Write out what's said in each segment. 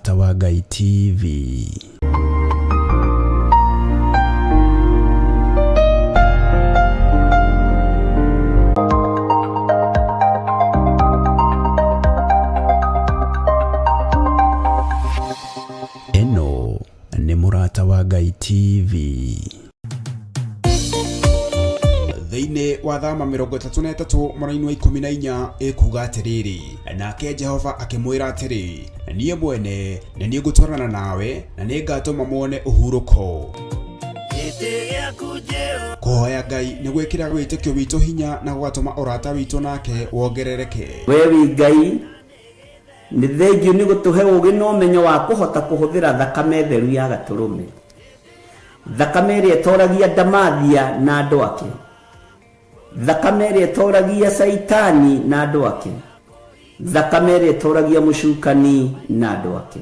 Mũrata wa Ngai TV. Eno nĩ Mũrata wa Ngai TV. Thĩinĩ wa thama 33 mweri-inĩ wa 14 ĩkuga atĩrĩrĩ, nake Jehova akĩmwĩra atĩrĩ, niĩ mwene nĩ niĩ ngũtwarana nawe na nĩ ngatũma muone ũhurũko. Kũhoya Ngai nĩ gwĩkĩra wĩtĩkio witũ hinya na gũgatũma ũrata witũ nake wongerereke. We wi Ngai nĩ thengiũ nĩ gũtũhe ũũgĩ na ũmenyo wa kũhota kũhũthĩra thakame theru ya Gatũrũme, thakame ĩrĩa ĩtoragia ndamathia na andũ ake, thakame ĩrĩa ĩtoragia Saitani na andũ ake, thakame ĩrĩa ĩtoragia mũcukani na andũ ake.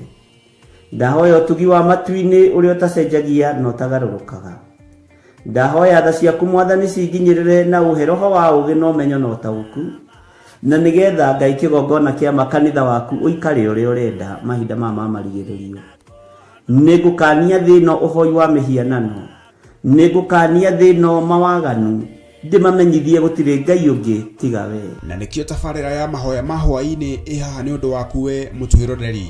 Ndahoya ũtugi wa matu-inĩ ũrĩa ũtacenjagia na ũtagarũrũkaga. Ndahoya tha ciaku Mwathani cinginyĩrĩre na ũhe roho wa ũũgĩ na ũmenyo na ũtaũku, na nĩgetha Ngai kĩgongona kĩa makanitha waku ũikare ũrĩa ũrenda mahinda ma marigĩrĩrio. Nĩngũkania thĩno ũhoi wa mĩhianano, nĩngũkania thĩno mawaganu, ndĩmamenyithie gũtirĩ Ngai ũngĩ tiga we. Na nĩkĩo tabarĩra ya mahoya ma hwaĩ-inĩ ĩhaha nĩ ũndũ waku we mũtwĩroreri.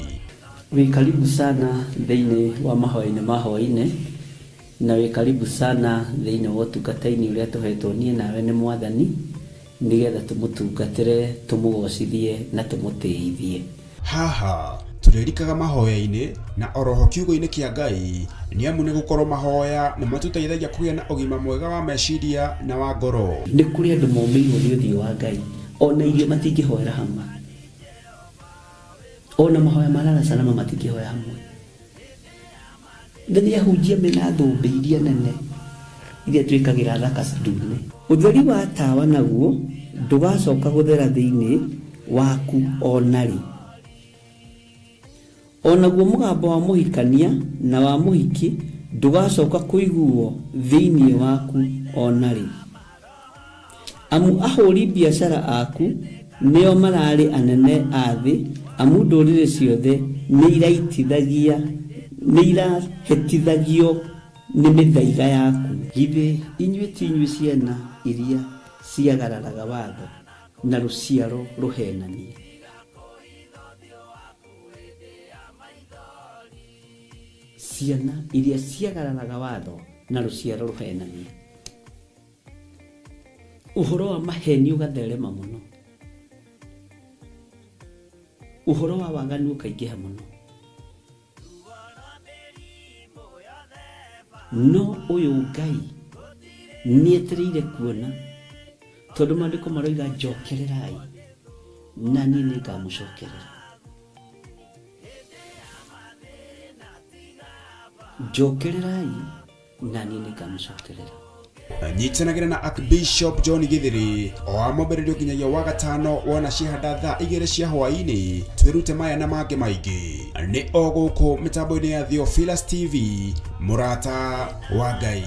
Wĩ karibu sana thĩinĩ wa mahoya-inĩ ma hwaĩ-inĩ, na wĩ karibu sana thĩinĩ wa ũtungata-inĩ ũrĩa tũhetwo niĩ nawe nĩ Mwathani, nĩgetha tũmũtungatĩre, tũmũgocithie na tũmũtĩithie. Haha tũrĩrikaga mahoya-inĩ na oroho kiugo-inĩ kĩa Ngai, nĩ amu nĩ gũkorwo mahoya nĩ matũteithagia kũgĩa na ũgima mwega wa meciria na wa ngoro. Nĩ kũrĩ andũ momĩirwo nĩ ũthiũ wa Ngai, ona irio matingĩhoera hamwe, ona mahoya marara salama matingĩhoya hamwe. Nĩ ahunjia mena thũmbĩ iria nene iria twĩkagĩra thaka ndune. Ũtheri wa tawa naguo ndũgacoka gũthera thĩinĩ waku onarĩ. Onaguo mũgambo wa mũhikania na wa mũhiki ndũgacoka kũiguo thĩinĩ waku onarĩ. Amu ahũri biacara aku nĩo mararĩ anene a thĩ, amu ndũrĩrĩ ciothe nĩ irahĩtithagio nĩ mĩthaiga yaku. Githĩ inyuĩ ti inyuĩ ciana iria ciagararaga watho na rũciaro rũhenanie? Ciana iria ciagararaga watho na rũciaro rũhenanie. Ũhoro wa maheni ũgatherema mũno, ũhoro wa waganu ũkaingĩha mũno. No ũyũ Ngai nĩetereire kuona, tondũ maandĩko maroiga njokererai na niĩ nĩngamũcokerera. Njokererai na niĩ nĩngamũcokerera. Nyitanagĩra na Archbishop John Githiri o amũmbĩrĩrio nginyagia wa gatano wona ciahanda thaa 2 cia hwaĩ-inĩ. Twĩrute maya na mangĩ maingĩ nĩ o gũkũ mĩtambo-inĩ ya Theophilus TV, Mũrata wa Ngai.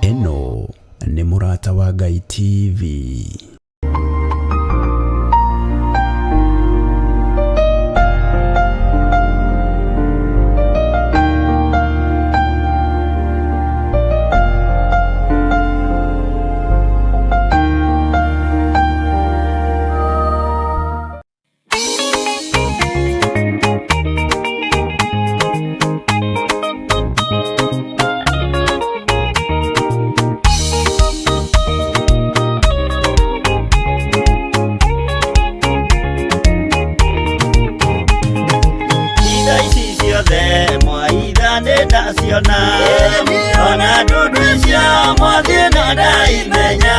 Eno nĩ Mũrata wa Ngai TV. Ona dudu cia mwathĩ na ndaimenya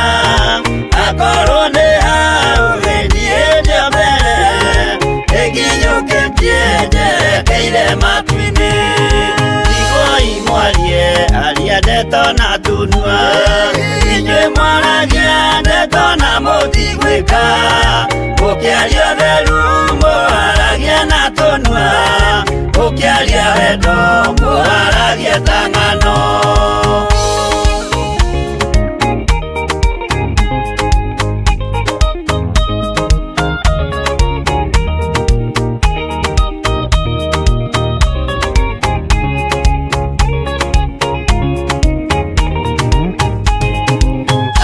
akorwo nĩ wendo mũharagie ta ng'ano.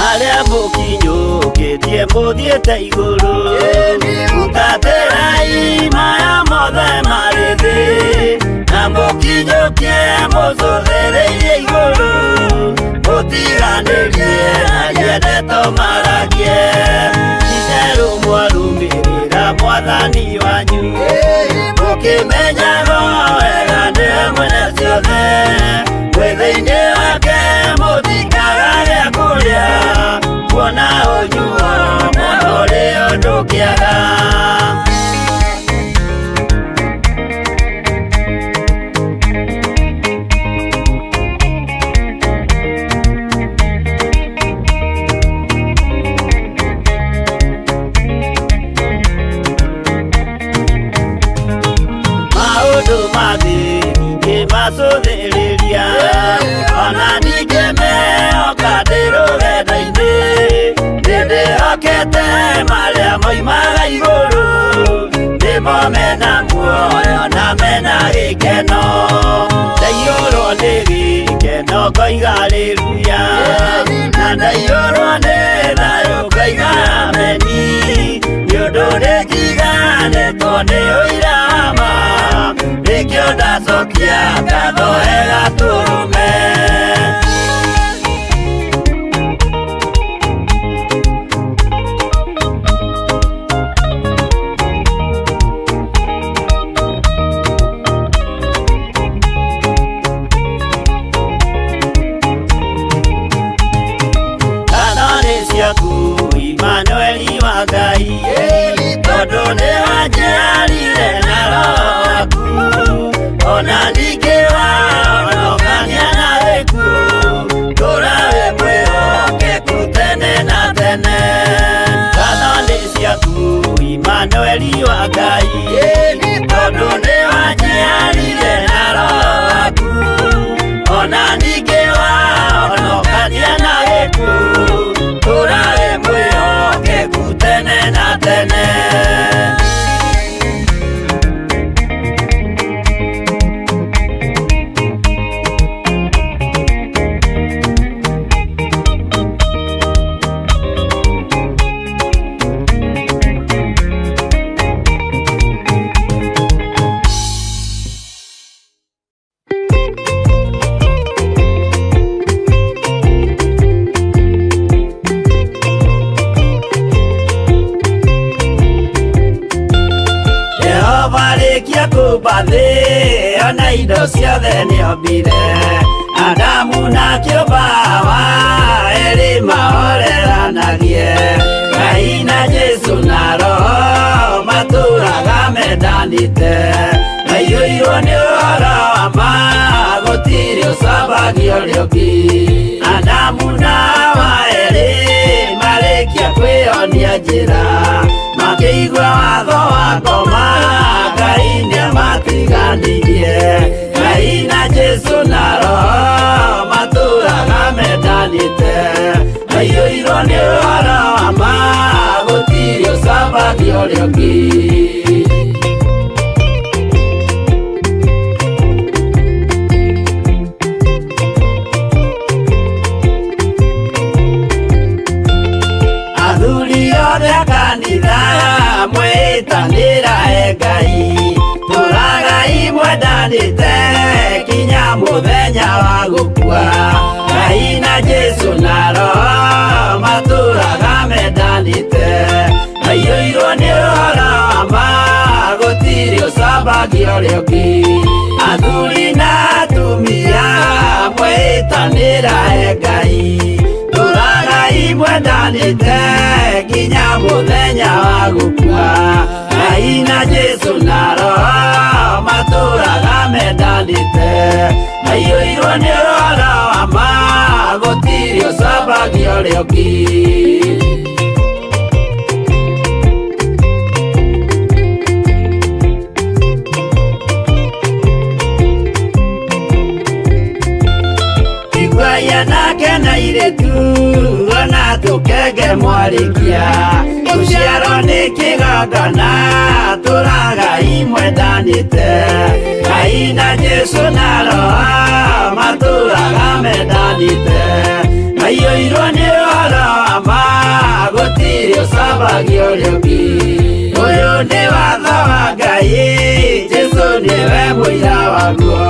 Arĩa mũkinyũkĩtie mũthiĩte igũrũ, mũtatĩrai maya mothe marĩ thĩ, na mũkinyũkie mũcũthĩrĩirie igũrũ, mũtiganĩrie na riendeto maragie. Itherũ mwarũmĩrĩra mwathani wanyu, mũkĩmenyaga wega nĩwe mwene ciothe, mwĩthĩ-inĩ wake mũthikaga gĩa kũrĩa, kuona ũnyuo mũno ũrĩ ũndũ kĩaga. Maũndũ ma thĩ ningĩ macũthĩrĩria, ona ningĩ mehoka ndĩ rũgendo-inĩ, nĩndĩhokete marĩa moimaga igũrũ, nĩmo mena muoyo na mena gĩkeno. Ndaiyũrwo nĩ gĩkeno ngoiga haleluya, na ndaiyũrwo nĩ thayũ ngoiga ameni, nĩũndũ nĩnjiganĩtwo nĩ ũira wa ma, nĩkĩo ndacokia ngatho he Gatũrũme. Imanueli wa Ngai, tondũ nĩ wanjiarire na Roho waku, ona ningĩ wahonokania na gĩkuũ, tũũra wĩ mwĩhokeku tene na tene. Ngatho nĩ ciaku Imanueli wa Ngai, tondũ nĩ wanjiarire na Roho waku, ona ningĩ wahonokania na gĩkuũ, tũũra wĩ mwĩhokeku tene na tene. Warĩkia kũmba thĩ, ona indo ciothe nĩombire, Adamu na kĩũmba wa erĩ mahoreranagie. Ngai na Jesũ na Roho matũũraga mendanĩte, maiyũirwo nĩ ũhoro wa ma, gũtirĩ ũcambagia ũrĩa ũngĩ. Adamu na Hawa erĩ marĩkia kwĩyonia njĩra, makĩigua watho wa ngoma, Ngai nĩamatiganirie. Ngai na Jesũ na Roho matũũraga mendanĩte, maiyũirwo nĩ ũhoro wa ma, gũtirĩ ũcambagia ũrĩa ũngĩ. Athuri othe a kanitha mwĩtanĩra he Ngai, tũũragai mwendanĩte kinya mũthenya wa gũkua. Ngai na Jesũ na Roho matũũraga mendanĩte, maiyũirwo nĩ ũhoro wa ma, gũtirĩ ũcambagia ũrĩa ũngĩ. Athuri na atumia mwĩtanĩra he Ngai, tũũragai mwendanĩte kinya mũthenya wa gũkua. Ngai na Jesũ na Roho matũũraga mendanĩte, maiyũirwo nĩ ũhoro wa ma, gũtirĩ ũcambagia ũrĩa ũngĩ. warikia Uciarwo nĩ kĩgongona tũraga imwendanĩte Ngai na Jesũ na Roho matũraga mendanĩte Maiyũirwo nĩ ũhoro wa ma gũtirĩ ũcambagia ũrĩa ũngĩ Ũyũ nĩ watho wa Ngai Jesũ nĩwe mũira waguo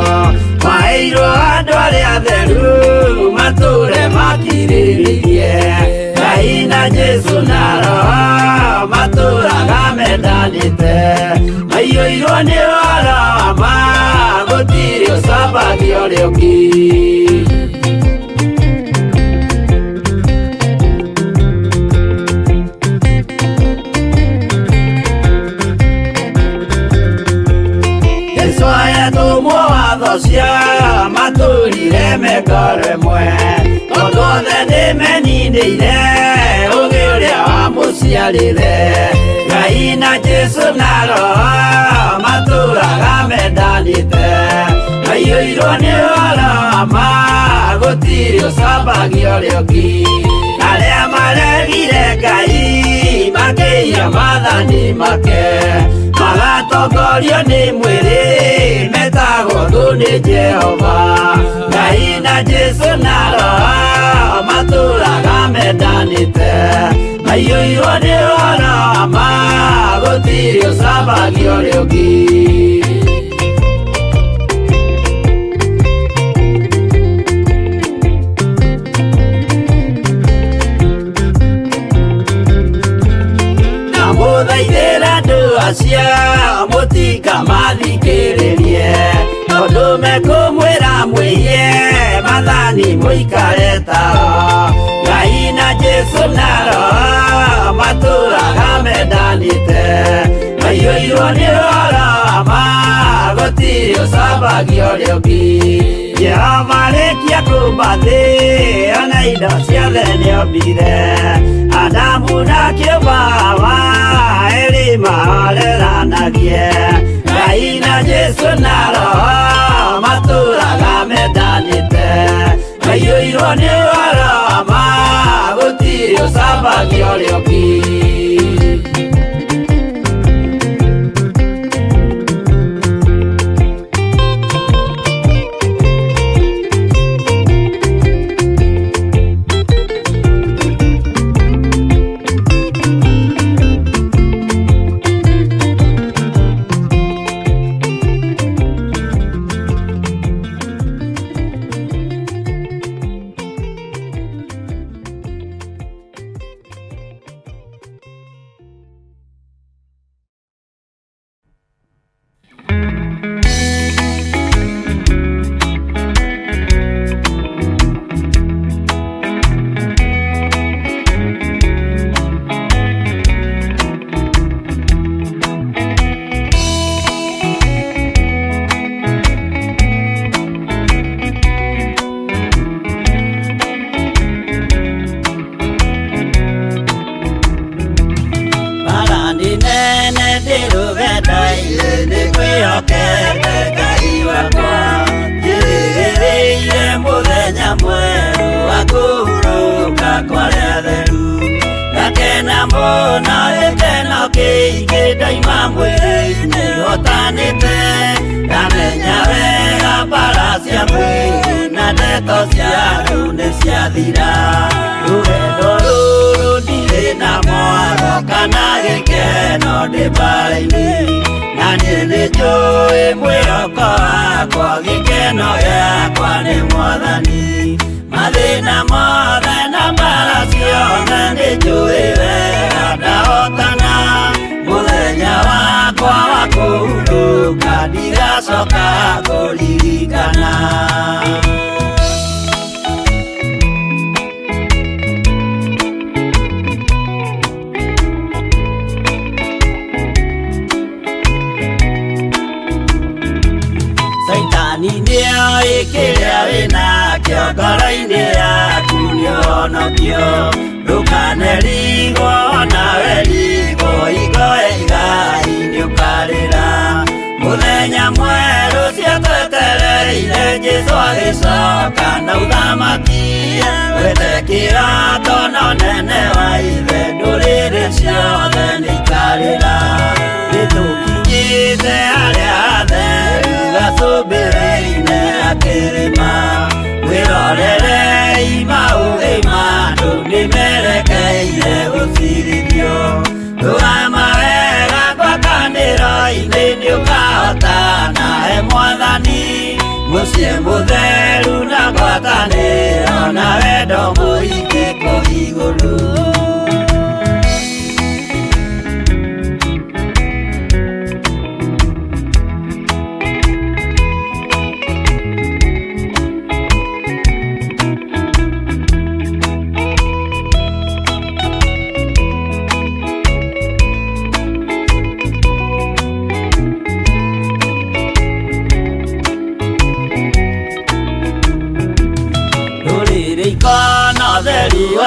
Maheirwo andũ arĩa atheru matũre makirĩrĩirie Ngai na Jesũ na Roho matũraga mendanĩte Maiyũirwo nĩ ũhoro wa ma gũtirĩ ũcambagia ũrĩa ũngĩ Cia matũrire mekoro ĩmwe Tondũ othe nĩmeninĩire ũgĩ ũrĩa wamũciarire Ngai na Jesũ na Roho matũraga mendanĩte Maiyũirwo nĩ ũhoro wa ma gũtirĩ ũcambagia ũrĩa ũngĩ Arĩa maregire Ngai makĩiya maathani make Magatongorio nĩ mwĩrĩ metagwo thũ nĩ Jehova Ngai na Jesũ na Roho matũraga mendanĩte Maiyũirwo nĩ ũhoro wa ma gũtirĩ ũcambagia ũrĩa ũngĩ Mũthaithĩra andũ acio mũtikamathikĩrĩrie Tondũ mekũmwĩra mwĩhie maathani mũikare tao Ngai na Jesũ na Roho matũraga mendanĩte Maiyũirwo nĩ ũhoro wa ma gũtirĩ ũcambagia ũrĩa ũngĩ Jehova arĩkia kũmba thĩ ona indo ciothe nĩombire Adamu na kĩũmba Hawa erĩ mahoreranagie Ngai na Jesũ na Roho matũraga mendanĩte Maiyũirwo nĩ ũhoro wa ma gũtirĩ ũcambagia ũrĩa ũngĩ Mũthenya mwerũ cia twetereire Jesu agĩcoka na ũthamaki wetĩkĩra tondũ nene wa ithe ndũrĩrĩ ciothe nĩikarĩra nĩtũkinyĩte harĩa atheru gacũmbĩrĩ-inĩ akĩrĩma wĩrorerei maũthĩ ma andũ nĩmerekeire gũcirithio rũgama wega ngwatanĩro-inĩ nĩũkahotana he Mwathani mũciĩ mũtheru na ngwatanĩro na wendo mũingĩ kũu igũrũ.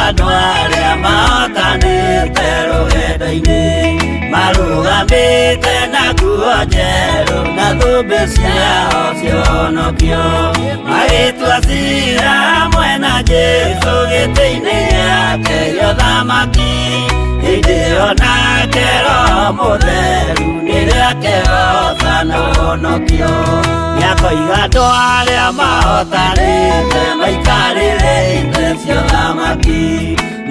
Andũ arĩa mahotanĩte rũgendo-inĩ marũgamĩte na nguo njerũ na thũmbĩ ciao cia ũhonokio magĩtua ciira hamwe na Jesũ gĩtĩ-inĩ gĩake gĩa ũthamaki hĩndĩ ĩyo nake Roho Mũtheru rĩrĩa akĩhoota na ũhonokio nĩakoiga andũ arĩa mahotanĩte maikarĩre itĩ cia ũthamaki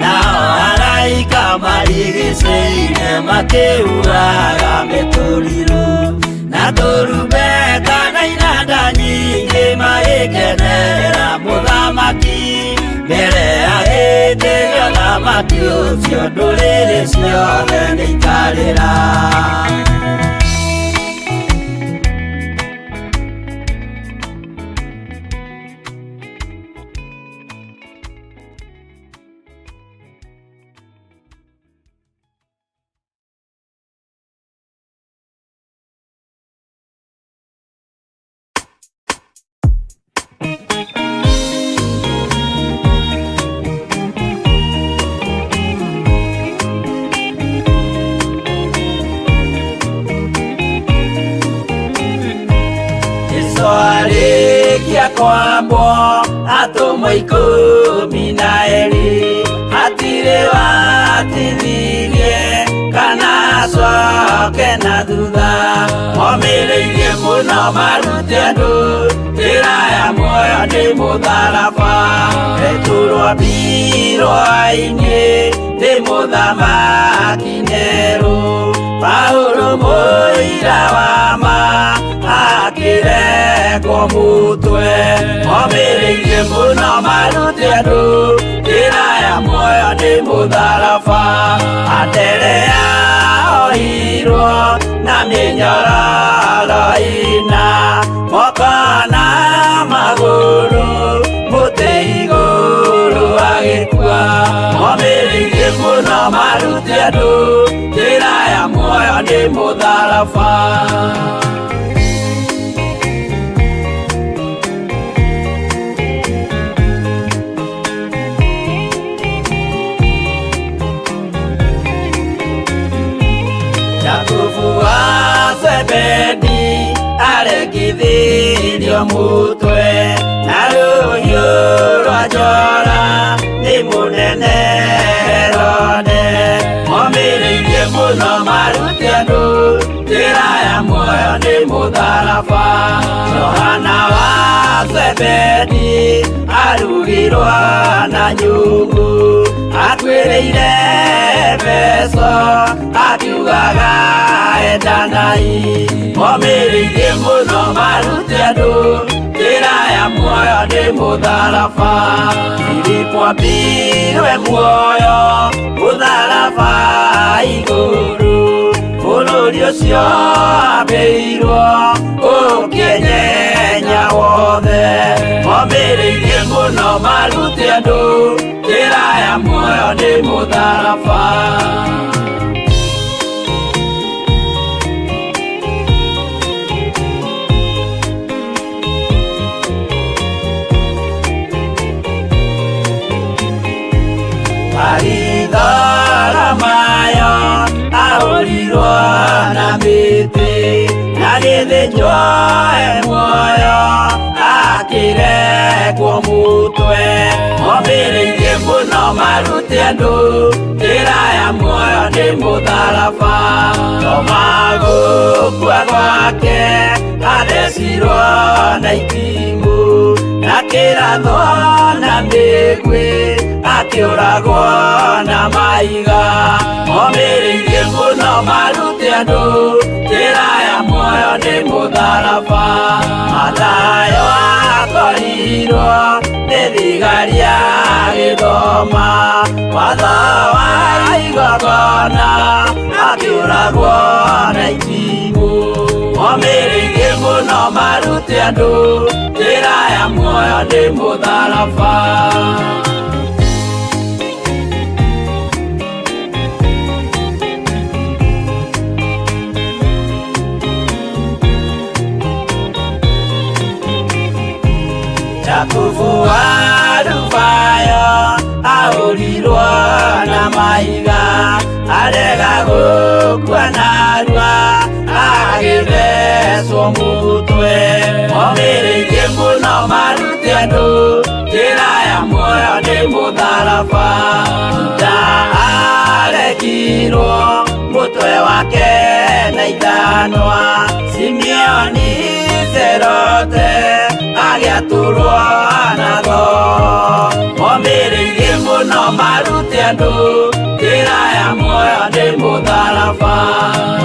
nao araika marigicĩire makĩhuraga mĩtũrirũ na tũrumbeta na inanda nyingĩ magĩkenerera mũthamaki mbere ya gĩtĩ gĩa ũthamaki ũcio ndũrĩrĩ ciothe nĩikarĩra. Arĩkia kwambwo atũmwo 12 hatirĩ watithirie kana acoke na thutha momĩrĩirie mũno marute andũ njĩra ya muoyo nĩ mũtharaba rĩtũrwo mbirwa-inĩ nĩ mũthamaki Nero Paulo mũira wa ma akĩrengwo mũtwe momĩrĩirie mũno marute andũ njĩra ya muoyo nĩ mũtharaba Anderea oirwo na mĩnyororo ina moko na magũrũ mũtĩ igũrũ agĩkua momĩrĩirie mũno marute andũ njĩra ya muoyo nĩ mũtharaba. Zebedi aregithirio mũtwe na rũhiũ rwa njora nĩ mũnene Herode momĩrĩirie mũno marute andũ njĩra ya muoyo nĩ mũtharaba Johana wa Zebedi arugirwo na nyũngũ atuĩrĩire Efeso akiugaga endanai momĩrĩirie mũno marute andũ njĩra ya muoyo nĩ mũtharaba Filipo ambirwe muoyo mũtharaba igũrũ bũrũri ũcio ambĩirwo ũkĩnyenya wothe momĩrĩirie mũno marute andũ njĩra ya muoyo nĩ mũtharaba. Mayo ahũrirwo na mĩtĩ na gĩthĩnjwo muoyo akĩregwo mũtwe momĩrĩirie mũno marute andũ njĩra ya muoyo nĩ mũtharaba no magũkua gwake athecirwo na itimũ akĩrathwo na mĩguĩ akĩũragwo na maiga momĩrĩirie mũno marute andũ njĩra ya muoyo nĩ mũtharaba Mathayo akorirwo nĩ thigari agĩthoma watho wa igongona akĩũragwo na itimũ momĩrĩirie mũno marute andũ njĩra ya muoyo nĩ mũtharaba Jakubu Arubayo ahũrirwo na mahiga arega gũkua narua agĩthecwo mũtwe momĩrĩirie mũno marute andũ njĩra ya muoyo nĩ mũtharaba Juda aregirwo mũtwe wake na ithanwa Simeoni Zelote agĩatũrwo nago momĩrĩirie mũno marute andũ njĩra ya muoyo nĩ mũtharaba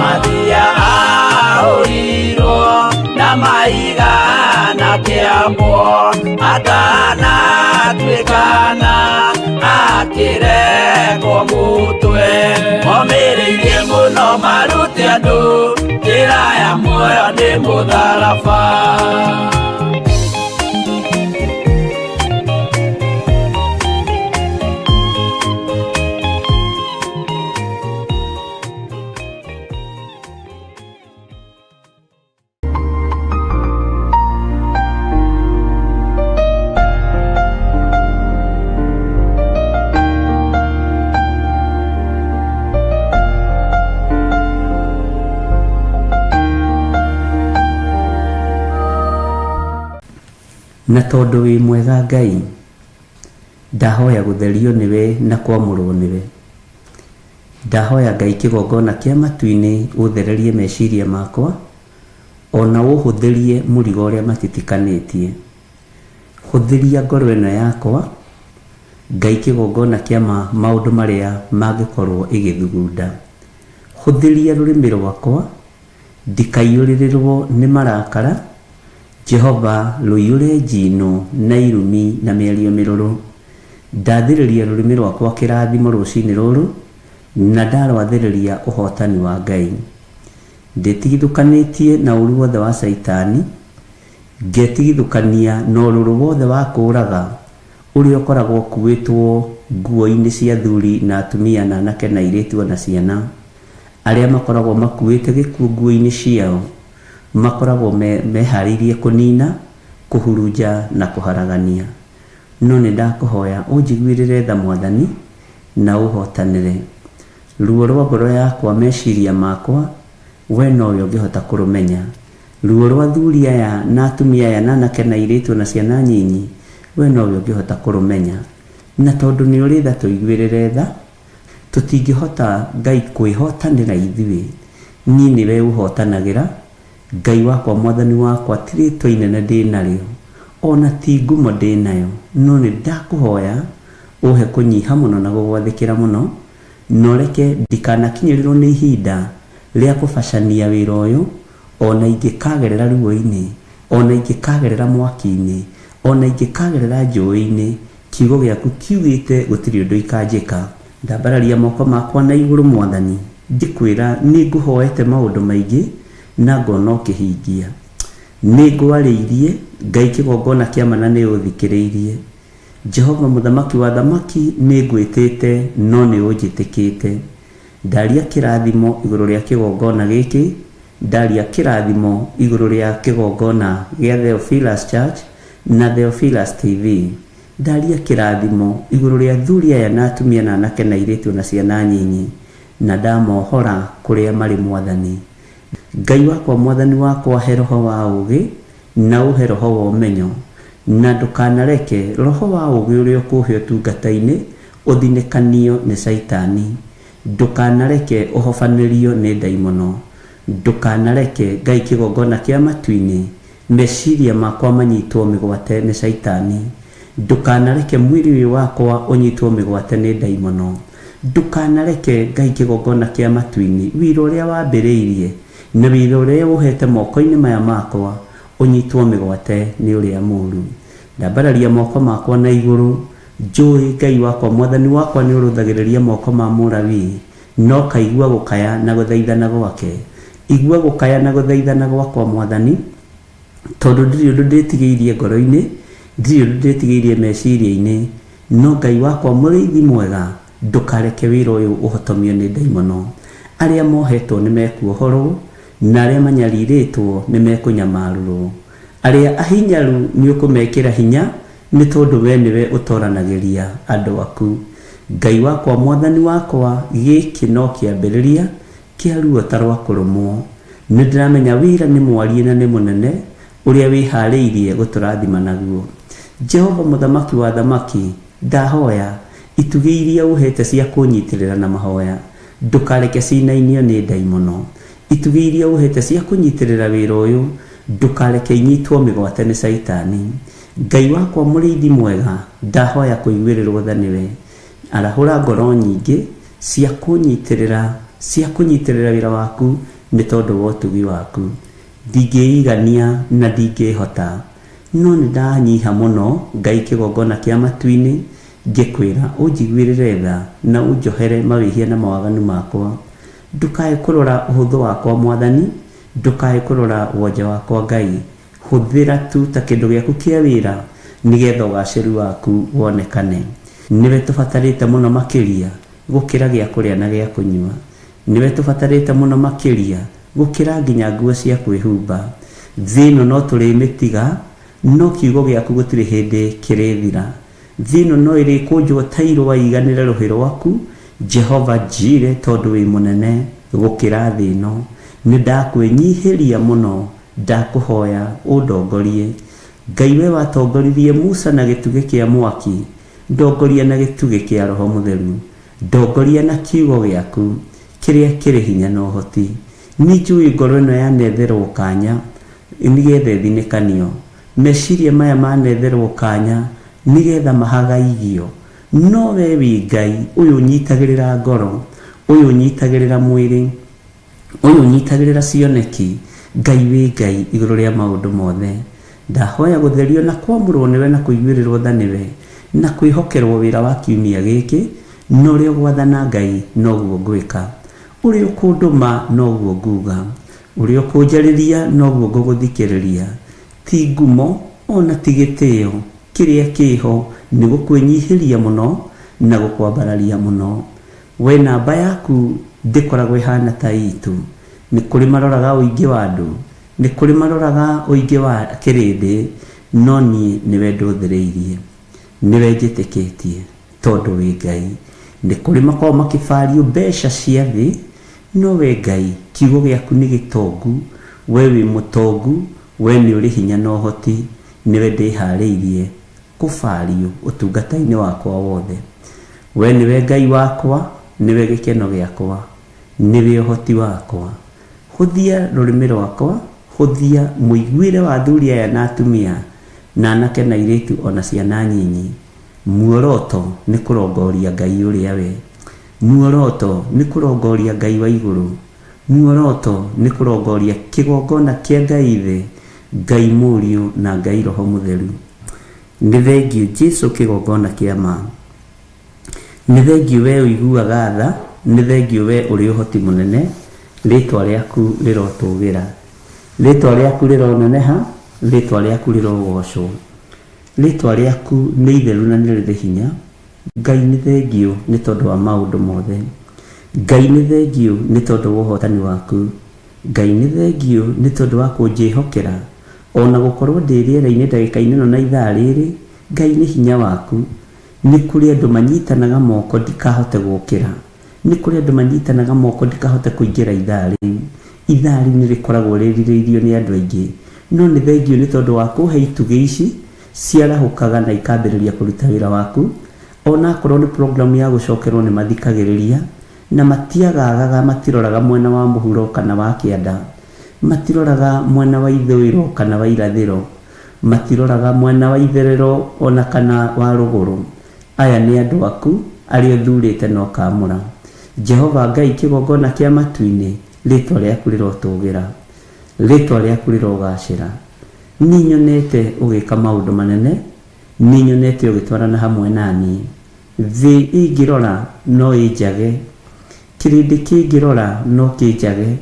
Mathia ahũrirwo na mahiga na kĩambo atanatuĩkana akĩregwo mũtwe momĩrĩirie mũno marute andũ njĩra ya muoyo nĩ mũtharaba na tondũ wĩ mwega Ngai ndahoya gũtherio nĩwe na kwamũrwo nĩwe ndahoya Ngai kĩgongona kĩa matu-inĩ ũthererie meciria makwa ona ũhũthĩrie mũrigo ũrĩa matitikanĩtie hũthĩria ngoro ĩno yakwa Ngai kĩgongona kĩa maũndũ marĩa mangĩkorwo ĩgĩthugunda hũthĩria rũrĩmĩ rwakwa ndikaiyũrĩrĩrwo nĩ marakara Jehova rũiyũre njino na irumi na mĩario mĩrũrũ ndathĩrĩria rũrĩmĩ rwakwa kĩrathimo rũcinĩ rũrũ na ndarwathĩrĩria ũhotani wa Ngai ndĩtigithũkanĩtie na ũru wothe wa Saitani ngetigithũkania na ũrũrũ wothe wa kũũraga ũrĩa ũkoragwo kuĩtwo nguo-inĩ cia athuri na atumia na anake na airĩtu na ciana arĩa makoragwo makuĩte gĩkuũ nguo-inĩ ciao makoragwo meharĩirie kũnina kũhurunja na kũharagania no nĩ ndakũhoya ũnjiguĩrĩre tha Mwathani na ũhotanĩre ruo rwa ngoro yakwa meciria makwa we nowe ũngĩhota kũrũmenya ruo rwa athuri aya na atumia aya na anake na airĩtu na ciana nyinyi we nowe ũngĩhota kũrũmenya na tondũ nĩ ũrĩ tha tũiguĩrĩre tha tũtingĩhota Ngai kwĩhotanĩra ithuĩ niĩ nĩwe ũhotanagĩra Ngai wakwa Mwathani wakwa ti rĩtwa inene ndĩnarĩo ona ti ngumo ndĩnayo no nĩ ndakũhoya ũhe kũnyiha mũno na gũgwathĩkĩra mũno no reke ndikanakinyĩrĩrwo nĩ ihinda rĩa kũbacania wĩra ũyũ ona ingĩkagerera ruo-inĩ ona ingĩkagerera mwaki-inĩ ona ingĩkagerera njũĩ-inĩ kiugo gĩaku kiugĩte gũtirĩ ũndũ ikanjĩka ndambararia moko makwa na igũrũ Mwathani ndikwĩra nĩ ngũhoete maũndũ maingĩ na ngona ũkĩhingia nĩ ngwarĩirie Ngai kĩgongona kĩa mana nĩ ũthikĩrĩirie Jehova mũthamaki wa thamaki nĩ ngwĩtĩte no nĩ ũnjĩtĩkĩte ndaria kĩrathimo igũrũ rĩa kĩgongona gĩkĩ ndaria kĩrathimo igũrũ rĩa kĩgongona gĩa Theophilus Church na Theophilus TV ndaria kĩrathimo igũrũ rĩa athuri aya na atumia na anake na airĩtu na ciana nyinyi na ndamohora kũrĩa marĩ Mwathani Ngai wakwa Mwathani wakwa he roho wa ũgĩ na ũhe roho wa ũmenyo na ndukanareke roho wa ũgĩ ũrĩa ũkũhe ũtungata-inĩ ũthinĩkanio nĩ Saitani. Ndukanareke ũhobanĩrio nĩ ndaimono. Ndukanareke Ngai kĩgongona kĩa matu-inĩ meciria makwa manyitwo mĩgwate nĩ Saitani. Ndukanareke mwĩrĩ ũyũ wakwa ũnyitwo mĩgwate nĩ ndaimono. Ndukanareke Ngai kĩgongona kĩa matu-inĩ wĩra ũrĩa wambĩrĩirie na wĩra ũrĩa ũhete moko-inĩ maya makwa ũnyitwo mĩgwate nĩ ũrĩa mũũru. Ndambararia moko makwa na igũrũ, njũĩ Ngai wakwa Mwathani wakwa nĩ ũrũthagĩrĩria moko ma Mũlawii, no kaigua gũkaya na gũthaithana gwake. Igua gũkaya na gũthaithana gwakwa Mwathani, tondũ ndirĩ ũndũ ndĩtigĩirie ngoro-inĩ, ndirĩ ũndũ ndĩtigĩirie meciria-inĩ, no Ngai wakwa mũrĩithi mwega, ndukareke wĩra ũyũ ũhotomio nĩ ndaimono. Arĩa mohetwo nĩ mekuohorwo, na arĩa manyarirĩtwo nĩ mekũnyamarũrwo. Arĩa ahinyaru nĩ ũkũmekĩra hinya, nĩ tondũ we nĩwe ũtoranagĩria andũ aku. Ngai wakwa Mwathani wakwa, gĩkĩ no kĩambĩrĩria kĩa ruo ta rwa kũrũmwo. Nĩ ndĩramenya wĩra nĩ mwarie na nĩ mũnene ũrĩa wĩharĩirie gũtũrathima naguo. Jehova mũthamaki wa thamaki, ndahoya itugĩ iria ũhete cia kũnyitĩrĩra na mahoya ndukareke cinainio nĩ ndaimono. Itugĩ iria ũhete cia kũnyitĩrĩra wĩra ũyũ ndukareke inyitwo mĩgwate nĩ Saitani. Ngai wakwa mũrĩithi mwega, ndahoya kũiguĩrĩrwo tha nĩwe. Arahũra ngoro nyingĩ cia kũnyitĩrĩra wĩra waku nĩ tondũ wa ũtugi waku. Ndingĩigania na ndingĩhota, no nĩ ndanyiha mũno Ngai kĩgongona kĩa matu-inĩ, ngĩkwĩra ũnjiguĩrĩre tha na ũnjohere mawĩhia na mawaganu makwa. Ndukae kũrora ũhũthũ wakwa Mwathani, ndukae kũrora wonje wakwa Ngai. Hũthĩra tu ta kĩndũ gĩaku kĩa wĩra nĩgetha ũgacĩru waku wonekane. Nĩwe tũbatarĩte mũno makĩria gũkĩra gĩa kũrĩa na gĩa kũnyua. Nĩwe tũbatarĩte mũno makĩria gũkĩra nginya nguo cia kwĩhumba. Thĩ ĩno no tũrĩmĩtiga, no kiugo gĩaku gũtirĩ hĩndĩ kĩrĩthira. Thĩ ĩno no ĩrĩkũnjwo ta irũa iganĩre rũhĩ rwaku, Jehova Jireh, tondũ wĩ mũnene gũkĩra thĩ ĩno. Nĩ ndakwĩnyihĩria mũno, ndakũhoya ũndongorie. Ngai we watongoririe Musa na gĩtugĩ kĩa mwaki, ndongoria na gĩtugĩ kĩa Roho Mũtheru. Ndongoria na kiugo gĩaku kĩrĩa kĩrĩ hinya na ũhoti. Nĩ njũĩ ngoro ĩno yanetherwo kanya nĩgetha ĩthinĩkanio. Meciria maya manetherwo kanya nĩgetha mahagaigio. No we wĩ Ngai ũyũ ũnyitagĩrĩra ngoro, ũyũ ũnyitagĩrĩra mwĩrĩ, ũyũ ũnyitagĩrĩra cioneki. Ngai wĩ Ngai igũrũ rĩa maũndũ mothe. Ndahoya gũtherio na kwamũrwo nĩwe na kũiguĩrĩrwo tha nĩwe na kwĩhokerwo wĩra wa kiumia gĩkĩ, no ũrĩa gwathana Ngai noguo ngwĩka. Ũrĩa ũkũndũma noguo nguga, ũrĩa ũkũnjarĩria noguo ngũgũthikĩrĩria. Ti ngumo ona ti gĩtĩo, kĩrĩa kĩho nĩ gũkwĩnyihĩria mũno na gũkwambararia mũno. We namba yaku ndĩkoragwo ĩhana ta itu. Nĩ kũrĩ maroraga ũingĩ wa andũ, nĩ kũrĩ maroraga ũingĩ wa kĩrĩndĩ, no niĩ nĩwe ndũthĩrĩirie, nĩwe njĩtĩkĩtie tondũ wĩ Ngai. Nĩ kũrĩ makorwo makĩbario mbeca cia thĩ, no we Ngai kiugo gĩaku nĩ gĩtongu. We wĩ mũtongu, we nĩ ũrĩ hinya na ũhoti. Nĩwe ndĩharĩirie kũbario ũtungata-inĩ wakwa wothe. We nĩwe Ngai wakwa, nĩwe gĩkeno gĩakwa, nĩwe ũhoti wakwa. Hũthia rũrĩmĩ rwakwa, hũthia mũiguĩre wa athuri aya na atumia na anake na airĩtu ona ciana nyinyi. Muoroto nĩ kũrongoria Ngai ũrĩa we. Muoroto nĩ kũrongoria Ngai wa igũrũ. Muoroto nĩ kũrongoria kĩgongona kĩa Ngai thĩ, Ngai Mũriũ na Ngai Roho Mũtheru. Nĩ thengiũ Jesũ kĩgongona kĩa ma. Nĩ thengiũ we ũiguaga tha, nĩ thengiũ we ũrĩ ũhoti mũnene. Rĩtwa rĩaku rĩrotũgĩra, rĩtwa rĩaku rĩroneneha, rĩtwa rĩaku rĩrogocwo. Rĩtwa rĩaku nĩ itheru na nĩ rĩrĩ hinya. Ngai nĩ thengiũ nĩ tondũ wa maũndũ mothe. Ngai nĩ thengiũ nĩ tondũ wa ũhotani waku. Ngai nĩ thengiũ nĩ tondũ wa kũnjĩhokera. Ona gũkorwo ndĩ rĩera-inĩ ndagĩka-inĩ ĩno na ithaa rĩrĩ, Ngai nĩ hinya waku. Nĩ kũrĩ andũ manyitanaga moko ndikahote gũkĩra. Nĩ kũrĩ andũ manyitanaga moko ndikahote kũingĩra ithaa rĩu. Ithaa rĩu nĩ rĩkoragwo rĩrirĩirio nĩ andũ aingĩ. No nĩ thengiũ nĩ tondũ wa kũhe itugĩ ici ciarahukaga na ikambĩrĩria kũruta wĩra waku. Ona korwo nĩ program ya gũcokerwo nĩ mathikagĩrĩria na matiagaga, matiroraga mwena wa mũhuro kana wa kĩanda, matiroraga mwena wa ithũĩro kana wa irathĩro, matiroraga mwena wa itherero ona kana wa rũgũrũ. Aya nĩ andũ aku arĩa ũthurĩte na ũkamũra. Jehova Ngai kĩgongona kĩa matu-inĩ, rĩtwa rĩaku rĩrotũgĩra, rĩtwa rĩaku rĩrogacĩra. Nĩ nyonete ũgĩka maũndũ manene, nĩ nyonete ũgĩtwarana hamwe naniĩ. Thĩ ingĩrora no ĩnjage, kĩrĩndĩ kĩngĩrora no kĩnjage,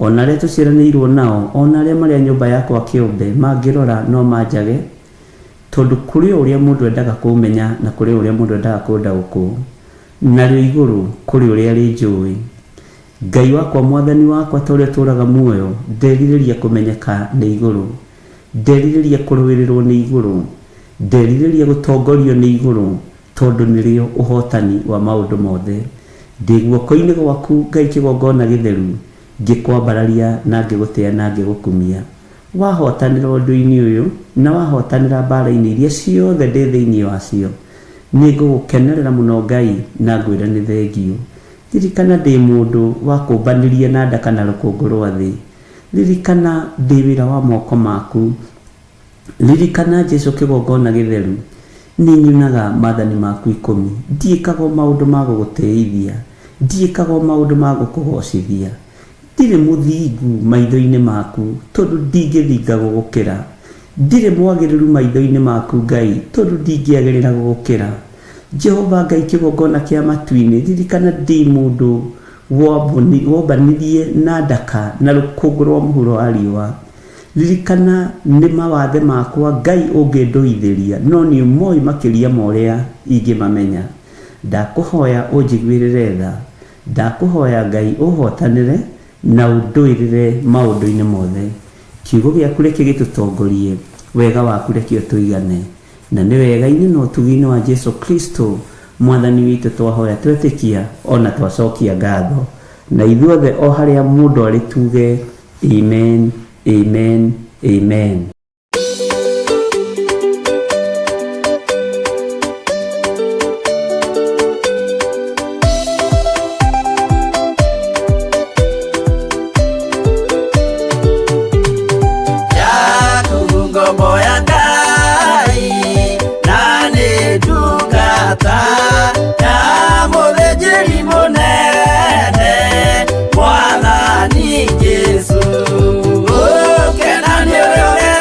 ona arĩa tũciaranĩirwo nao, ona arĩa marĩa nyũmba yakwa kĩũmbe mangĩrora no manjage, tondũ kũrĩ ũrĩa mũndũ endaga kũmenya na kũrĩ ũrĩa mũndũ endaga kũndaũkwo, narĩo igũrũ kũrĩ ũrĩa rĩnjũĩ. Ngai wakwa, mwathani wakwa, ta ũrĩa tũraga muoyo, nderirĩria kũmenyeka nĩ igũrũ, nderirĩria kũrũĩrĩrwo nĩ igũrũ, nderirĩria gũtongorio nĩ igũrũ, tondũ nĩrĩo ũhotani wa maũndũ mothe. Ndĩ guoko-inĩ gwaku Ngai kĩgongona gĩtheru, ngĩkwambararia na ngĩgũtĩa na ngĩgũkumia. Wahotanĩra ũndũ-inĩ ũyũ na wahotanĩra mbara-inĩ iria ciothe ndĩ thĩinĩ wacio, nĩ ngũgũkenerera mũno Ngai na ngwĩra nĩ thengio. Ririkana ndĩ mũndũ wa kũmbanĩria na nda kana rũkũngũ rwa thĩ. Ririkana ndĩ wĩra wa moko maku. Ririkana Jesũ kĩgongona gĩtheru, nĩ nyunaga maathani maku 10. Ndiĩkaga maũndũ ma gũgũtĩithia, ndiĩkaga maũndũ ma gũkũgocithia. Ndirĩ mũthingu maitho-inĩ maku tondũ ndingĩthinga gũgũkĩra. Ndirĩ mwagĩrĩru maitho-inĩ maku Ngai tondũ ndingĩagĩrĩra gũgũkĩra. Jehova Ngai kĩgongona kĩa matu-inĩ, ririkana ndĩ mũndũ wombanirie na ndaka na rũkũngũ rwa mũhuro wa riũa. Ririkana nĩ mawathe makwa Ngai ũngĩndũithĩria, no nĩ ũmoĩ makĩria ma ũrĩa ingĩmamenya. Ndakũhoya ũnjiguĩrĩre tha, ndakũhoya Ngai ũhotanĩre na ũndũĩrĩre maũndũ-inĩ mothe. Kiugo gĩaku reke gĩtũtongorie, wega waku reke ũtũigane, na nĩ wega-inĩ na ũtugi-inĩ wa Jesũ Kristo mwathani witũ twahoya twetĩkia ona twacokia ngatho. Na ithuothe o harĩa mũndũ arĩ tuge amen, amen, amen. Mwathani Jesũ, ũkena nĩ ũrĩa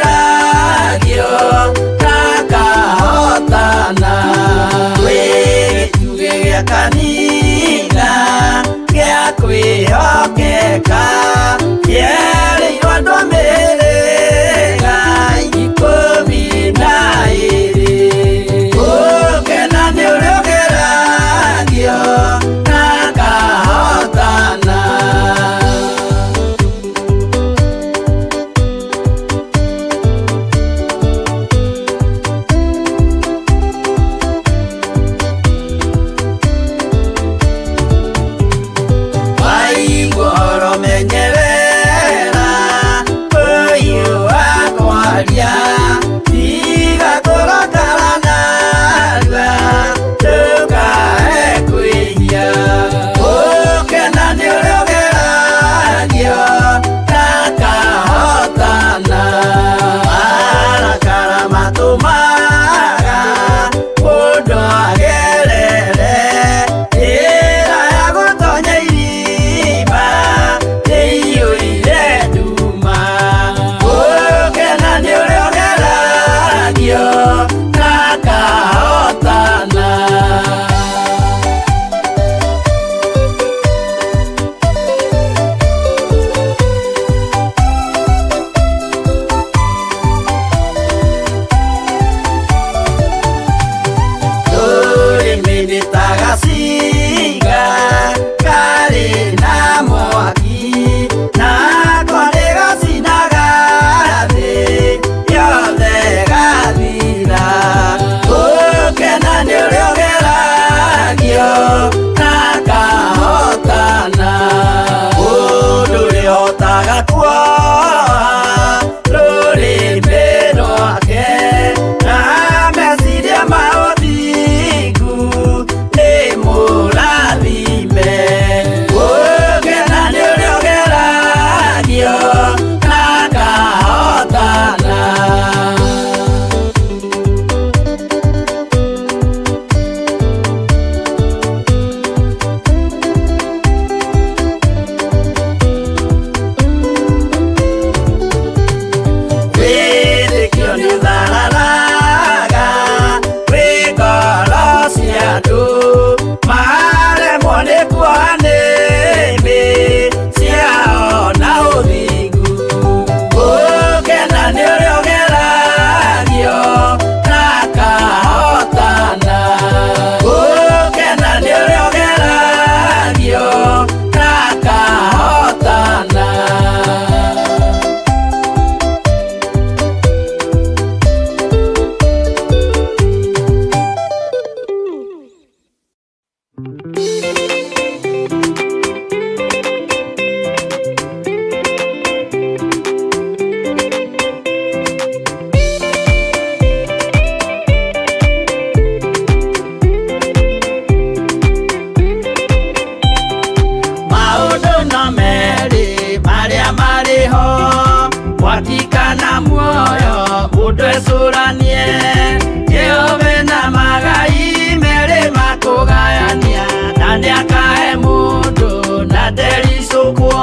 makũgayanie Jehova na magai merĩ makũgayania na nĩakahe mũndũ na ndericũkwo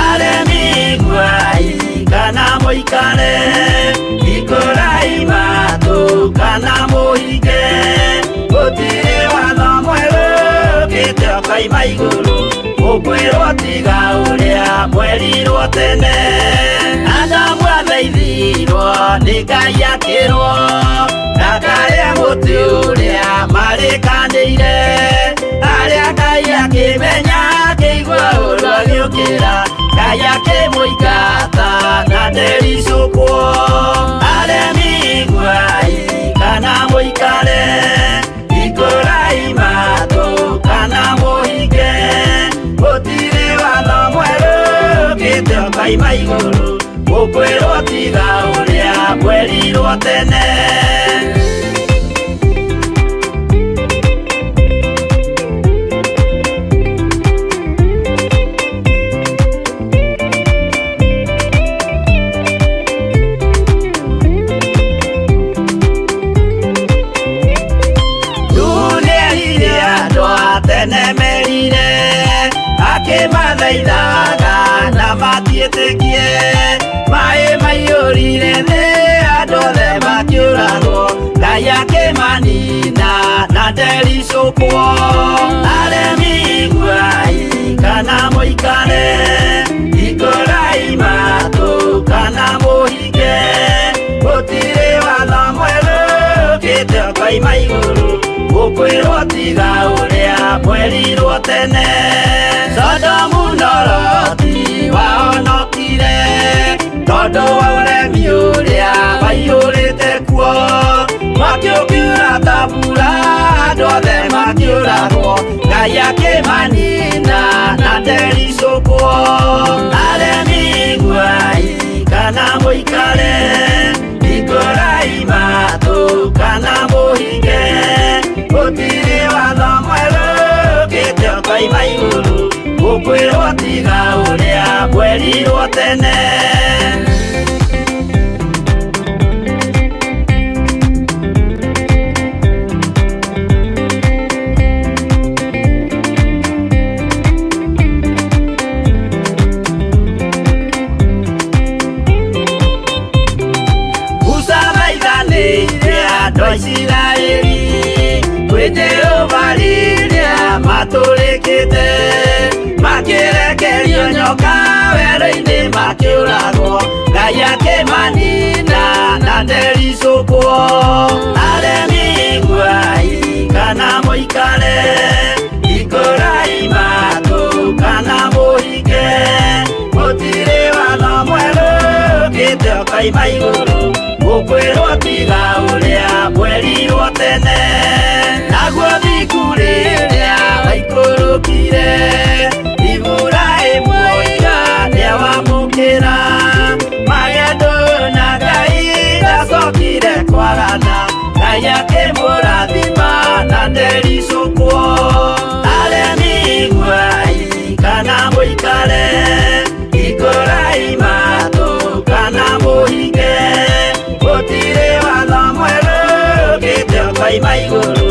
aremi iguai kana mũikare ikũrai matũ kana mũhinge gũtirĩ watho mwerũ ũkĩte ũkaima igũrũ ũkwĩrwo tiga ũrĩa mwerirwo tene Adamu athaithirwo nĩ Ngai akĩrwo ndakarĩe mũtĩ ũrĩa marĩkanĩire arĩa Ngai akĩmenya akĩigua ũndũ agĩũkĩra Ngai akĩmũingata na ndericũkwo aremi iguai kana mũikare ikũrai matũ kana mũhinge gũtirĩ watho mwerũ ũkĩte ũkaima igũrũ ũkwĩrwo tiga ũrĩa mwerirwo tene Nemerire akĩmathaithaga na matiĩtĩkie maĩ maiyũrire thĩ andũ othe makĩũragwo Ngai akĩmanina na ndericũkwo aremi iguai kana mũikare ikũrai matũ kana mũhinge gũtirĩ watho mwerũ ũkĩte ũkaima igũrũ ũkwĩrwo tiga ũrĩa mwerirwo tene Sodomu na Loti wahonokire tondũ wa ũremi ũrĩa waiyũrĩte kuo mwaki ũkiura ta mbura andũ othe makĩũragwo Ngai akĩmanina na ndericũkwo aremi iguai kana mũikare ikũrai matũ kana mũhinge gũtirĩ watho mwerũ ũkĩte ũkaima igũrũ ũkwĩrwo tiga ũrĩa mwerirwo tene Musa maithanĩire andũ a Isiraeli kwĩ Jehova rĩrĩa matũrĩkĩte makĩrekerio nyoka werũ-inĩ makĩũragwo Ngai akĩmanina na ndericũkwo aremi iguai kana mũikare ikũrai matũ kana mũhinge gũtirĩ watho mwerũ ũkĩte ũkaima igũrũ ũkwĩrwo tiga ũrĩa mwerirwo tene naguo thiku rĩrĩa waikũrũkire Iburahĩmu oiga nĩawamũkĩra magendo na Ngai ndacokire kwarana Ngai akĩmũrathima na ndericũkwo aremi iguai kana mũikare ikũrai matũ kana mũhinge gũtirĩ watho mwerũ ũkĩte ũkaima igũrũ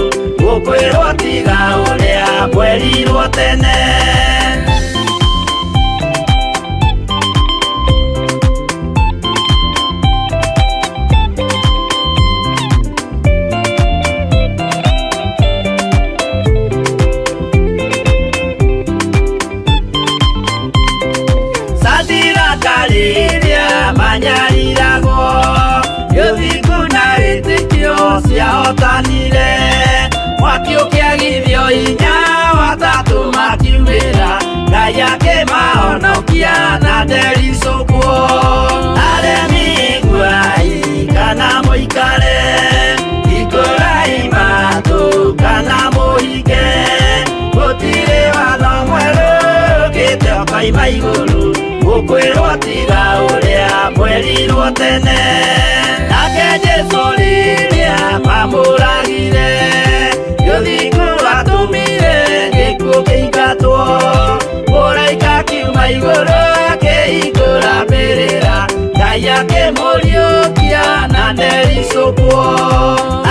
ũkwĩrwo tiga ũrĩa mwerirwo tene Sadiraka rĩrĩa manyariragwo gĩthiku na wĩtĩkio ciahotanire mwaki ũkĩagithio hinya watatũ makiumĩra Ngai akĩmahonokia na ndericũkwo aremi iguai kana mũikare ikũrai matũ kana mũhinge gũtirĩ watho mwerũ ũkĩte ũkaima igũrũ ũkwĩrwo tiga ũrĩa mwerirwo tene nake Jesũ rĩrĩa mamũragire gĩthiku atũmire gĩkuũ kĩingatwo mũraika kiuma igũrũ akĩhingũra mbĩrĩra Ngai akĩmũriũkia na nderisũkwo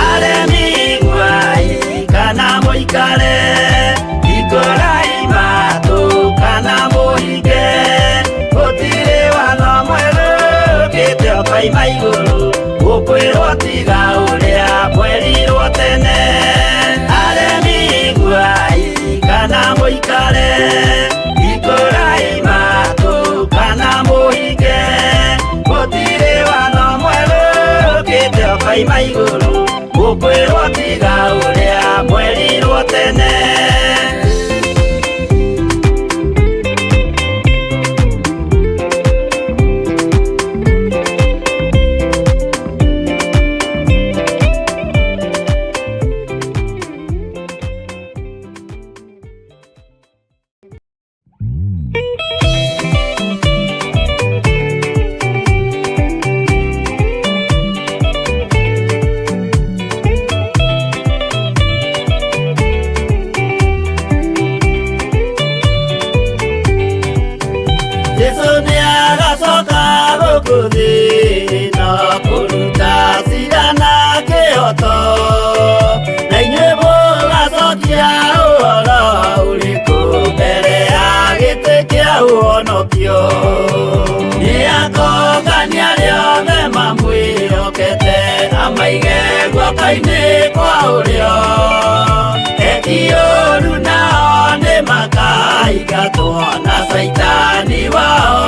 aremi guai kana mũikare ikũrai matũ kana mũhinge gũtirĩ watho mwerũ ũkĩte ũkaima igũrũ ũkwĩrwo tiga ũrĩa mwerirwo tene aremi guai kana mũikare ikũrai matũ kana mũhinge gũtirĩ watho mwerũ ũkĩte ũkaima igũrũ ũkwĩrwo tiga ũrĩa mwerirwo tene Yesu nĩagacoka gũkũ thĩ no kũruta cira na kĩhoto na inyuĩ mũgacokia ũhoro ũrĩkũ mbere ya gĩtĩ kĩa ũhonokio nĩakongania rĩothe mamwĩhokete amaige guoko-inĩ kwa ũrĩo eti-ũũru nao nĩmakaingatwo na Saitani wao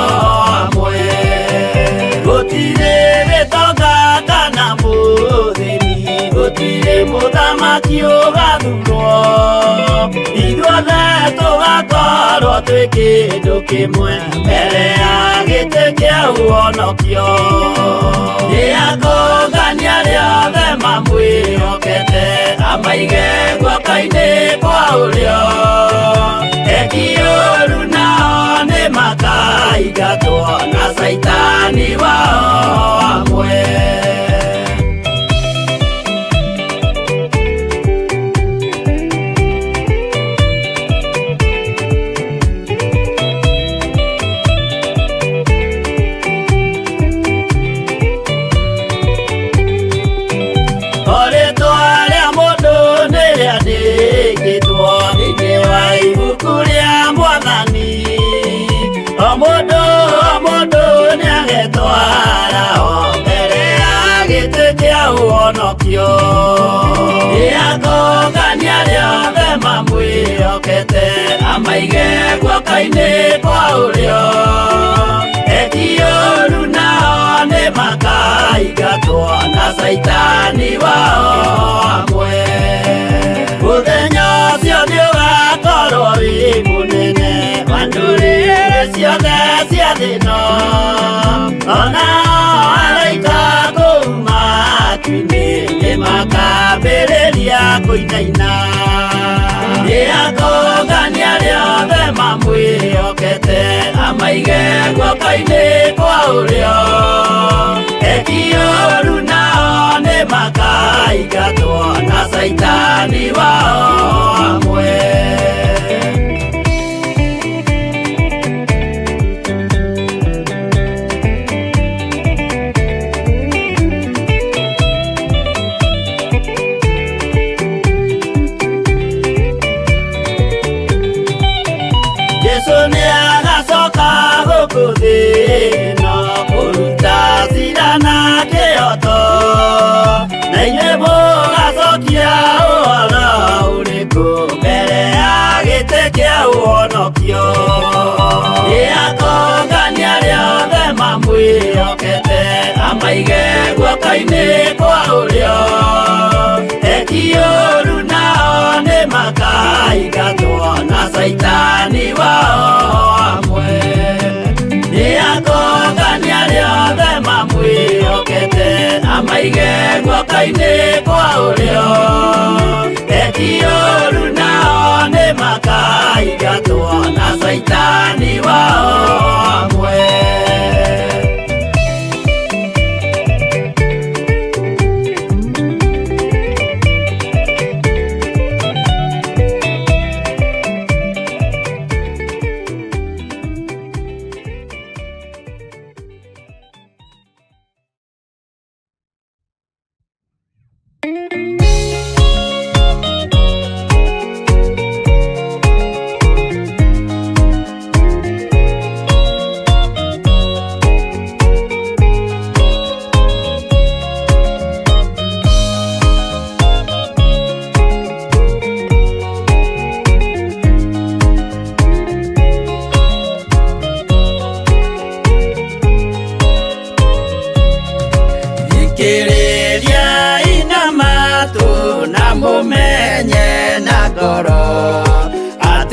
amwe gũtirĩ gĩtonga kana mũthĩni gũtirĩ mũthamaki ũgathurwo ithuothe tũgakorwo twĩ kĩndũ kĩmwe mbere ya gĩtĩ kĩa ũhonokio nĩakongania rĩothe mamwĩhokete amaige guoko-inĩ kwa ũrĩo eti-ũũru nao nĩmakaingatwo na Saitani wao amwe rĩtwa rĩa mũndũ nĩrĩandĩkĩtwo thĩinĩ wa ibuku rĩa Mwathani o mũndũ nĩagetwara o mbere ya gĩtĩ kĩa ũhonokio nĩakongania rĩothe mamwĩhokete amaige guoko-inĩ kwa ũrĩo eti-ũũru nao nĩmakaingatwo na Saitani wao amwe mũthenya ũcio nĩũgakorwo wĩ mũnene wa ndũrĩrĩ ciothe cia thĩ ĩno onao araika kũu matu-inĩ nĩmakambĩrĩria kũinaina nĩakongania rĩothe mamwĩhokete amaige guoko-inĩ kwa ũrĩo eti-ũũru nao nĩmakaingatwo na Saitani wao amwe Yesu nĩagacoka gũkũ thĩ no kũruta cira na kĩhoto na inyuĩ mũgacokia ũhoro ũrĩkũ mbere ya gĩtĩ kĩa ũhonokio nĩakongania rĩothe mamwĩhokete amaige guoko-inĩ kwa ũrĩo eti-ũũru nao nĩmakaingatwo na Saitani wao amwe nĩakongania rĩothe mamwĩhokete amaige guoko-inĩ kwa ũrĩo eti-ũũru nao nĩmakaingatwo na Saitani wao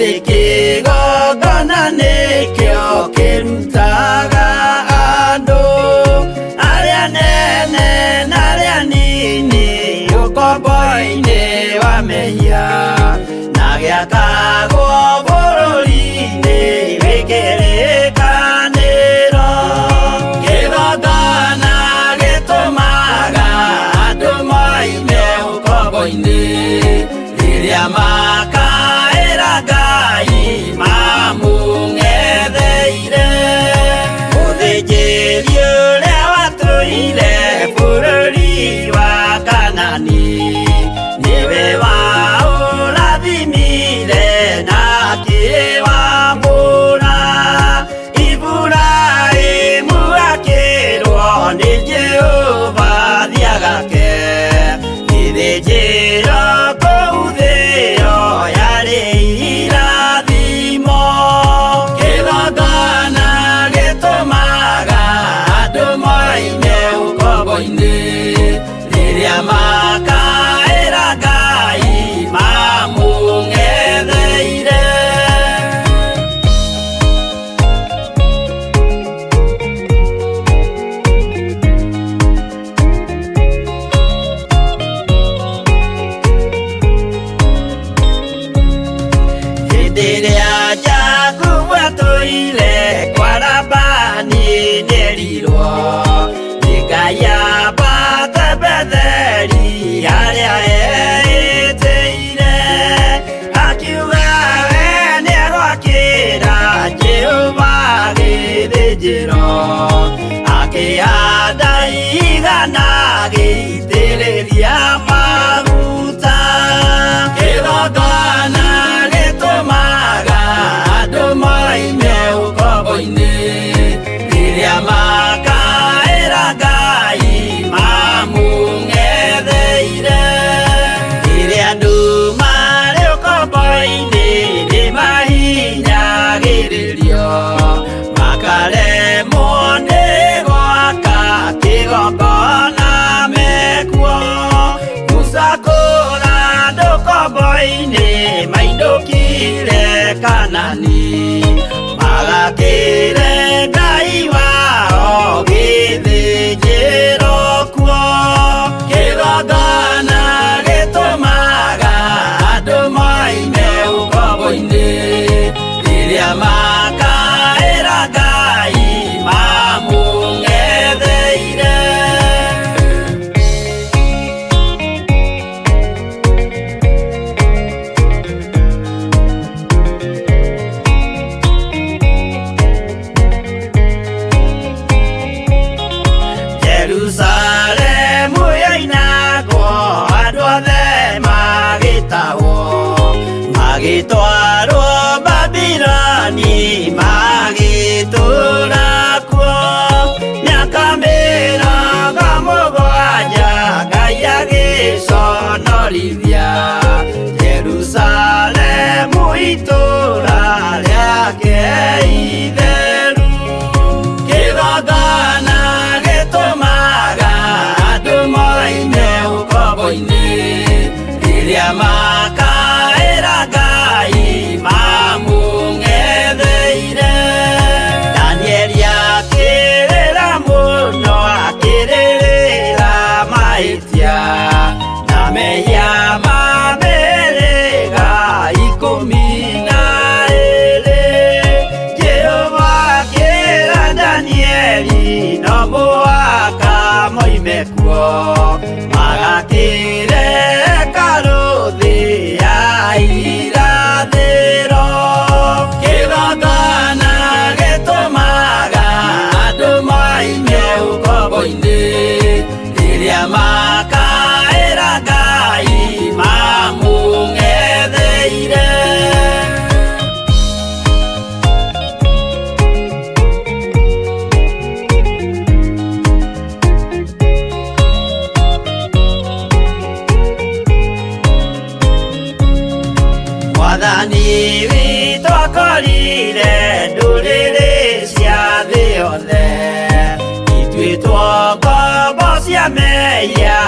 atĩ kĩgongona nĩkĩo kĩrutaga andũ arĩa nene na arĩa nini ũkombo-inĩ wa mehia na gĩakagwo bũrũri-inĩ wĩkĩrĩkanĩro. Kĩgongona gĩtũmaga andũ moime ũkombo-inĩ rĩrĩa makaĩra Ngai mamũng'etheire. Mũthĩnjĩri ũrĩa watũire bũrũri wa Kanani nĩwe waũrathimire na akĩwambũra. Iburahĩmu akĩrwo nĩ Jehova thiagake gĩthĩnjĩro kũu thĩ ĩyo yarĩ irathimo. Kĩgongona gĩtũmaga andũ moime ũkombo-inĩ rĩrĩa makaĩra Ngai mamũng'etheire. Hĩndĩ ĩrĩa Jakubu atũire kwa Labani nĩerirwo nĩ Ngai ambate Betheli harĩa eĩtĩire, akiuga we nĩegwakĩra Jehova gĩthĩnjĩro, akĩhanda igana gĩitĩrĩria maguta. Kĩgongona gĩtũmaga andũ moime ũkombo-inĩ rĩrĩa makaĩra Ngai mamũng'etheire. Rĩrĩa andũ marĩ ũkombo-inĩ nĩmahinyagĩrĩrio makaremwo nĩ gwaka kĩgongona mekuo. Musa kũra andũ ũkombo-inĩ mainũkire Kanani magakĩre Ngai wao gĩthĩnjĩro kuo. Kĩgongona gĩtũmaga andũ moime ũkombo-inĩ rĩrĩa makaĩra Ngai mamũng'etheire. Jerusalemu yainagwo andũ othe magĩtahwo magĩtwarwo Babuloni magĩtũũra kuo. Mĩaka mĩrongo mũgwanja Ngai agĩconorithia Jerusalemu itũũra rĩake itheru. Kĩgongona gĩtũmaga andũ moime ũkombo-inĩ rĩrĩa makaĩra Ngai mamũng'etheire. Danieli akĩrĩra mũno akĩrĩrĩra mahĩtia na mehia ma mĩhĩrĩga 12. Jehova akĩra Danieli no mũhaka moime kuo magakĩre karũthĩ ya irathĩro. Kĩgongona gĩtũmaga andũ moime ũkombo-inĩ rĩrĩa makaĩra Ngai mamũng'etheire. Mwathani witũ akorire ndũrĩrĩ cia thĩ yothe ituĩtwo ngombo cia mehia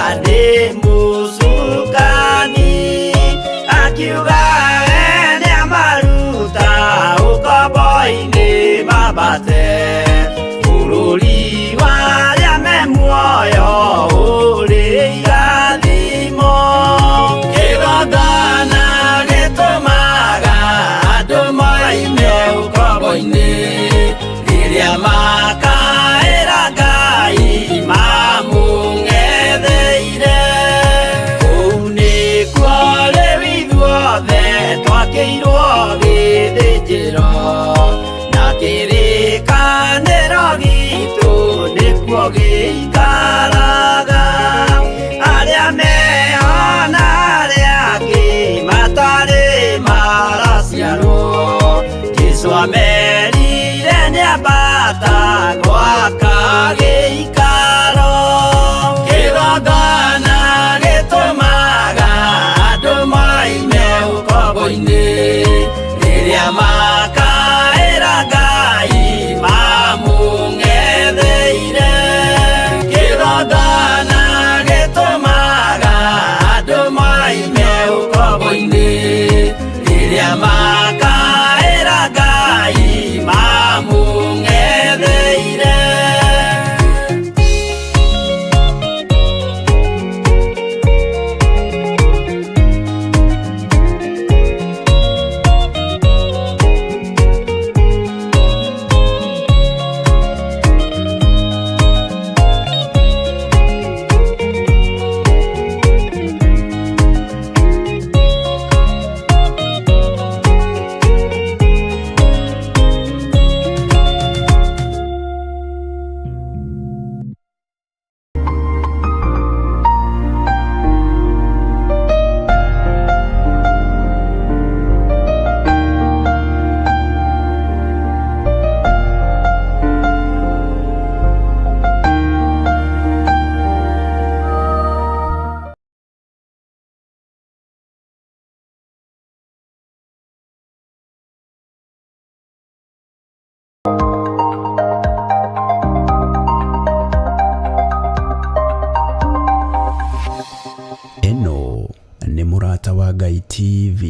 Ngai TV.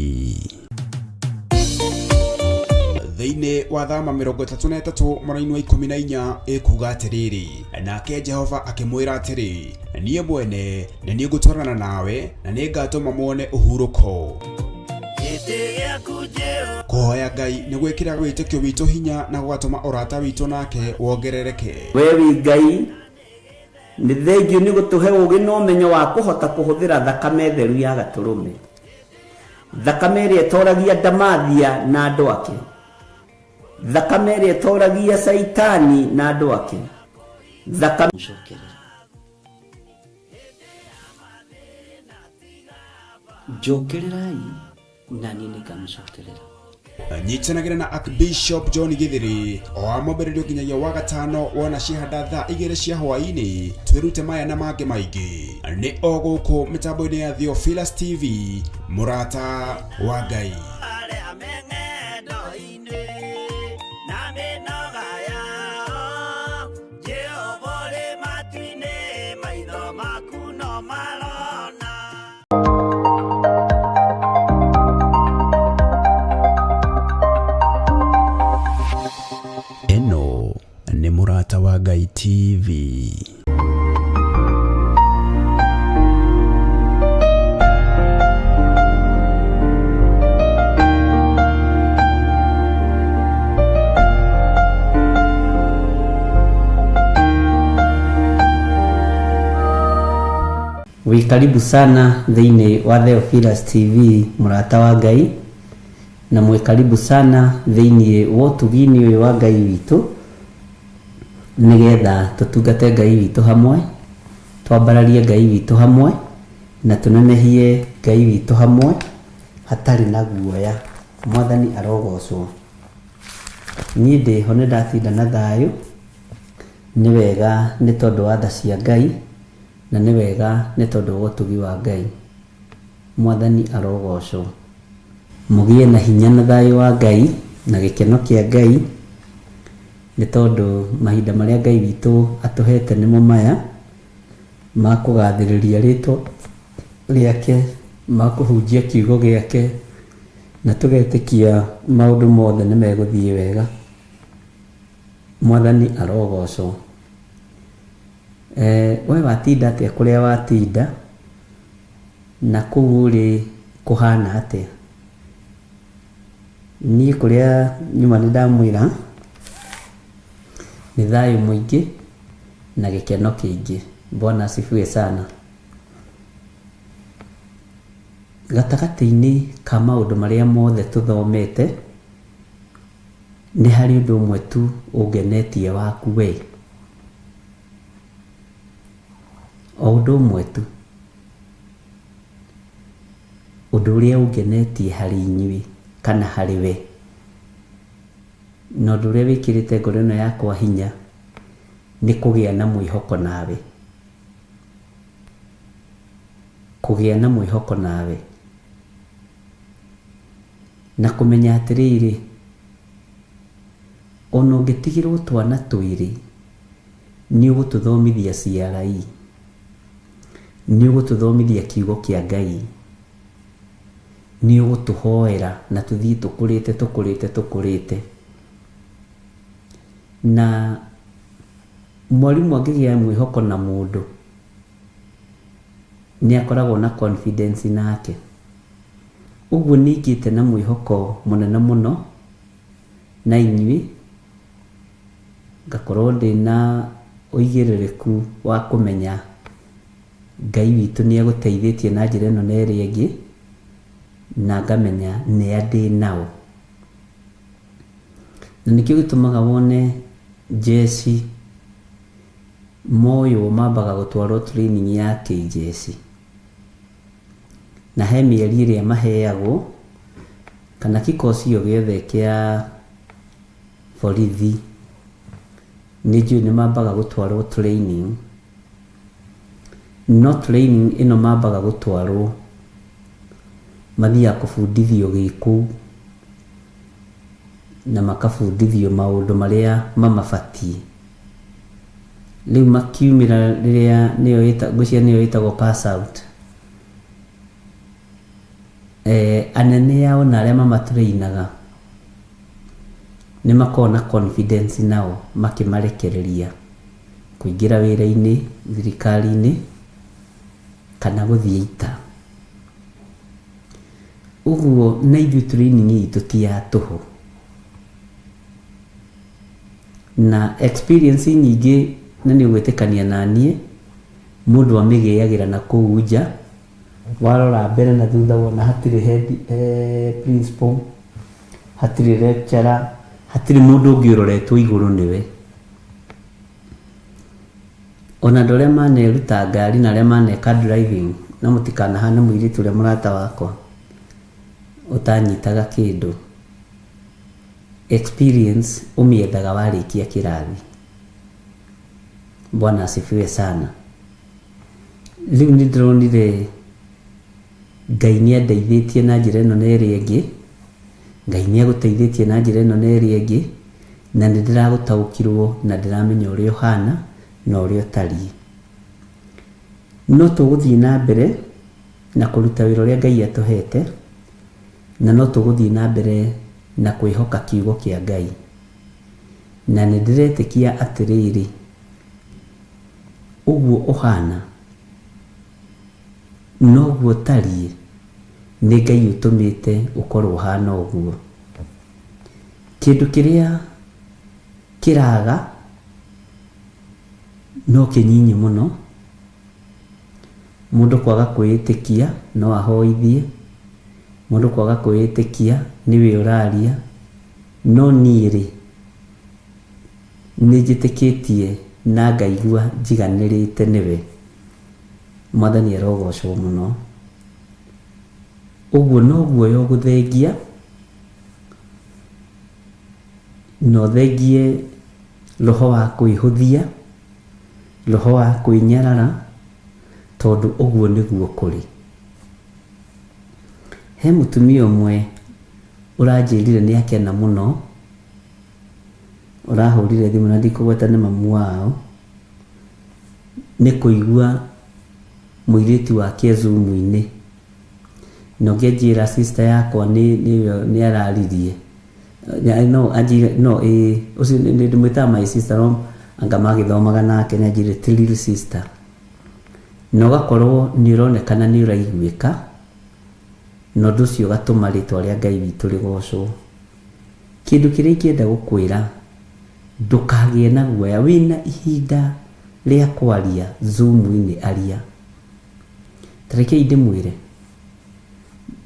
Thĩinĩ wa thama 33 mweri wa 14 ĩkuga atĩrĩrĩ, nake Jehova akĩmwĩra atĩrĩ, niĩ mwene nĩ niĩ ngũtwarana nawe na nĩ ngatũma muone ũhurũko. Kũhoya Ngai nĩ gwĩkĩra wĩtĩkio witũ hinya na gũgatũma ũrata witũ nake wongerereke. Wewe Ngai nĩ thengiũ nĩ gũtũhe ũũgĩ na ũmenyo wa kũhota kũhũthĩra thakame theru ya Gatũrũme, thakame ĩrĩa ĩtoragia ndamathia na andũ ake, thakame ĩrĩa ĩtoragia Saitani na andũ ake, thakame njokererai na niĩ nĩngamũcokerera. Nyitanagĩra na Archbishop John Githiri o amũmbĩrĩrio nginyagia wa gatano wona ciahanda thaa 2 cia hwaĩ-inĩ. Twĩrute maya na mangĩ maingĩ nĩ o gũkũ mĩtambo-inĩ ya Theophilus TV, mũrata wa Ngai. Eno nĩ mũrata wa Ngai TV. Karibu sana thĩinĩ wa Theophilus TV, mũrata wa Ngai, na karibu sana thĩinĩ wa ũtugi-inĩ ũyũ wa Ngai witũ, nĩgetha tũtungate Ngai witũ hamwe, twambararie Ngai witũ hamwe, na tũnenehie Ngai witũ hamwe hatarĩ na guoya. Mwathani arogocwo. Niĩ ndĩho nĩ ndatinda na thayũ, nĩ wega nĩ tondũ wa tha cia Ngai, na nĩ wega nĩ tondũ wa ũtugi wa Ngai. Mwathani arogocwo. Mũgĩe na hinya na thayũ wa Ngai na gĩkeno kĩa Ngai, nĩ tondũ mahinda marĩa Ngai witũ atũhete nĩmo maya ma kũgathĩrĩria rĩtwa rĩake, ma kũhunjia kiugo gĩake, na tũgetĩkia maũndũ mothe nĩ megũthiĩ wega. Mwathani arogocwo. We watinda atĩa kũrĩa watinda, na kũu ũrĩ kũhana atĩa? Niĩ kũrĩa nyuma nĩ ndamwĩra nĩ thayũ mũingĩ na gĩkeno kĩingĩ. Bwana asifiwe sana. Gatagatĩ-inĩ ka maũndũ marĩa mothe tũthomete, nĩ harĩ ũndũ ũmwe tu ũngenetie waku we. O ũndũ ũmwe tu, ũndũ ũrĩa ũngenetie harĩ inyuĩ kana harĩ we, na ũndũ ũrĩa wĩkĩrĩte ngoro ĩno yakwa hinya nĩ kũgĩa na mwĩhoko nawe, kũgĩa na mwĩhoko nawe, na kũmenya atĩrĩrĩ, ona ũngĩtigĩrwo twana twĩrĩ, nĩ ũgũtũthomithia CRE, nĩ ũgũtũthomithia kiugo kĩa Ngai, nĩ ũgũtũhoera na tũthiĩ tũkũrĩte. Na mwarimũ angĩgĩa mwĩhoko na mũndũ, nĩ akoragwo na confidence nake. Ũguo nĩngĩte na mwĩhoko mũnene mũno na inyuĩ, ngakorwo ndĩna ũigĩrĩrĩku wa kũmenya Ngai witũ nĩ agũteithĩtie na njĩra ĩno na ĩrĩa ĩngĩ, na ngamenya nĩ andĩ nao. Na nĩkĩo gĩtũmaga wone jeci moyo mambaga gũtwarwo training ya kĩjeci, na he mĩeri ĩrĩa maheagwo, kana kikosi o gĩothe kĩa borithi, nĩ njũĩ nĩ mambaga gũtwarwo training. No training ĩno mambaga gũtwarwo, mathiaga kũbundithio gĩkũ, na makabundithio maũndũ marĩa mamabatiĩ. Rĩu makiumĩra rĩrĩa nĩyo ĩtagwo pass out, anene yao na arĩa mamatũreinaga nĩ makoragwo na confidence nao makimarekereria kuingira wĩra-inĩ thirikari-inĩ kana gũthiĩ ita. Ũguo na ithuĩ training itũ ti ya tũhũ, na experience nyingĩ na nĩ ũgwĩtĩkania na niĩ mũndũ amĩgĩagĩra na kũu nja. Warora mbere na thutha wona hatirĩ head principal, hatirĩ lecturer, hatirĩ mũndũ ũngĩ ũroretwo igũrũ nĩwe. Ona andũ arĩa maneruta ngari na arĩa maneka driving na mũtikanahane mũirĩtu ũrĩa mũrata wakwa ũtanyitaga kĩndũ. Experience ũmĩethaga warĩkia kĩrathi. Bwana asifiwe sana. Rĩu nĩ ndĩronire Ngai nĩ andeithĩtie na njĩra ĩno na ĩrĩa ĩngĩ, Ngai nĩ agũteithĩtie na njĩra ĩno na ĩrĩa ĩngĩ, na nĩ ndĩragũtaũkirwo na ndĩramenya ũrĩa ũhana na ũrĩa ũtariĩ. No tũgũthiĩ na mbere na kũruta wĩra ũrĩa Ngai atũhete, na no tũgũthiĩ na mbere na kwĩhoka kiugo kĩa Ngai. Na nĩ ndĩretĩkia atĩrĩrĩ, ũguo ũhana noguo tariĩ nĩ Ngai ũtũmĩte ũkorwo ũhana ũguo. Kĩndũ kĩrĩa kĩraga no kĩnyinyi mũno, mũndũ kwaga kwĩĩtĩkia no ahoithie, mũndũ kwaga kwĩĩtĩkia nĩwe ũraria. No niĩ-rĩ nĩ njĩtĩkĩtie na ngaigua njiganĩrĩte nĩwe. Mwathani arogocwo mũno. Ũguo no guoya ũgũthengia, na ũthengie roho wa kwĩhũthia, roho wa kwĩnyarara, tondũ ũguo nĩguo kũrĩ. He mũtumia ũmwe ũranjĩrire nĩ akena mũno, ũrahũrire thimũ na ndikũgweta nĩ mamu wao, nĩ kũigua mũirĩtu wake Zoom-inĩ, na ũngĩanjĩra sister yakwa nĩ araririe. Ũcio nĩ ndĩmwĩtaga my sister, no anga magĩthomaga nake nĩ anjĩrĩte little sister. Na ũgakorwo nĩ ũronekana nĩ ũraiguĩka, na ũndũ ũcio ũgatũma rĩtwa rĩa Ngai witũ rĩgocwo. Kĩndũ kĩrĩa ingĩenda gũkwĩra, ndũkagĩe na guoya. Wĩna ihinda rĩa kwaria Zoom-inĩ aria. Tarekei ndĩmwĩre,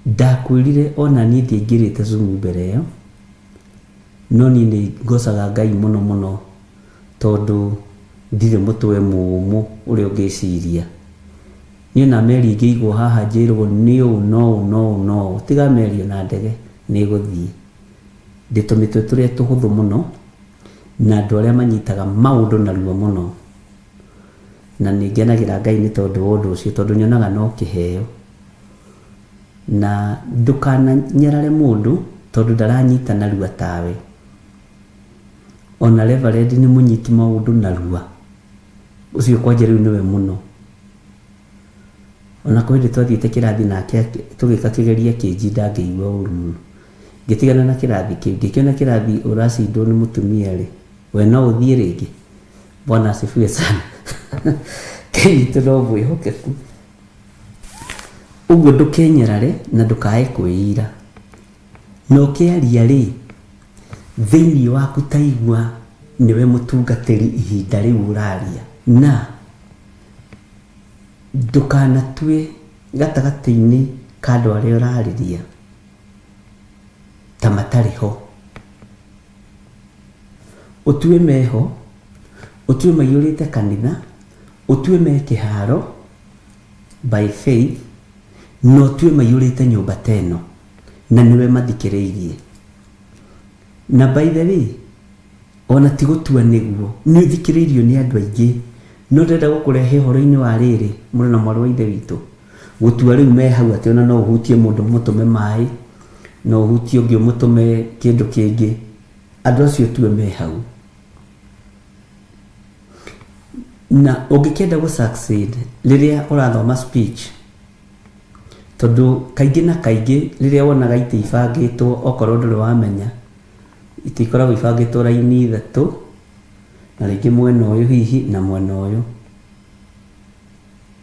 ndakwĩrire ona niĩ ndiaingĩrĩte Zoom mbere ĩyo, no niĩ nĩ ngocaga Ngai mũno mũno, tondũ ndirĩ mũtwe mũmũ ũrĩa ũngĩciria. Niĩ na meri ingĩigwo haha njĩrwo nĩ ũũ no tiga meri na ndege nĩ gũthiĩ. Ndĩtũmĩtwe tũrĩa tũhũthũ mũno na andũ arĩa manyitaga maũndũ narua mũno, na nĩ ngenagĩra Ngai nĩ tondũ wa ũndũ ũcio, tondũ nyonaga no kĩheo. Na ndũkananyarare mũndũ tondũ ndaranyita narua tawe. Ona Reverend nĩ mũnyiti maũndũ narua, ũcio kwanja rĩu nĩwe mũno. Ona kwendĩ twathiĩte kĩrathi nake tũgĩka kĩgeria kĩnji ndangĩigua ũru mũno. Ngĩtigana na kĩrathi kĩu, ngĩkĩona kĩrathi ũracindwo nĩ mũtumia-rĩ, we no ũthiĩ rĩngĩ. Bwana asifiwe sana. Kĩnyitũ no mwĩhokeku. Ũguo ndũkenyerare na ndũkae kwĩira. No kĩaria-rĩ, thĩinĩ waku taigua nĩwe mũtungatĩri ihinda rĩu ũraria. Na ndũkanatue gatagatĩ-inĩ ka andũ arĩa ũrarĩria ta matarĩ ho. Ũtue meho, ũtue maiyũrĩte kanitha, ũtue me kĩharo by faith, no ũtue maiyũrĩte nyũmba teno na nĩwe mathikĩrĩirie. Na by the way, ona ti gũtua nĩguo, nĩ ũthikĩrĩirio nĩ andũ aingĩ, no ndenda gũkũrehe ũhoro-inĩ wa rĩrĩ, mũrũ na mwarĩ wa ithe witũ. Gũtua rĩu me hau atĩ ona no ũhutie mũndũ mũtũme maĩ, no ũhutie ũngĩ mũtũme kĩndũ kĩngĩ, andũ acio tue me hau. Na ũngĩkenda gũ succeed rĩrĩa ũrathoma speech, tondu kaingi na kaingi riria wonaga ite ibangitwo okorwo nduri wamenya ite ikoragwo ibangitwo raini ithatu na ringi mwena uyu hihi na mwena uyu.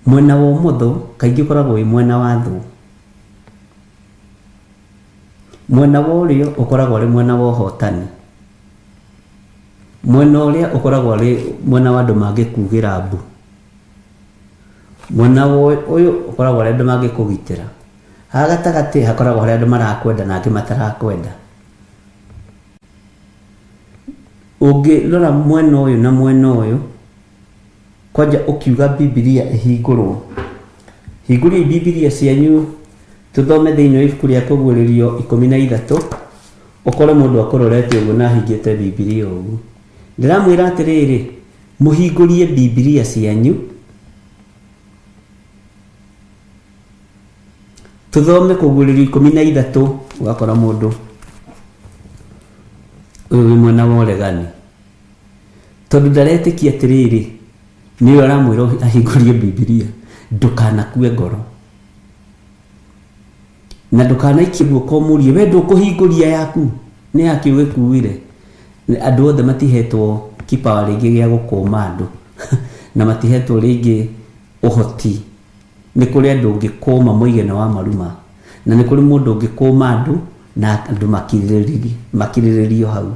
Mwena wa umotho kaingi ukoragwo wi mwena wa thu, mwena wa urio ukoragwo ri mwena wa uhotani, mwena uria ukoragwo ri mwena wa andu mangikugira mbu, mwena uyu ukoragwo ri andu mangikugitira, ha gatagati hakoragwo ri andu marakwenda na angi matarakwenda. Ungirora mwena uyu na mwena uyu kwanja ukiuga Biblia ihingurwo, hinguriai Biblia cianyu tuthome thiini wa ibuku ria kugwiririo 13 ukore mundu akororete uguo na hingite Biblia uguo. Ndiramwira atiriri muhingurie Biblia cianyu tuthome kugwiririo 13 ugakora mundu uyu mwena wa uregani tondu ndaretikia atiriri niwe aramwira ahingurie Biblia ndukanakue ngoro na ndukanaikie guoko murie we ndukuhinguria yaku ni yaki wikuire. Andu othe matihetwo kipawa ringi gia gukuma andu na matihetwo ringi uhoti. Ni kuri andu ngikuma muigana wa maruma na ni kuri mundu ngikuma andu na andu makiriririo hau.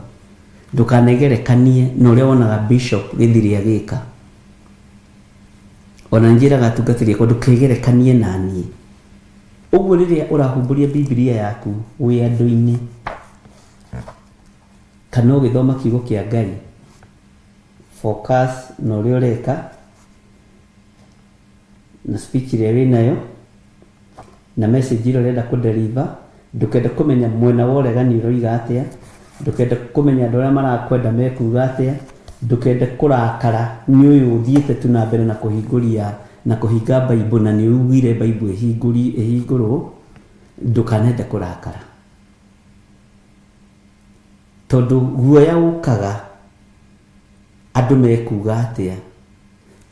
Ndukanegerekanie na uria wonaga bishop githiri agika ona njira gatungatiria ko ndukegerekanie nani. Uguo riria urahumburia Biblia yaku wi andu-ini kana ugithoma kiugo kia Ngai, focus na uria ureka na speech iria winayo na message iria urenda kudeliver. Ndukende kumenya mwena wa uregani uroiga atia, ndukende kumenya andu aria marakwenda mekuga atia, ndukende kurakara ni uyu uthiite tu na mbere na kuhinguria na kuhinga Bible na ni ugire Bible ihingurwo. Ndukanende kurakara tondu guoya ukaga andu mekuga atia,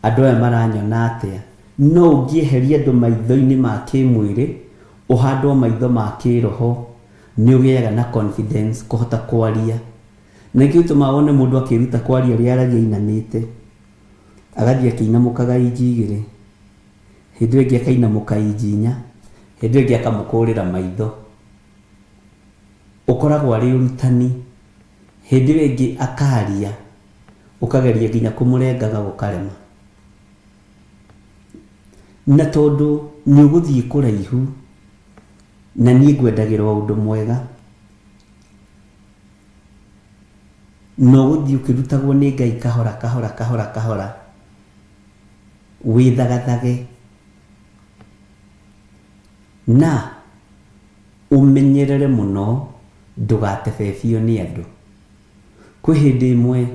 andu aya maranyona atia. No ungieheria andu maitho-ini ma kimwiri uhandwo maitho ma kiroho ni ugiaga na confidence kuhota kwaria. Na ngituma wone mundu akiruta kwaria ria aragia inamite agathie akinamukaga inji igiri, hindi ingi akainamuka inji inya, hindi ingi akamukurira maitho, ukoragwo ari urutani. Hindi ingi akaria ukageria nginya kumurengaga gukarema. Na tondu ni uguthie kuraihu na nie ngwendagirwo undu mwega no guthie ukirutagwo ni Ngai kahora kahora kahora kahora withagathage na umenyerere muno ndugatebebio ni andu. Kwi hindi imwe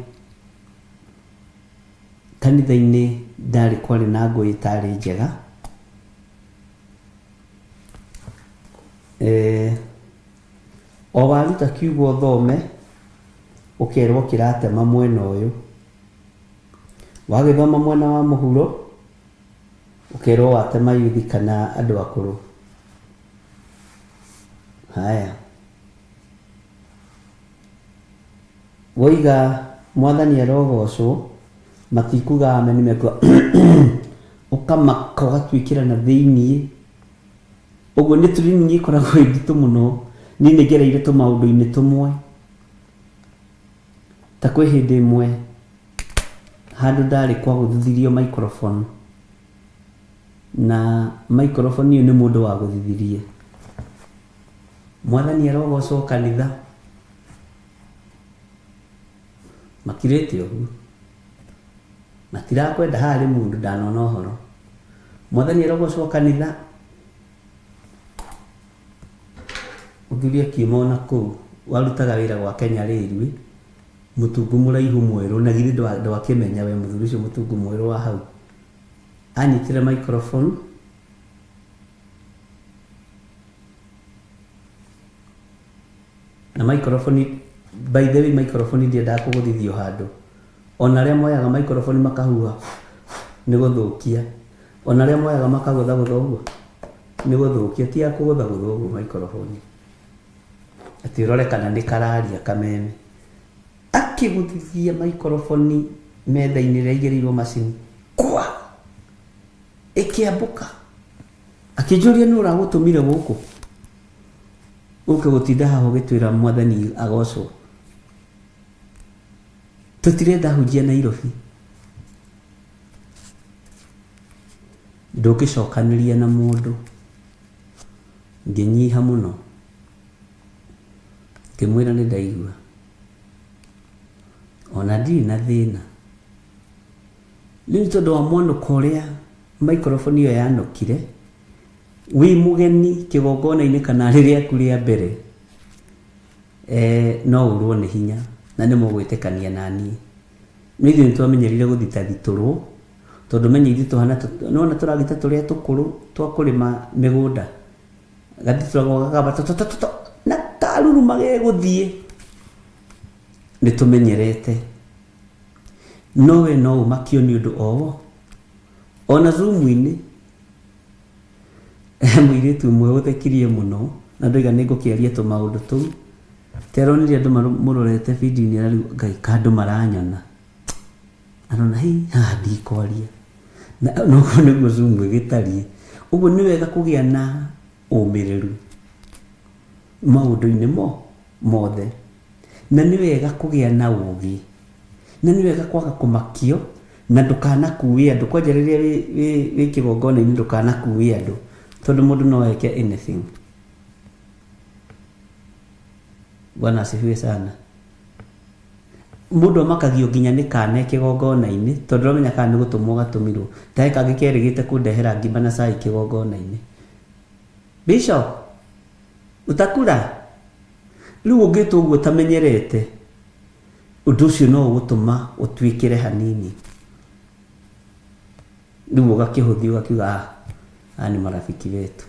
kanitha-ini ndari kwari na ngui itari njega o waruta kiugo thome ukerwo kiratema mwena uyu, wagithoma mwena wa muhuro ukerwo watema yuthi kana andu akuru. Haya woiga mwathani arogocwo matikuga ameni mekwa ukamaka ugatwikira na thiini. Uguo ni turini ikoragwo inditu muno ni nigereire tu maundu-ini tumwe. Ta kwi hindi imwe handu ndari kwa guthithirio microphone na microphone iyo ni mundu wa guthithirie. Mwathani arogocwo kanitha makirite uguo matirakwenda hari mundu ndanona uhoro. Mwathani arogocwo kanitha uthuria kiumona kuu warutaga wira gwa Kenya Railway mutungu muraihu mweru na githĩ ndwakimenya we muthuri ucio mutungu mweru wa hau anyitire microphone na microphone. By the way, microphone ndiendaga kuguthithio handu. Ona ria moyaga microphone makahuha ni guthukia, ona ria moyaga makagutha gutha uguo ni guthukia ti akugutha guthugu microphone ati rore kana ni kararia kameme akiguthithia microphone metha-inĩ ĩrĩa ĩigĩrĩirwo macini kwa ĩkĩambũka akĩnjũria nĩ ũragũtũmire gũkũ ũke gũtinda haha ũgĩtwĩra mwathani agocwo tũtirenda hujia Nairobi ndũngĩcokanĩria na mũndũ ngĩnyiha mũno ngĩmwĩra nĩ ndaigua ona ndirĩ na thĩna rĩu tondũ wa mwanũka ũrĩa microphone ĩyo yanũkire wĩ mũgeni kĩgongona-inĩ kana rĩrĩa kũrĩa mbere no ũrwo nĩ hinya na nĩ mũgwĩtĩkania naniĩ nĩ ithuĩ nĩtwamenyerire gũthitathitũrwo tondũ menye ithuĩ tũhana nona tũragita tũrĩa tũkũrũ twa kũrĩma mĩgũnda gathitũragwo gagamba na karuruma gegũthiĩ nĩtũmenyerete nowe no ũmakio nĩ ũndũ o ona Zoom-inĩ mũirĩtu ũmwe ũthekirie mũno na ndoiga nĩngũkĩaria tũmaũndũ tũu teronire andũ mũrorete video-inĩ na rĩu Ngai ka andũ maranyona arona haha ndikwaria na noguo nĩguo Zoom ĩgĩtariĩ ũguo nĩ wega kũgĩa na ũmĩrĩru maũndũ-inĩ mothe na nĩ wega kũgĩa na ũũgĩ na nĩ wega kwaga kũmakio na ndũkanakuue andũ kwanja rĩrĩa wĩ kĩgongona-inĩ ndũkanakuue andũ tondũ mũndũ no eke anything. Bwana asifiwe sana. Mũndũ amakagio nginya nĩ kana kĩgongona-inĩ tondũ ũmenya kana nĩ gũtũmwo gatũmirwo tae kangĩ kerĩgĩte kũndehera ngima na cai kĩgongona-inĩ. Bishop utakura rĩu ũngĩtwo ũguo tamenyerete ũndũ ũcio no ũgũtũma ũtuĩkĩre hanini rĩu ũgakĩhũthia ũgakiuga nĩ marafiki wetu.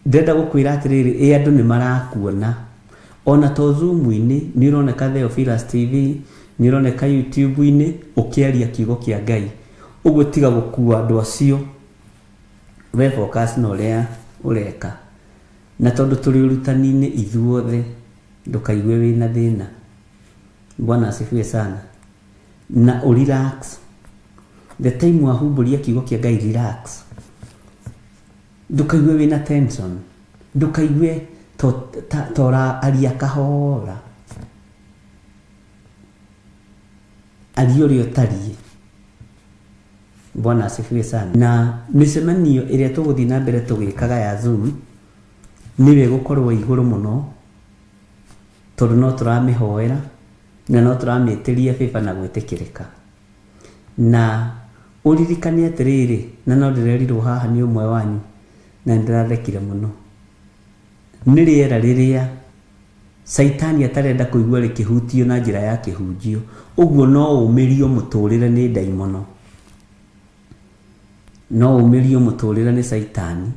Ndenda gũkwĩra atĩrĩrĩ andũ nĩ marakuona ona to Zoom-inĩ nĩ ũroneka Theophilus TV nĩ ũroneka YouTube-inĩ ũkĩaria kiugo kĩa Ngai ũguo tiga gũkua andũ acio we focus na ũrĩa ũreka na tondũ tũrĩ ũrutani-inĩ ithuothe ndũkaigue wĩna thĩna. Bwana asifiwe sana na relax the time wahumburia kiugo kĩa Ngai relax ndũkaigue wĩna tension ndũkaigue tora aria kahora aria ũrĩa ũtariĩ. Bwana asifiwe sana na mĩcemanio ĩrĩa tũgũthiĩ na mbere tũgĩkaga ya Zoom nĩwe gũkorwo igũrũ mũno tondũ no tũramĩhoera na no tũramĩtĩria bĩba na gwĩtĩkĩrĩka na ũririkane atĩrĩrĩ na no ndĩrerirwo haha nĩ ũmwe wanyu na ndĩrathekire mũno nĩ rĩera rĩrĩa Saitani atarenda kũigua rĩkĩhutio na njĩra ya kĩhunjio ũguo no ũmĩrio mũtũrĩre nĩ ndaimono no ũmĩrio mũtũrĩre nĩ Saitani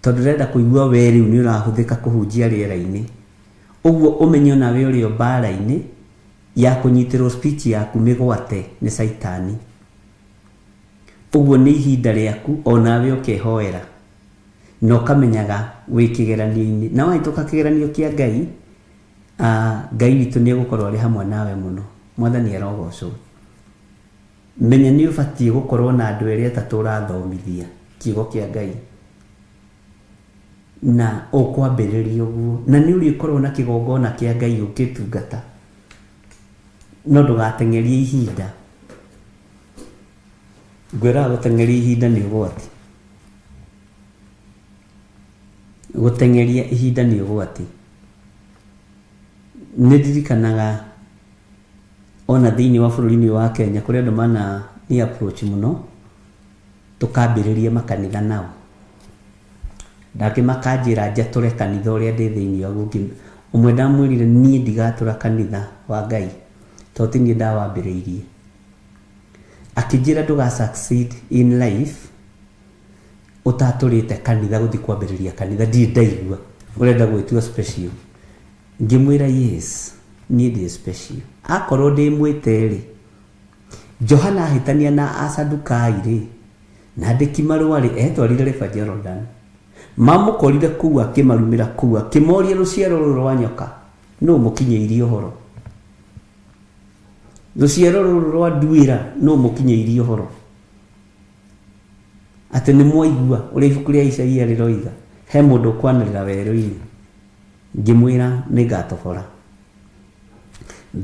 tondũ renda kũigua we rĩu nĩ ũrahũthĩka kũhunjia rĩera-inĩ ũguo ũmenyo nawe ũrĩ mbara-inĩ ya kũnyitĩrwo speech yaku mĩgwate nĩ Saitani ũguo nĩ ihinda rĩaku onawe ũkehoera no kamenyaga wĩ kĩgeranio-inĩ na wahĩtũka kĩgeranio kĩa Ngai Ngai witũ nĩ egũkorwo arĩ hamwe nawe mũno. Mwathani arogocwo. Menya nĩ ũbatiĩ gũkorwo na andũ erĩ atatũ ũrathomithia kiugo kĩa Ngai na ũkwambĩrĩria ũguo na nĩ ũrĩkorwo na kĩgongona kĩa Ngai ũkĩtungata no ndũgateng'erie ihinda. Ngwĩra gũteng'eria ihinda nĩ ũgwati. Gũteng'eria ihinda nĩ ũgwati. Nĩ ndirikanaga ona thĩinĩ wa bũrũri-inĩ wa Kenya kũrĩa andũ mana ni approach mũno tũkambĩrĩria makanitha nao makanjĩra njatũre kanitha ũrĩa ndĩ thĩinĩ waguo ũmwe ndamwĩrire niĩ ndigatũra kanitha wa Ngai tondũ ti niĩ ndawambĩrĩirie akĩnjĩra ndũga succeed in life ũtatũrĩte kanitha gũthiĩ kwambĩrĩria kanitha ndirĩ ndaigua ũrenda gwĩtua special. Ngĩmwĩra yes niĩ ndĩ special akorwo ndĩ mwĩte rĩ Johana ahĩtania na Asadukai rĩ na ndiki marwari etwarire River Jordan mamukorire kuu akimarumira kuu akimoria ruciaro ruru rwa nyoka no mukinyeirie uhoro ruciaro ruru rwa nduira no mukinyeirie uhoro ati ni mwaigua uri ibuku ria Isaia riroiga he mundu kwanirira werũ-ini ngimwira ningatobora.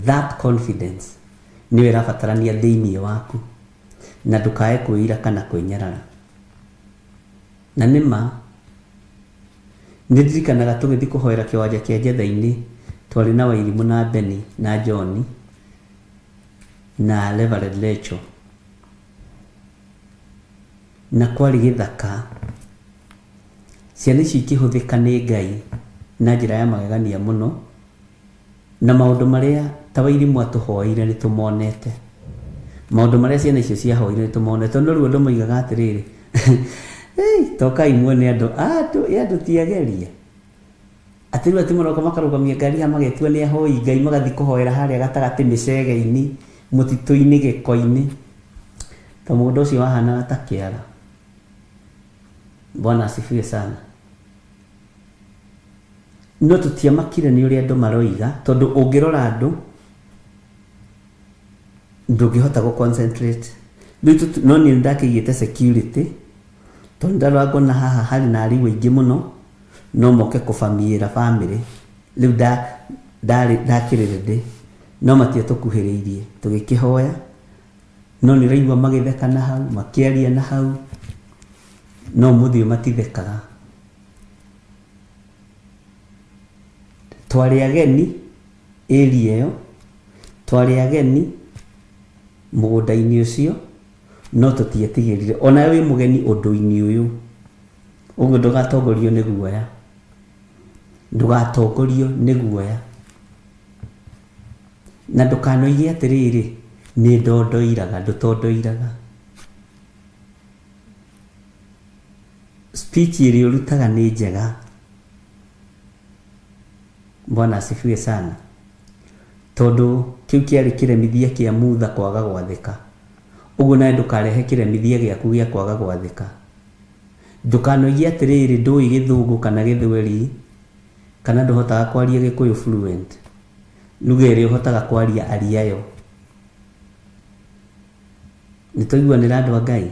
That confidence ni wera batarania thiini waku na ndukae kwira kana kwinyarara. Na nima ndirikanaga tugithi kuhoera kiwanja kia Jetha-ini twari na Wairimu na Beni na John na Reverend Lecho na kwari githaka ciana ici ikihuthika ni Ngai na njira ya magegania muno na maundu maria ta Wairimu atuhoire ni tumonete maundu maria ciana icio ciahoire ni tumonete no riu andu moigaga atiriri toka imwone andu tiageria atiru atimuroka makarugamia ngari ya magetua ni ahoi Ngai magathi kuhoera haria gatagati micege-ini mutitu-ini giko-ini ta mundu ucio wahana ta kiara. Bwana asifiwe sana. No tutiamakire ni uri andu maroiga tondu ungirora andu ndungihota go concentrate no ni ndakigite security tondu ndaragwo na haha hari na ari wingi muno no moke kufamira family riu ndakirire no matie tukuhiriirie tugikihoya no ni raigwa magitheka na hau makiaria na hau no muthio matithekaga twari ageni area yo twari ageni mugunda-ini ucio no tutietigirire ona wi mugeni undu-ini uyu uguo ndugatongorio ni guoya ndugatongorio ni guoya na ndukanoige atiriri ni ndondoiraga ndutondoiraga speech iri urutaga ni njega. Bwana asifiwe sana tondu kiu kiari kiremithia kia mutha kwaga gwathika uguo nae ndukarehe kiremithia giaku gia kwaga gwathika ndukanoige atiriri ndui githungu kana githweri kana nduhotaga kwaria Gikuyu fluent lugha iri uhotaga kwaria ariayo nituiguanira andu a Ngai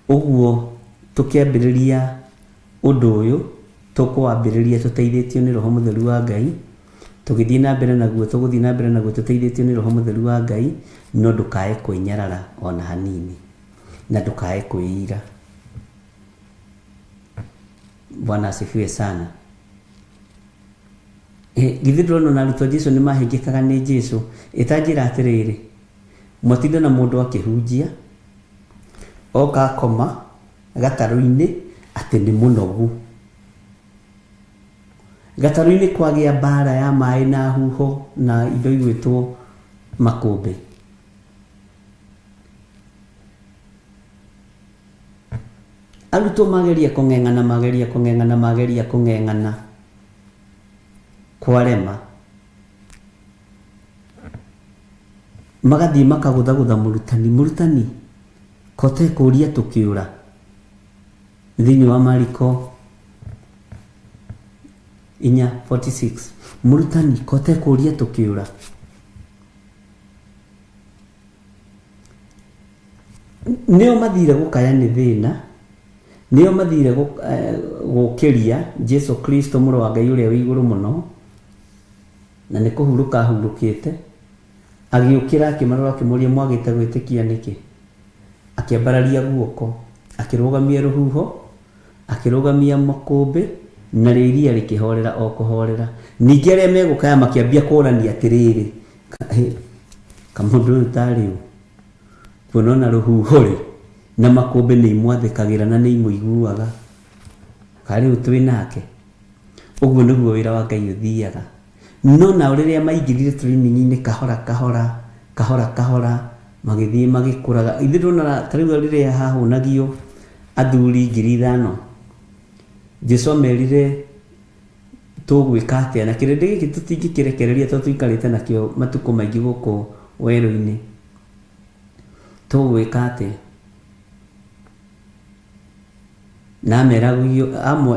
uguo tukiambiriria undu uyu tukwambiriria tuteithitio ni Roho Mutheru wa Ngai tugithii na mbere naguo tuguthii na mbere naguo tuteithitio ni Roho Mutheru wa Ngai no ndukae kwinyarara ona hanini na ndukae kwiira. Bwana asifiwe sana. Githi ndurona na arutwo Jesu ni mahingikaga ni Jesu itanjira atiriri mwatinda na mundu akihunjia oka koma gataru-ini ati ni munogu gataru-ini kwagia mbara ya mai na huho na indo igwitwo makumbi arutwo mageria kung'eng'ana kwarema magathii makaguthagutha murutani kote kuria tukiura thiini wa Mariko 4:46 murutani kote kuria tukiura nio mathire gukaya ni thina nio mathire gukiria Jesu Kristo muru wa Ngai uria wi iguru muno na ni kuhuruka hurukite agiukira akimarora akimuria mwagite gwitikia niki akiambararia guoko akirugamia ruhuho akirugamia makumbi na riria rikihorera o kuhorera ningi aria megukaya makiambia kurania atiriri kamundu tariu kunona ruhuho ri na makumbi ni imwathikagira na ni imuiguaga kari utwi nake uguo niguo wira wa Ngai uthiaga no na riria maingirire training-ini kahora magithii magikuraga ithi ndona tariu riria hahunagio athuri 5,000 Jesu merire tugwika atia na kirindi giki tutingikirekereria to tuikarite nakio matuko maingi guku weru-ini tugwika atia na meragio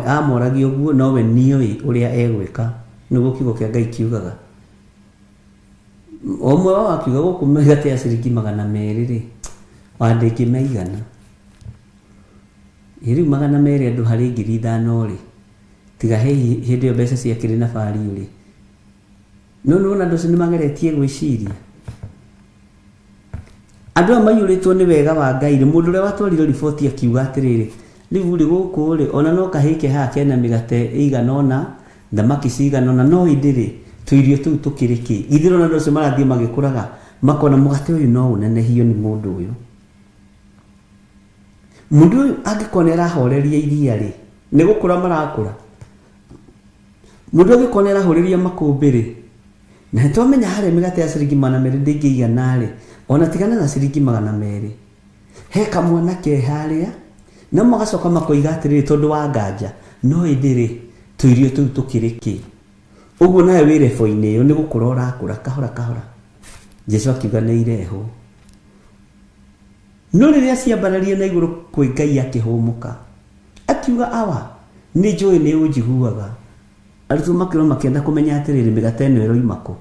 amoragio guo nowe nioi uria egwika nugo kigo kia Ngai kiugaga omwe wa kiuga gukumega te ciringi 200 ri wandiki meigana iri 200 andu hari 5,000 ri tiga hindi yo mbeca cia kiri na bari uri no na ndoci ni mageretie gwiciria andu amayuritwo ni wega wa Ngai ri mundu ria watwarire riboti akiuga atiriri riu ri guku ri ona no kahike ha kena migate iganona thamaki ciganona no indiri tuirio tu tukiriki ithiro na ndoci marathie magikuraga makona mugate uyu no unenehio ni mundu uyu mundu uyu angikonera horeria iria ri ni gukura marakura mundu angikonera horeria makumbiri na twamenya hare migate ya ciringi 200 ndingiigana ri ona tigana na ciringi 200 he kamwana ke haria na magacoka makoiga atiriri tondu wa nganja no indiri tuirio tu tukiriki uguo nawe wire foine yo ni gukura urakura kahora Jesu akiuga ni ireho no riria ciambararia na iguru kwi Ngai akihumuka akiuga awa ni njui ni unjiguaga arutwo makiro makienda kumenya atiriri migate ino iroimako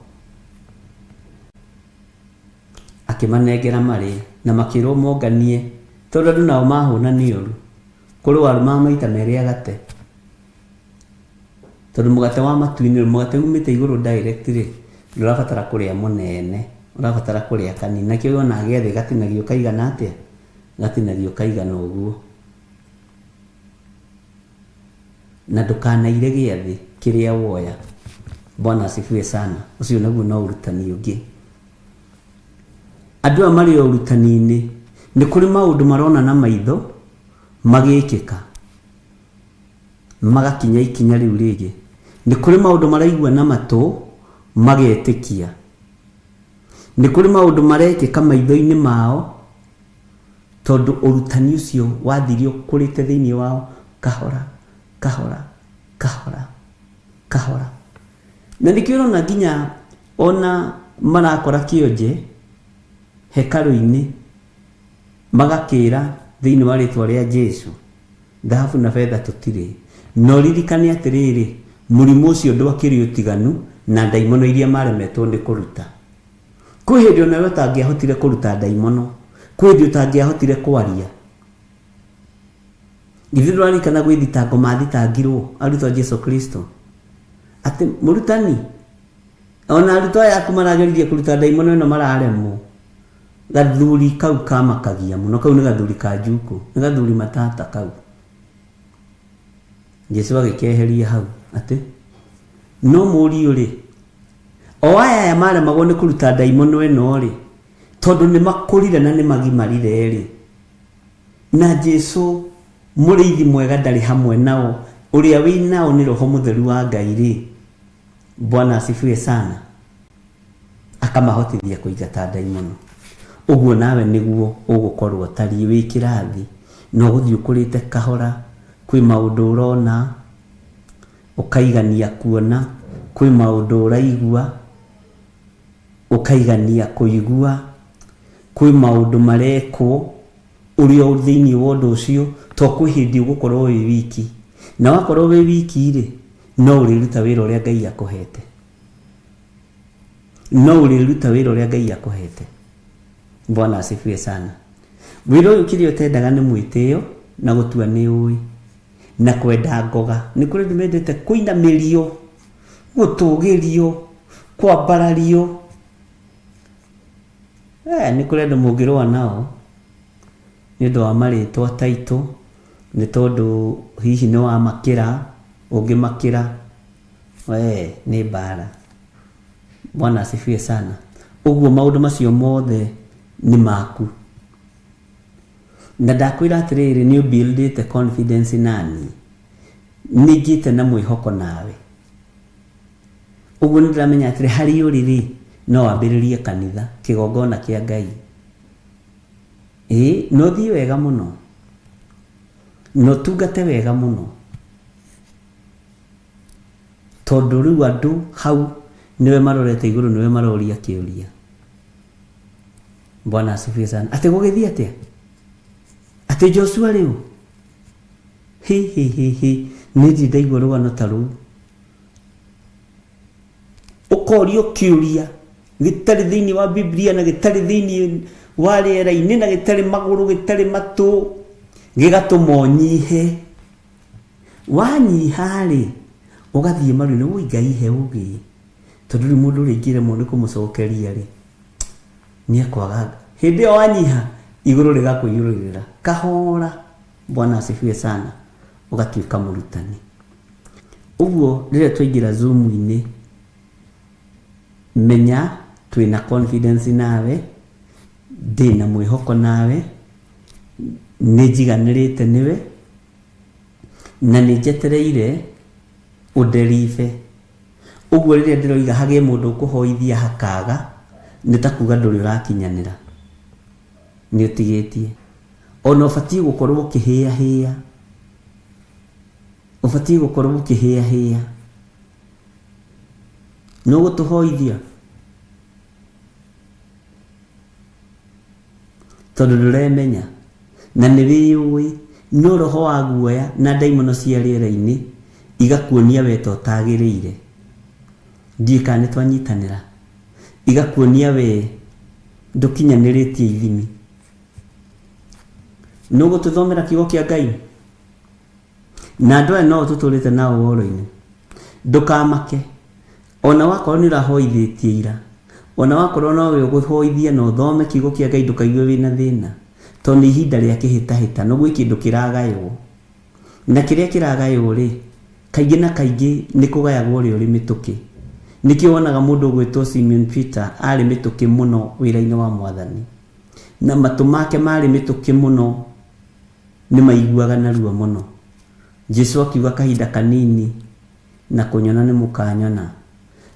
akimanengera mari na makiro monganie tondu andu nao mahuna ni uru kuri waru maita meri agate tondu mugate wa matuini mugate umite iguru direct ri ndurabatara kuria munene urabatara kuria kanini na kio ona gethe gatinagio kaigana atia gatinagio kaigana uguo na ndukanaire giathi kiria woya Bwana asifiwe sana ucio naguo no urutani ungi andu amari urutani-ini ni kuri maundu marona na maitho magikika magakinya ikinya riu rigi ni kuri maundu maraigua na matu magetikia ni kuri maundu marekika maitho-ini mao tondu urutani ucio wathirio kurite thiini wao kahora na nikiro na nginya ona marakora kionje hekalu-ini magakira thiini wa ritwa ria Jesu dhahabu na fedha tutiri no ririkane atiriri murimu ucio ndwakiri utiganu na daimono iria maremetwo ni kuruta kwi hindi ona utangiahotire kuruta daimono kwi hindi utangiahotire kwaria githiro arikana gwithitango mathitangirwo arutwo Jesu Kristo ati murutani ona arutwo yaku marageririe kuruta daimono ino mararemwo gathuri kau kamakagia muno kau ni gathuri ka njuku ni gathuri matata kau Jesu agikeheria hau ati no muri uri o aya ya mare magone kuruta daimono eno ri tondu ni makurire na ni magimarire ri na Jesu muriithi mwega ndari hamwe nao uria wi nao ni roho mutheru wa Ngai ri Bwana asifiwe sana akamahotithia kuigata daimono uguo nawe niguo ugukorwo tari wi kirathi no guthii ukurite kahora kwi maundu urona ukaigania kuona kwi maundu uraigua ukaigania kuigua kwi maundu mareko urio thiini wa undu ucio to kwi hindi ugukorwo wi wiki na wakorwo wi wiki ri no uriruta wira uria Ngai akuhete Bwana asifiwe sana wira uyu kiri utendaga ni mwitio na gutua ni ui na kwenda ngoga ni kuri ndimendete kuinamirio gutugirio kwambarario ni kuri andu mungirwa nao ni ndo amaritwa taito ni tondu hihi no amakira ungimakira ni bara Bwana asifiwe sana uguo maundu macio mothe ni maku na ndakwira atiriri ni buildite confidence nani nigite na mwihoko nawe uguo ndiramenya atiri hari uriri no wambiririe kanitha kigongona kia Ngai no thii wega muno no tungate wega muno tondu riu andu hau niwe marorete iguru niwe maroria kiuria Bwana asifiwe sana ati gugithia atia ati Joshua riu Hi nĩ ndaigua rũgano ta rũu. Ũkorio kĩũria gĩtarĩ thĩinĩ wa Biblia na gĩtarĩ thĩinĩ wa rĩera-inĩ na gĩtarĩ magũrũ gĩtarĩ matũ, gĩgatũma ũnyihe. Wanyiha rĩ, ũgathiĩ maru-inĩ, wĩ Ngai he ũgĩ, tondũ rĩu mũndũ ũrĩa ingĩremwo nĩ kũmũcokeria rĩ, nĩekwaga. Hĩndĩ ĩyo wanyiha, igũrũ rĩgakũiyũrĩrĩra kahora. Bwana asifiwe sana, ũgatuĩka mũrutani. Ũguo rĩrĩa twaingĩra Zoom-inĩ, menya twĩna confidence nawe, ndĩna mwĩhoko nawe, nĩ njiganĩrĩte nĩwe, na nĩ njetereire ũnderibe. Ũguo rĩrĩa ndĩroiga hagĩe mũndũ ũkũhoithia hakaga, nĩ ta kuga ndũrĩ ũrakinyanĩra, nĩ ũtigĩtie. Ona ũbatiĩ gũkorwo ũkĩhĩahĩa, ũbatiĩ gũkorwo ũkĩhĩahĩa. No gũtũhoithia tondũ ndũremenya na nĩ wĩyũĩ, no roho wa guoya na ndaimono cia rĩera-inĩ igakuonia we to tagĩrĩire. Ndiĩ kana nĩ twanyitanĩra, igakuonia we ndũkinyanĩrĩtie ithimi. No gũtũthomera kiugo kĩa Ngai, na andũ aya no tũtũrĩte nao ũhoro-inĩ. Ndũkamake, ona wakorwo nĩ ũrahoithĩtie ira, ona wakorwo no we ũgũhoithia na ũthome kiugo kĩa Ngai, ndũkaigue wĩna thĩna, tondũ nĩ ihinda rĩa kĩhĩtahĩta, no gwĩ kĩndũ kĩragaywo. Na kĩrĩa kĩragaywo rĩ, kaingĩ na kaingĩ nĩ kũgayagwo ũrĩa ũrĩ mĩtũkĩ. Nĩkĩo wonaga mũndũ ũgwĩtwo Simon Peter arĩ mĩtũkĩ mũno wĩra-inĩ wa Mwathani, na matũ make marĩ mĩtũkĩ mũno, nĩ maiguaga narua mũno. Jesũ akiuga kahinda kanini na kũnyona nĩ mũkanyona,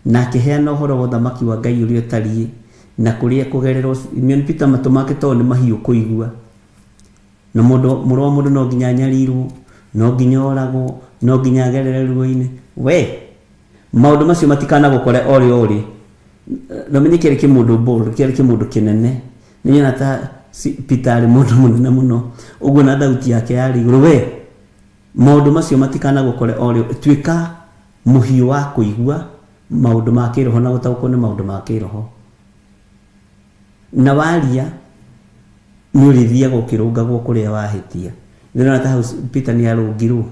na akĩheana ũhoro wa ũthamaki wa Ngai ũrĩa ũtariĩ, na kũrĩa kũgererwo. Simon Peter matũ make tondũ nĩ mahiũ kũigua, na mũrũ wa mũndũ no nginya nyarirwo, no nginya oragwo, no nginya agerere ruo-inĩ. We maũndũ macio matikanagũkore ũrĩ na menye kĩrĩ kĩmũndũ bold, kĩrĩ kĩmũndũ kĩnene. Nĩnyona ta Peter arĩ mũndũ mũnene mũno, ũguo na thauti yake yarĩ igũrũ. We maũndũ macio matikanagũkore ũrĩ, tuĩka mũhiũ wa kũigua maũndũ ma kĩroho na gũtaũkwo nĩ maũndũ ma kĩroho. Na waria nĩ ũrĩthiaga ũkĩrũngagwo kũrĩa wahĩtia. Nĩrona ta hau Peter nĩ arũngirwo,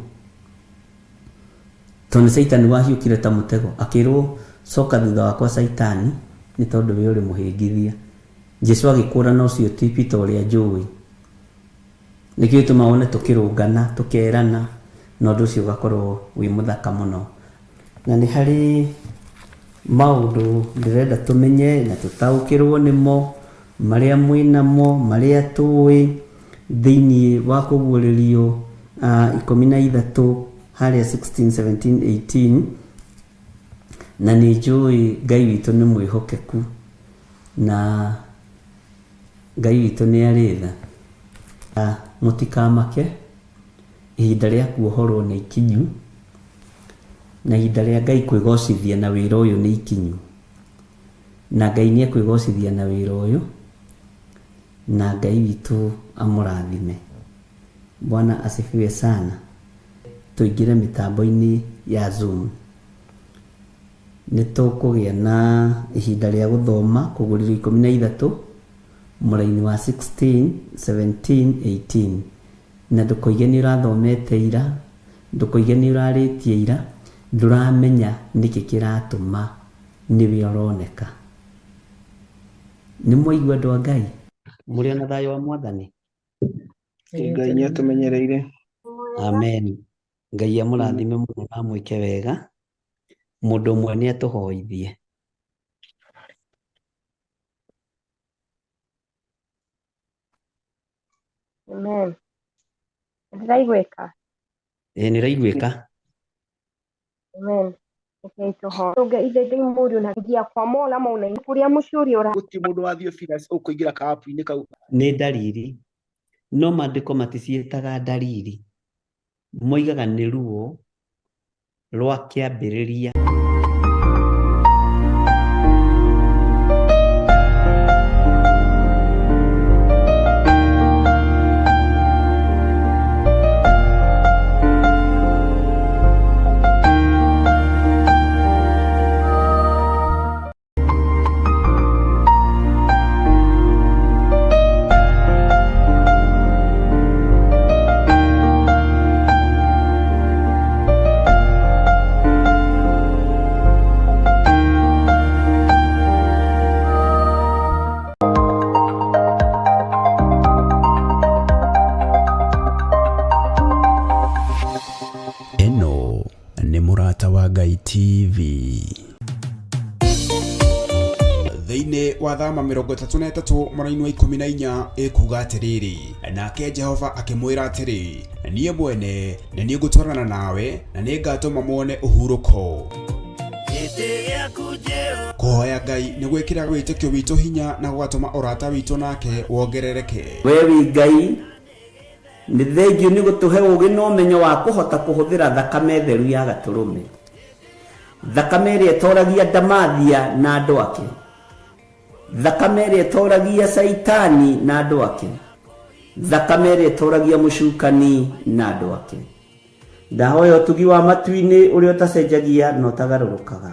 tondũ Saitani wahiũkire ta mũtego, akĩrwo coka thutha wakwa Saitani, nĩ tondũ we ũrĩ mũhĩngithia. Jesũ agĩkũrana ũcio ti Peter ũrĩa njũĩ. Nĩkĩo gĩtũma wone tũkĩrũngana, tũkerana, na ũndũ ũcio ũgakorwo wĩ mũthaka mũno. Na nĩ harĩ maũndũ ndĩrenda tũmenye na tũtaũkĩrwo nĩmo, marĩa mwĩnamo, marĩa tũĩ thĩinĩ wa kũguũrĩrio 13 harĩa 16, 17, 18. Na nĩ njũĩ Ngai witũ nĩ mwĩhokeku, na Ngai witũ nĩ arĩ tha. Mũtikamake, ihinda rĩa kuohorwo nĩ ikinyu, na ihinda rĩa Ngai kwĩgocithia na wĩra ũyũ nĩ ikinyu. Na Ngai nĩ ekwĩgocithia na wĩra ũyũ, na Ngai witũ amũrathime. Bwana asifiwe sana. Tũingĩre mĩtambo-inĩ ya Zoom. Nĩ tũkũgĩa na ihinda rĩa gũthoma kũguũrĩrio 13 mũraini wa 16, 17, 18. Na ndũkoige nĩ ũrathomete ira, ndũkoige nĩ ũrarĩtie ira, ndũramenya nĩkĩ kĩratũma nĩwe ũroneka. Nĩ mwaigua andũ a Ngai? Mũrĩ na thayũ wa Mwathani? Ngai nĩ atũmenyereire. Amen. Ngai amũrathime mũno na mwĩke wega. Mũndũ ũmwe nĩ atũhoithie. Amen. Ndĩraigwĩka? Nĩ raigwĩka. Amen. Okay, tũhoe. Ithe ndĩ mũriũ na ngia kwa mola mauna kũrĩa mũciĩ ũrĩa ũra. Gũtirĩ mũndũ wathiĩ obici ũkũingĩra kapu-inĩ kau. Nĩ ndariri, no maandĩko maticiĩtaga ndariri, moigaga nĩ ruo rwa kĩambĩrĩria. TV. Thĩinĩ wa thama 33 mweri wa 14 ĩkuga atĩrĩrĩ, nake Jehova akĩmwĩra atĩrĩ, niĩ mwene nĩ niĩ ngũtwarana nawe na nĩ ngatũma muone ũhurũko. Kũhoya Ngai nĩ gwĩkĩra wĩtĩkio witũ hinya na gũgatũma ũrata witũ nake wongerereke. Wewe Ngai nĩ thengiũ nĩ gũtũhe ũũgĩ na ũmenyo wa kũhota kũhũthĩra thakame theru ya Gatũrũme, thakame ĩrĩa ĩtoragia ndamathia na andũ ake, thakame ĩrĩa ĩtoragia Saitani na andũ ake, thakame ĩrĩa ĩtoragia mũcukani na andũ ake. Ndahoya ũtugi wa matu-inĩ ũrĩa ũtacenjagia na ũtagarũrũkaga.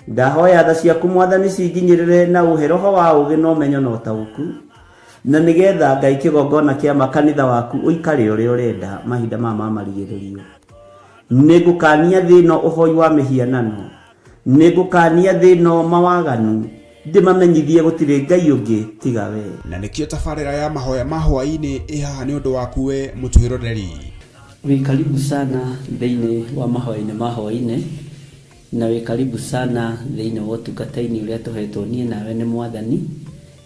Ndahoya tha ciaku Mwathani cinginyĩrĩre na ũhe roho wa ũũgĩ na ũmenyo na ũtaũku, na nĩgetha Ngai kĩgongona kĩa makanitha waku ũikare ũrĩa ũrenda mahinda ma marigĩrĩrio. Nĩngũkania thĩno ũhoi wa mĩhianano, nĩngũkania thĩno mawaganu, ndĩmamenyithie gũtirĩ Ngai ũngĩ tiga we. Na nĩkĩo tabarĩra ya mahoya ma hwaĩ-inĩ ĩhaha nĩ ũndũ waku we mũtwĩroreri. Wĩ karibu sana thĩinĩ wa mahoya-inĩ ma hwaĩ-inĩ, na wĩ karibu sana thĩinĩ wa ũtungata-inĩ ũrĩa tũhetwo niĩ nawe nĩ Mwathani,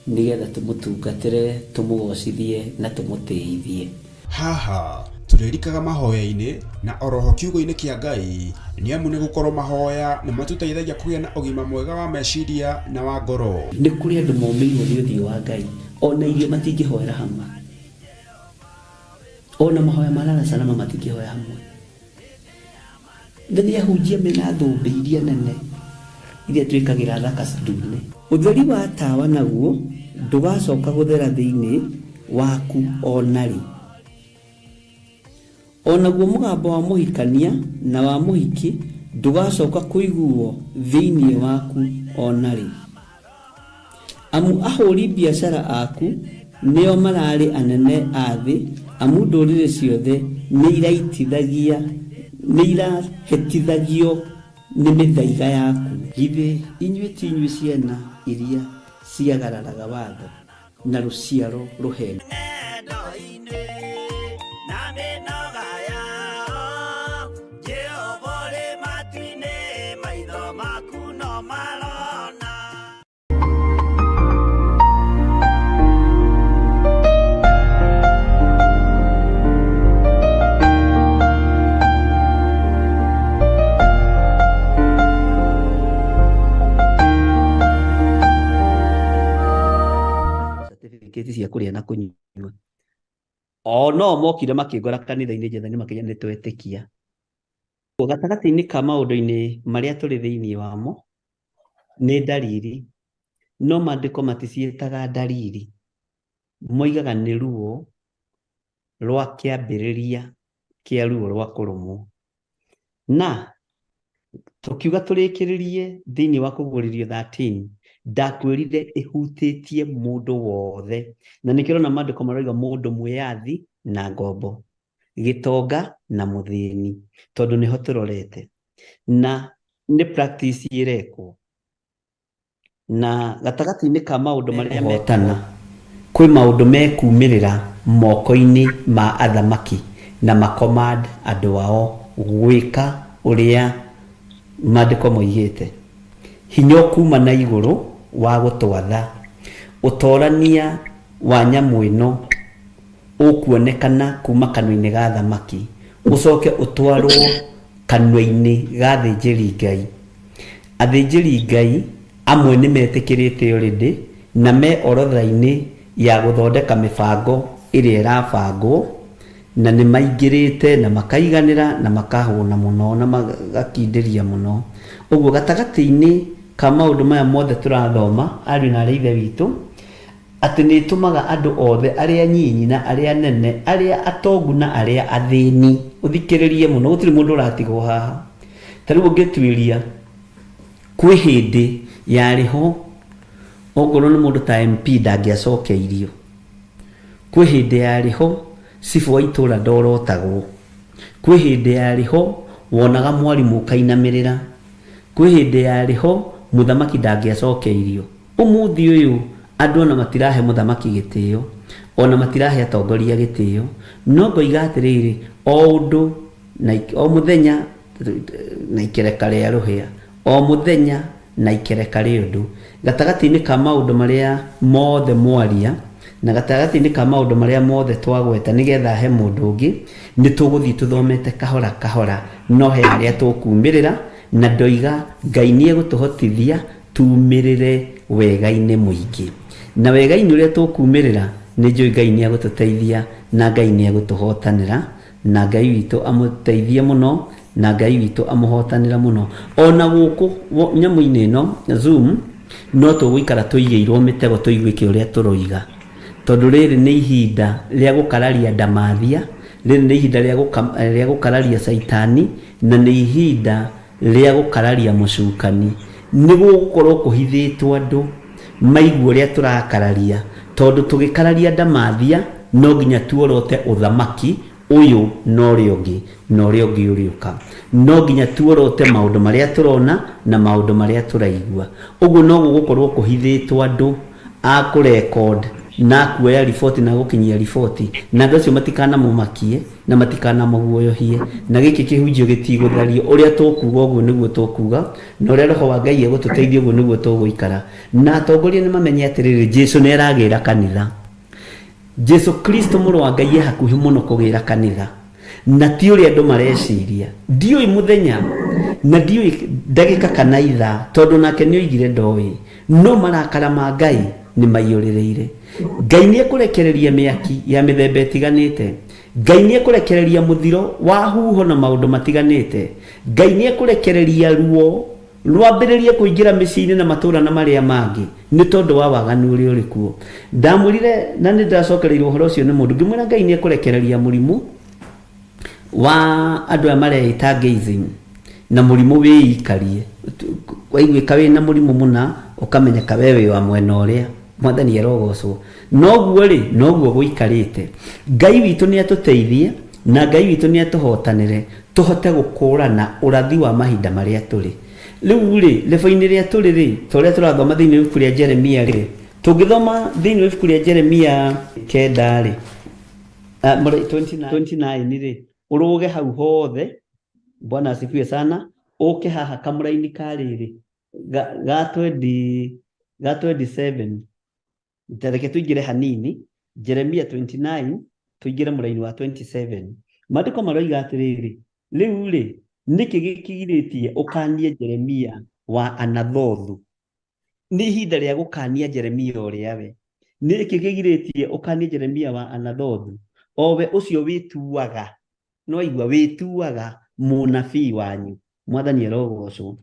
nĩgetha tũmũtungatĩre, tũmũgocithie na tũmũtĩithie. Haha tũrĩrikaga mahoya-inĩ na oroho kiugo-inĩ kĩa Ngai, nĩ amu nĩ gũkorwo mahoya nĩ matũteithagia kũgĩa na ũgima mwega wa meciria na wa ngoro. Nĩ kũrĩ andũ momĩirwo nĩ ũthiũ wa Ngai, ona irio matingĩhoera hamwe, ona mahoya marara salama matingĩhoya hamwe. Rĩrĩa hunjia mena thũmbĩ iria nene iria twĩkagĩra thaka ndune, ũtheri wa tawa naguo ndũgacoka gũthera thĩinĩ waku onarĩ. Onaguo mũgambo wa mũhikania na wa mũhiki ndũgacoka kũiguo thĩinĩ waku onarĩ. Amu ahũri biacara aku nĩo mararĩ anene a thĩ, amu ndũrĩrĩ ciothe nĩ irahĩtithagio nĩ mĩthaiga yaku. Githĩ inyuĩ ti inyuĩ ciana iria ciagararaga watho na rũciaro rũheni? Cia kũrĩa na kũnyua. O no mokire makĩngora kanitha-inĩ njetha nĩ makĩnya nĩ twetĩkia. Gatagatĩ-inĩ ka maũndũ-inĩ marĩa tũrĩ thĩinĩ wamo nĩ ndariri, no maandĩko maticiĩtaga ndariri, moigaga nĩ ruo rwa kĩambĩrĩria kĩa ruo rwa kũrũmwo. Na tũkiuga tũrĩkĩrĩrie thĩinĩ wa Kũgũrĩrio 13, ndakwĩrire ĩhutĩtie mũndũ wothe, na nĩkĩo na maandĩko marauga mũndũ mwĩyathi na ngombo, gĩtonga na mũthĩni, tondũ nĩho tũrorete na nĩ practice ĩrekwo. Na gatagatĩ-inĩ ka maũndũ marĩa metana, kwĩ maũndũ mekumĩrĩra moko-inĩ ma athamaki na makomand andũ ao gwĩka ũrĩa maandĩko moigĩte. Hinya kuma na igũrũ wa gũtwatha, ũtorania wa nyamũ ĩno ũkuonekana kuma kanua-inĩ ga thamaki, ũcoke ũtwarwo kanua-inĩ ga thĩnjĩri Ngai. Athĩnjĩri Ngai amwe nĩ metĩkĩrĩte already na me orodha-inĩ ya gũthondeka mĩbango ĩrĩa ĩrabangwo, na nĩ maingĩrĩte na makaiganĩra na makahũna mũno na magakindĩria mũno. Ũguo gatagatĩ-inĩ ka maũndũ maya mothe tũrathoma, ariũ na arĩa ithe witũ, atĩ nĩ ĩtũmaga andũ othe arĩa nyinyi na arĩa nene, arĩa atongu na arĩa athĩni, ũthikĩrĩrie mũno, gũtirĩ mũndũ ũratigwo haha. Ta rĩu ũngĩtuĩria kwĩ hĩndĩ yarĩho, ongorwo nĩ mũndũ ta MP ndangĩacokeirio, kwĩ hĩndĩ yarĩho cibũ wa itũũra ndorotagwo, kwĩ hĩndĩ yarĩho wonaga mwarimũ ũkainamĩrĩra, kwĩ hĩndĩ yarĩho mũthamaki ndangĩacokeirio. Ũmũthĩ ũyũ andũ ona matirahe mũthamaki gĩtĩo, ona matirahe atongoria gĩtĩo, no ngoiga atĩrĩrĩ, o ũndũ na o mũthenya na ikereka rĩa rũhĩa, o mũthenya na ikereka rĩa ũndũ. Gatagati-inĩ ka maũndũ marĩa mothe mwaria na gatagati-inĩ ka maũndũ marĩa mothe twagweta nĩgetha he mũndũ ũngĩ, nĩ tũgũthiĩ tũthomete kahora kahora, no he harĩa tũkumĩrĩra, na ndoiga Ngai nĩ egũtũhotithia tumĩrĩre wega-inĩ mũingĩ, na wega-inĩ ũrĩa tũkumĩrĩra nĩ njũĩ Ngai nĩ egũtũteithia na Ngai nĩ egũtũhotanĩra, na Ngai witũ amũteithie mũno, na Ngai witũ amũhotanĩra mũno. Ona gũkũ nyamũ-inĩ ĩno Zoom no tũgũikara tũigĩirwo mĩtego tũiguĩke ũrĩa tũroiga, tondũ rĩrĩ nĩ ihinda rĩa gũkararia ndamathia, rĩrĩ nĩ ihinda rĩa gũkararia Saitani, na nĩ ihinda rĩa gũkararia mũcukani. Nĩguo gũkorwo kũhithĩtwo andũ maigua ũrĩa tũrakararia, tondũ tũgĩkararia ndamathia no nginya tuorote ũthamaki ũyũ na ũrĩa ũngĩ na ũrĩa ũngĩ ũrĩũka, no nginya tuorote maũndũ marĩa tũrona na maũndũ marĩa tũraigua. Ũguo no gũgũkorwo kũhithĩtwo andũ a kũrekondi na kuoya riboti na gũkinyia riboti, na andũ acio matikanamũmakie na matikanamũguoyohie, na gĩkĩ kĩhunjio gĩtigũthario. Ũrĩa tũkuga ũguo nĩguo tũkuga, na ũrĩa Roho wa Ngai egũtũteithia ũguo nĩguo tũgũikara. Na atongoria nĩ mamenye atĩrĩrĩ, Jesũ nĩ aragĩra kanitha. Jesũ Kristo mũrũ wa Ngai e hakuhĩ mũno kũgĩra kanitha, na ti ũrĩa andũ mareciria. Ndiũĩ mũthenya na ndiũĩ ndagĩka kana ithaa, tondũ nake nĩ oigire ndoĩ, no marakara ma Ngai nĩ maiyũrĩrĩire. Ngai nĩ ekũrekereria mĩaki ya mĩthemba ĩtiganĩte. Ngai nĩ ekũrekereria mũthiro wa huho na maũndũ matiganĩte. Ngai nĩ ekũrekereria ruo rwambĩrĩrie kũingĩra mĩciĩ-inĩ na matũũra na marĩa mangĩ, nĩ tondũ wa waganu ũrĩa ũrĩ kuo. Ndamwĩrire na nĩ ndacokereirwo ũhoro ũcio nĩ mũndũ, ngĩmwĩra Ngai nĩ ekũrekereria mũrimũ wa andũ aya mareita gazing, na mũrimũ wĩikarie. Waiguĩka wĩ na mũrimũ mũna ũkamenyeka we wĩ wa mwena ũrĩa, Mwathani arogocwo. Noguo rĩ, noguo gũikarĩte. Ngai witũ nĩ atũteithie na Ngai witũ nĩ atũhotanĩre, tũhote gũkũrana ũrathi wa mahinda marĩa tũrĩ. Rĩu rĩ, lebo-inĩ rĩa tũrĩ rĩ, torĩa tũrathoma thĩinĩ wa ibuku rĩa Jeremia rĩ, tũngĩthoma thĩinĩ wa ibuku rĩa Jeremia 9 rĩ, 29 rĩ, ũrũge hau hothe, Bwana asifiwe sana, ũke haha kamũra-inĩ ka rĩrĩ ga 27, tareke tũingĩre hanini, Jeremia 29 tũingĩre mũra-inĩ wa 27. Maandĩko maroiga atĩrĩrĩ, rĩu rĩ, nĩkĩ gĩkigirĩtie ũkanie Jeremia wa Anathothu? Nĩ ihinda rĩa gũkania Jeremia ũrĩa we. Nĩkĩ gĩgirĩtie ũkanie Jeremia wa Anathothu, o we ũcio wĩtuaga, no igua wĩtuaga mũnabii wanyu. Mwathani arogocwo.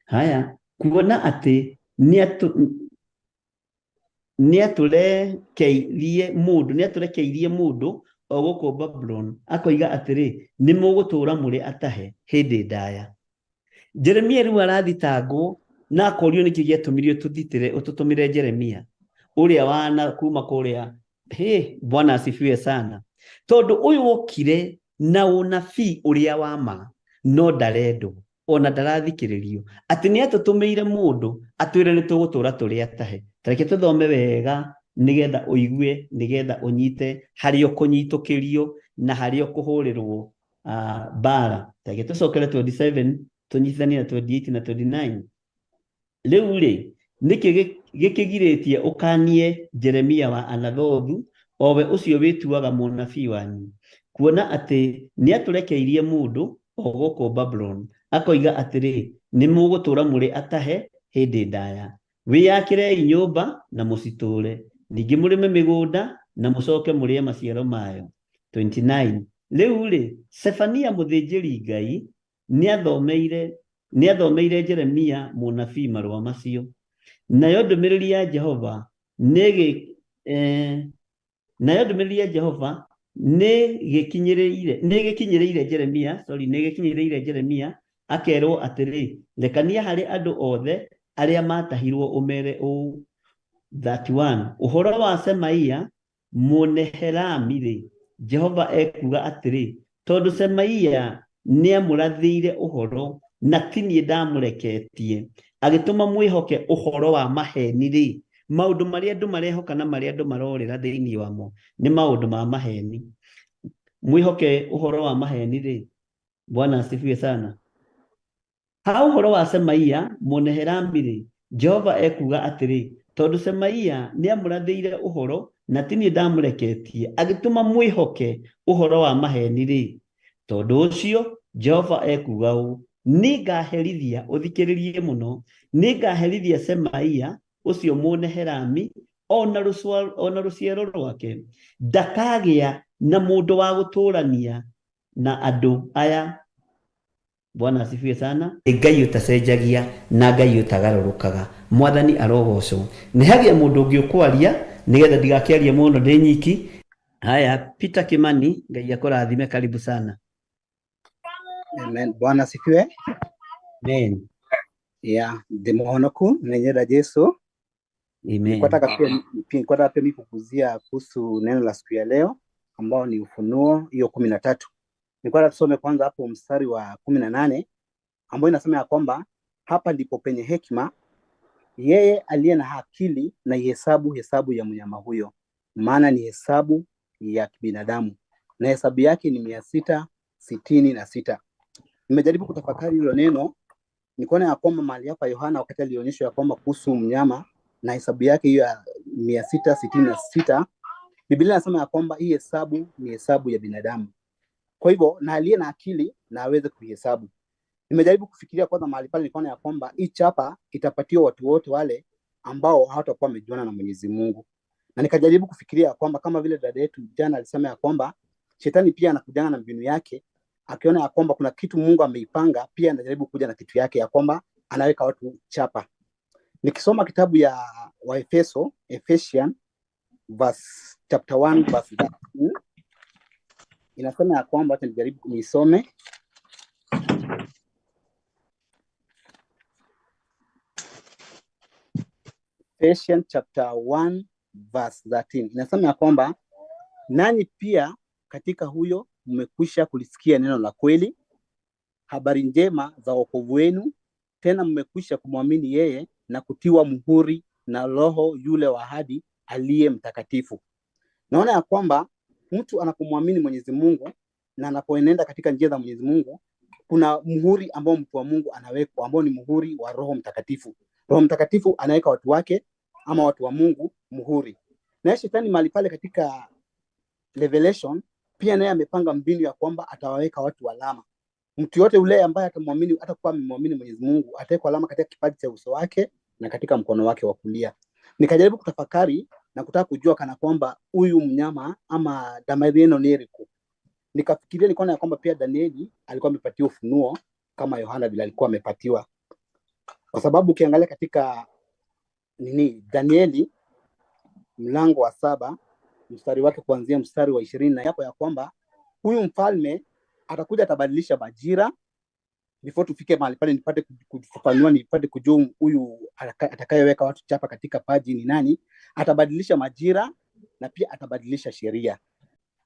Haya, kuona atĩ nĩatũrekeirie mũndũ o gũkũ Babylon, akoiga atĩrĩ, nĩ mũgũtũũra mũrĩ atahe hĩndĩ ndaya. Jeremia rĩu arathitangwo na akorio nĩkĩ gĩatũmirie ũtũtũmire Jeremia ũrĩa wana kuma kũrĩa. Bwana asifiwe sana. Tondũ ũyũ okire na ũnabii ũrĩa wa ma, no ndarendwo ona ndarathikĩrĩrio, atĩ nĩ atũtũmĩire mũndũ atwĩre nĩ tũgũtũũra tũrĩ atahe. Tareke tũthome wega nĩgetha ũigue, nĩgetha ũnyite harĩa ũkũnyitũkĩrio na harĩa ũkũhũrĩrwo mbara. Tareke tũcokere 27 tũnyitithanie na 28 na 29. Rĩu rĩ, nĩkĩ gĩkĩgirĩtie ũkanie Jeremia wa Anathothu, o we ũcio wĩtuaga mũnabii wanyu, kuona atĩ nĩ atũrekeirie mũndũ o gũkũ Babylon, akoiga atĩrĩ, nĩ mũgũtũũra mũrĩ atahe hĩndĩ ndaya. Wĩyakĩrei nyũmba na mũcitũũre, ningĩ mũrĩme mĩgũnda na mũcoke mũrĩe maciaro mayo. 29. Rĩu rĩ, Sefania mũthĩnjĩri Ngai nĩ athomeire Jeremia mũnabii marũa macio, nayo ndũmĩrĩri ya Jehova nĩ gĩkinyĩrĩire Jeremia, akerwo atĩrĩ, rekania harĩ andũ othe arĩa matahirwo ũmere ũũ. 31. Ũhoro wa Semaia Mũnehelami rĩ, Jehova ekuga atĩrĩ, tondũ Semaia nĩ amũrathĩire ũhoro na ti niĩ ndamũreketie, agĩtũma mwĩhoke ũhoro wa maheni rĩ. Maũndũ marĩa andũ marehoka na marĩa andũ marorĩra thĩinĩ wamo nĩ maũndũ ma maheni. Mwĩhoke ũhoro wa maheni rĩ. Bwana asifiwe sana. hau horo wa Semaia Muneherami Jehova ekuga atiri tondu Semaia ni amurathĩire uhoro na tini ndamureketie agituma mwihoke uhoro wa maheni ri tondu ucio Jehova ekuga u ningaherithia uthikiririe muno ningaherithia Semaia ucio Muneherami ona ruciaro rwake ndakagia na mundu wa gutũrania na andu aya. Bwana asifiwe sana. Ngai utacenjagia na Ngai utagarurukaga. Mwathani arogocwo. Nĩ hagia mũndũ ũngĩ ũkwaria nigetha ndigakĩarie mũno ndĩ nyiki. Haya, Peter Kimani, Ngai akũrathime, karibu sana. Amen. Bwana asifiwe. Amen. Ya, ndimuhonoku nenyera Yesu. Amen. Nilikuwa pia kukuzia kuhusu neno la siku ya leo ambao ni Ufunuo hiyo 13. Nilikuwa tusome kwanza hapo mstari wa 18 ambao inasema ya kwamba hapa ndipo penye hekima, yeye aliye na akili na hesabu ya mnyama huyo, maana ni hesabu ya kibinadamu na hesabu yake ni 666. Nimejaribu kutafakari hilo neno, nikaona ya kwamba mahali hapa Yohana wakati alionyeshwa ya kwamba kuhusu mnyama na hesabu yake hiyo ya 666, Biblia inasema ya kwamba hii hesabu ni hesabu ya binadamu. Kwa hivyo na aliye na akili na aweze kuhesabu. Nimejaribu kufikiria kwanza mahali pale, nikaona ya kwamba hii chapa itapatiwa watu wote wale ambao hawatakuwa wamejuana na Mwenyezi Mungu. Na nikajaribu kufikiria kwamba kama vile dada yetu jana alisema ya kwamba shetani pia anakujana na mbinu yake, akiona ya kwamba kuna kitu Mungu ameipanga, pia anajaribu kuja na kitu yake ya kwamba anaweka watu chapa. Nikisoma kitabu ya Waefeso, Ephesians chapter 1 verse 13, inasema ya kwamba, acha nijaribu nisome. Ephesians chapter 1 verse 13 inasema ya kwamba nanyi pia katika huyo mmekwisha kulisikia neno la kweli, habari njema za wokovu wenu, tena mmekwisha kumwamini yeye na kutiwa muhuri na Roho yule wa ahadi aliye mtakatifu. Naona ya kwamba mtu anapomwamini Mwenyezi Mungu na anapoenenda katika njia za Mwenyezi Mungu, kuna muhuri ambao mtu wa Mungu anawekwa, ambao ni muhuri wa Roho Mtakatifu. Roho Mtakatifu anaweka watu wake ama watu wa Mungu muhuri. Na shetani mahali pale katika Revelation pia naye amepanga mbinu ya kwamba atawaweka watu alama. Mtu yote ule ambaye atamwamini, atakuwa amemwamini Mwenyezi Mungu, atawekwa alama katika kipaji cha uso wake na katika mkono wake wa kulia. Nikajaribu kutafakari na kutaka kujua kana kwamba huyu mnyama ama Damarieno Neriku. Nikafikiria nikaona ya kwamba pia Danieli alikuwa amepatiwa ufunuo kama Yohana vile alikuwa amepatiwa. Kwa sababu ukiangalia katika Danieli mlango wa 7 mstari wake kuanzia mstari wa 20, na hapo ya kwamba huyu mfalme atakuja atabadilisha majira. Before tufike mahali pale nipate kufafanua, nipate kujua huyu atakayeweka watu chapa katika paji ni nani. Atabadilisha majira na pia atabadilisha sheria.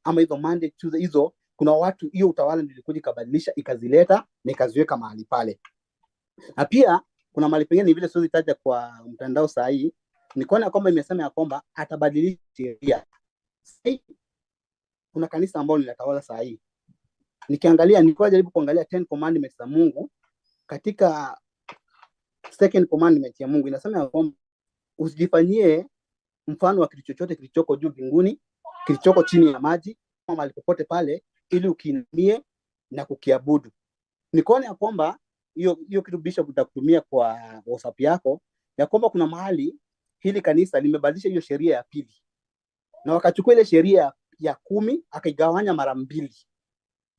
Ama hizo mandate hizo, kuna watu hiyo utawala ndio ilikuja ikabadilisha, ikazileta na ikaziweka mahali pale. Na pia kuna mahali pengine ni vile siwezi taja kwa mtandao saa hii, nikaona kwamba imesema ya kwamba atabadilisha sheria. Kuna kanisa ambalo linatawala saa hii. Nilikuwa jaribu kuangalia 10 commandments za Mungu. Katika second commandment ya Mungu inasema ya kwamba usijifanyie mfano wa kitu chochote kilichoko juu mbinguni, kilichoko chini ya maji, ama mahali popote pale, ili ukiinamie na kukiabudu. Nikaona ya kwamba hiyo kitu bishop utakutumia kwa WhatsApp yako, ya kwamba kuna mahali hili kanisa limebadilisha hiyo sheria ya pili. Na wakachukua ile sheria ya 10 akaigawanya mara 2.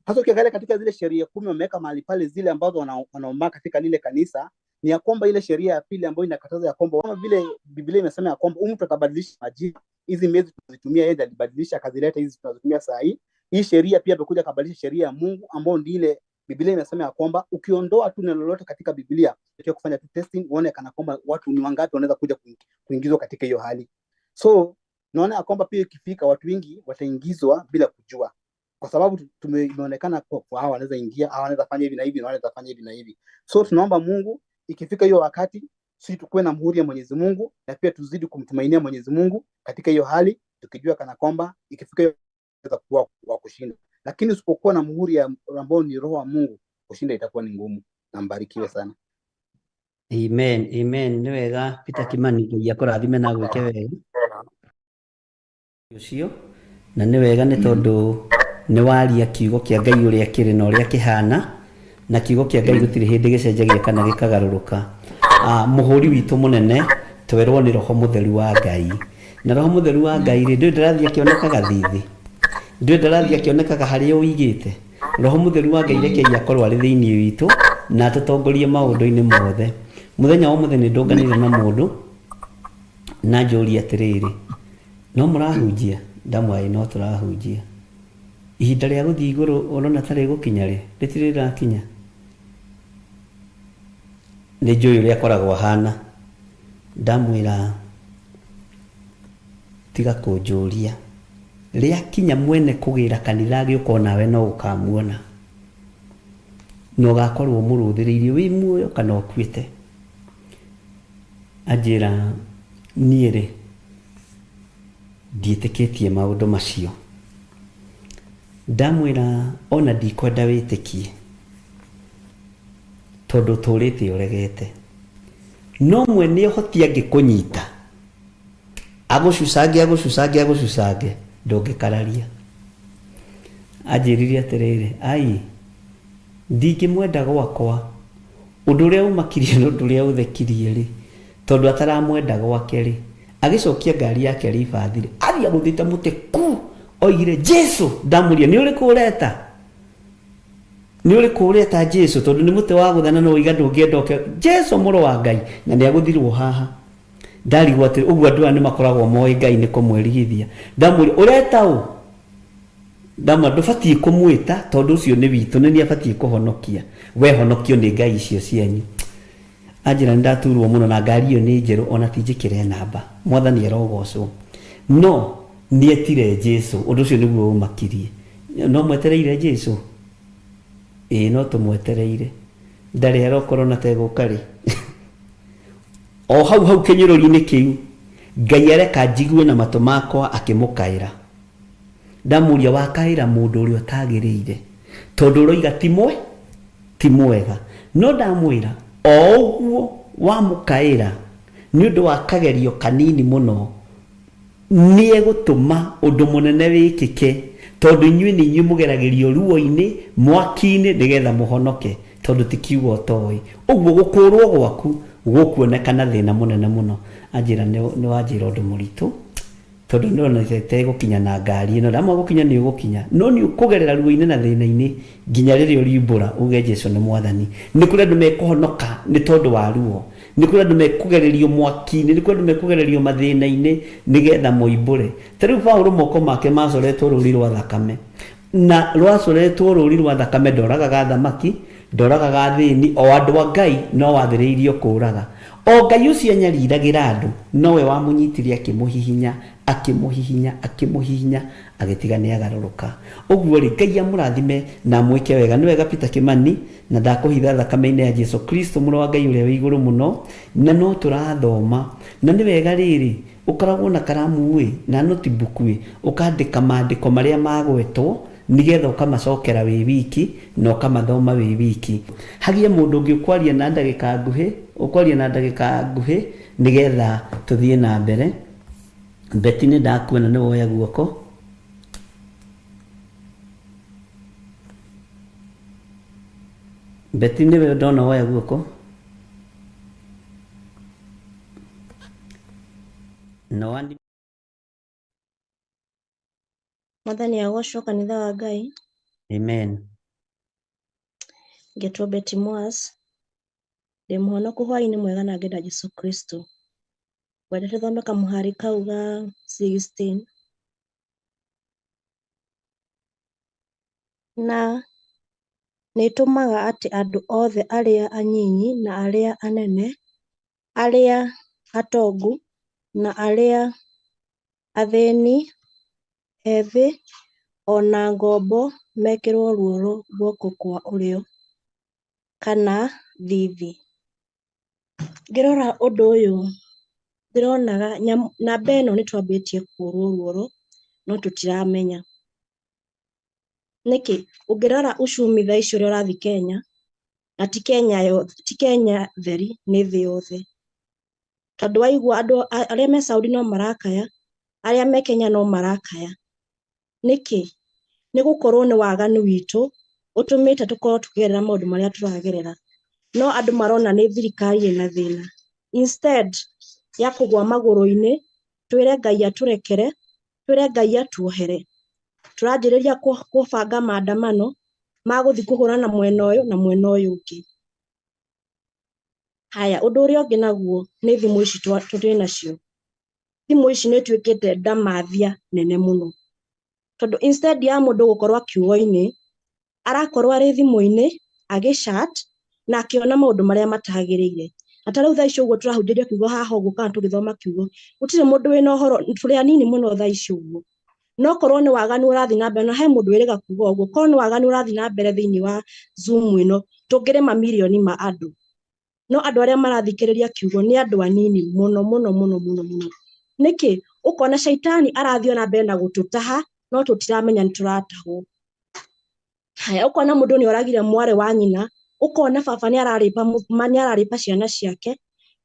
Sasa ukiangalia katika zile sheria 10 wameweka mahali pale zile ambazo wanaomba katika lile kanisa, ni ya kwamba ile sheria ya pili ambayo inakataza ya kwamba kama vile Biblia imesema ya kwamba mtu atabadilisha majina, hizi miezi tunazitumia yeye alibadilisha akazileta hizi tunazitumia saa hii. Hii sheria pia imekuja kabadilisha sheria ya Mungu ambayo ndio ile Biblia inasema ya kwamba ukiondoa tu neno lolote katika Biblia, unatakiwa kufanya tu testing uone kana kwamba watu ni wangapi wanaweza kuja kuingizwa katika hiyo hali. So naona ya kwamba pia ikifika watu wengi wataingizwa bila kujua. Kwa sababu imeonekana kwa hawa wanaweza ingia, hawa wanaweza fanya hivi na hivi, na wanaweza fanya hivi na hivi. So tunaomba Mungu ikifika hiyo wakati sisi tukue na muhuri ya Mwenyezi Mungu, na pia tuzidi kumtumainia Mwenyezi Mungu katika hiyo hali, tukijua kana kwamba ikifika hiyo kuwa wa kushinda. Lakini usipokuwa na muhuri ambao ni Roho wa Mungu, kushinda itakuwa ni ngumu. na mbarikiwe sana. Amen, amen. Nĩ wega Peter Kimani, Ngai akũrathime na gwĩke wega ũcio, na nĩ wega nĩ tondũ nĩ waria kiugo kĩa Ngai ũrĩa kĩrĩ na ũrĩa kĩhana, na kiugo kĩa Ngai gũtirĩ hĩndĩ gĩcenjagia kana gĩkagarũrũka. Mũhũri witũ mũnene twerwo nĩ Roho Mũtheru wa Ngai, na Roho Mũtheru wa Ngai rĩ, ndũĩ ndarathiĩ akĩonekaga thithi, ndũĩ ndarathiĩ akĩonekaga harĩa ũigĩte. Roho Mũtheru wa Ngai rekei akorwo arĩ thĩinĩ witũ na atũtongorie maũndũ-inĩ mothe. Mũthenya wa mũthenya ndũnganire na mũndũ na njũria atĩrĩrĩ, no mũrahunjia? Ndamwĩra no tũrahunjia. Ihinda rĩa gũthiĩ igũrũ ũrona tarĩ gũkinya rĩ, rĩtirĩ rĩrakinya. Nĩ njũĩ ũrĩa akoragwo ahana. Ndamwĩra tiga kũnjũria, rĩakinya mwene kũgĩra kanitha gĩũka nawe no ũkamuona, na ũgakorwo mũrũthĩrĩirie wĩ muoyo kana ũkuĩte. Anjĩra niĩ rĩ, ndiĩtĩkĩtie maũndũ macio. Ndamwĩra ona ndikwenda wĩtĩkie tondũ tũrĩte ũregete, no mwene ũhoti angĩkũnyita agũcucange ndũngĩkararia. Anjĩrire atĩrĩrĩ, ai ndingĩmwenda gwakwa, ũndũ ũrĩa umakirie na ũndũ ũrĩa ũthekirie rĩ, tondũ ataramwenda gwake rĩ, agĩcokia ngari yake ribathi rĩ, athiĩ agũthĩte mũtĩ ku, oigire Jesu. Ndamũria nĩ ũrĩkũ ũreta? Nĩ ũrĩkũ ũreta Jesu? Tondũ nĩ mũtĩ wa gũthana no ũiga ndũngĩenda oke. Jesu mũrũ wa Ngai, na nĩ agũthirwo haha. Ndarigwo atĩ ũguo andũ aya nĩ makoragwo moĩ Ngai nĩ kũmwerigithia. Ndamũria ũreta ũ? Ndamwĩra ndũbatiĩ kũmwĩta tondũ ũcio nĩ witũ, nĩ niĩ abatiĩ kũhonokia. We honokio nĩ ngai icio cianyu. Anjĩra nĩndaturwo mũno na ngari ĩyo nĩ njerũ ona ti njĩkĩre namba. Mwathani arogocwo. No nĩetire Jesu, ũndũ ũcio nĩguo ũmakirie. No mwetereire Jesu? Ĩĩ no tũmwetereire. Ndarĩ arokorwo na tegũka rĩ. O hau kĩnyũrũri-inĩ kĩu Ngai areka njigue na matũ makwa akĩmũkaĩra. Ndamũria wakaĩra mũndũ ũrĩa ũtagĩrĩire tondũ ũroiga ti mwega. No ndamwĩra o ũguo wamũkaĩra nĩ ũndũ wa kagerio kanini mũno, nĩ egũtũma ũndũ mũnene wĩkĩke, tondũ inyuĩ nĩ inyuĩ mũgeragĩrio ruo-inĩ mwaki-inĩ nĩgetha mũhonoke, tondũ ti kiugo ũtoĩ. Ũguo gũkũũrwo gwaku gũkuonekana thĩna mũnene mũno. Anjĩra nĩ wanjĩra ũndũ mũritũ tondũ ndĩrona tegũkinya na ngari ĩno. Ndamwa gũkinya nĩ ũgũkinya, no nĩ ũkũgerera ruo-inĩ na thĩna-inĩ nginya rĩrĩa ũriumbũra uge Jesu nĩ Mwathani. Nĩ kũrĩ andũ mekũhonoka nĩ tondũ wa ruo, nĩ kũrĩ andũ mekũgererio mwaki-inĩ, nĩ kũrĩ andũ mekũgererio mathĩna-inĩ nĩgetha moimbũre. Ta rĩu Paũlũ moko make macoretwo rũũri rwa thakame, na rwacoretwo rũũri rwa thakame ndoragaga thamaki, ndoragaga thĩni, o andũ a Ngai no wathĩrĩirio kũũraga. O Ngai ũcio anyariragĩra andũ nowe wamũnyitire akĩmũhihinya agĩtiga nĩ agarũrũka. Ũguo rĩ, Ngai amũrathime na mwĩke wega. Nĩ wega Peter Kimani, na ndakũhitha thakame-inĩ ya Jesu Kristo mũrũ wa Ngai ũrĩa wĩ igũrũ mũno, na no tũrathoma. Na nĩ wega rĩrĩ, ũkoragwo na karamu ĩ na notebook ĩ, ũkandĩka maandĩko marĩa magwetwo nĩgetha ũkamacokera wĩ wiki na ũkamathoma wĩ wiki. Hagie mũndũ ũngĩ ũkwaria na ndagĩka nguhĩ nĩgetha tũthiĩ na mbere. Beti nĩ ndakuona nĩ woya guoko. Beti nĩwe ndona woya guoko. Mwathani agocwo kanitha wa Ngai. Amen. Ngetwo Betty Mwas. Ndĩ mũhonoku hwaĩ-inĩ mwega na ngenda Jesu Kristo. Wenda tũthome kamũhari kau ga 16. Na nĩtũmaga atĩ andũ othe arĩa anyinyi na arĩa anene, arĩa atongu na arĩa athĩni, ethĩ ona ngombo mekĩrwo ruoro guoko kwa ũrĩo kana thithi. Ngĩrora ũndũ ũyũ ndĩronaga namba ĩno nĩtwambĩtie kũũrwo ruoro no tũtiramenya nĩkĩ. Ũngĩrora uchumi thaa ici ũrĩa ũrathiĩ Kenya, na ti Kenya theri nĩ thĩ yothe. Tondũ waigua andũ arĩa me Saudi no marakaya, arĩa me Kenya no marakaya. Nĩkĩ? Nĩ gũkorwo nĩ waganu witũ ũtũmĩte tũkorwo tũkĩgerera maũndũ marĩa tũragerera. No andũ marona nĩ thirikari ĩna thĩna. Instead ya kũgwa magũrũ-inĩ, twĩre Ngai atũrekere, twĩre Ngai atuohere. Tũranjĩrĩria kũbanga maandamano ma gũthiĩ kũhũrana mwena ũyũ na mwena ũyũ ũngĩ. Haya, ũndũ ũrĩa ũngĩ naguo nĩ thimũ ici twĩ nacio. Thimũ ici nĩ tuĩkĩte ndamathia nene mũno. Tondũ instead ya mũndũ gũkorwo kiugo-inĩ, arakorwo arĩ thimũ-inĩ agĩchat na akĩona maũndũ marĩa matagĩrĩire. Na ta rĩu thaa ici ũguo tũrahunjĩrio kiugo haha ũguo kana tũgĩthoma kiugo, gũtirĩ mũndũ wĩna ũhoro, tũrĩ anini mũno thaa ici ũguo. No korwo nĩ waganu ũrathiĩ na mbere, na he mũndũ wĩrĩga kuuga ũguo, korwo nĩ waganu ũrathiĩ na mbere thĩinĩ wa Zoom ĩno, tũngĩrĩ mamirioni ma andũ. No andũ arĩa marathikĩrĩria kiugo nĩ andũ anini mũno mũno mũno mũno mũno. Nĩkĩ? Ũkona shaitani arathiĩ na mbere na gũtũtaha, no tũtiramenya nĩ tũratahwo. Haya, ũkona mũndũ nĩ oragire mwarĩ wa nyina, ũkona baba nĩ ararĩpa ciana ciake.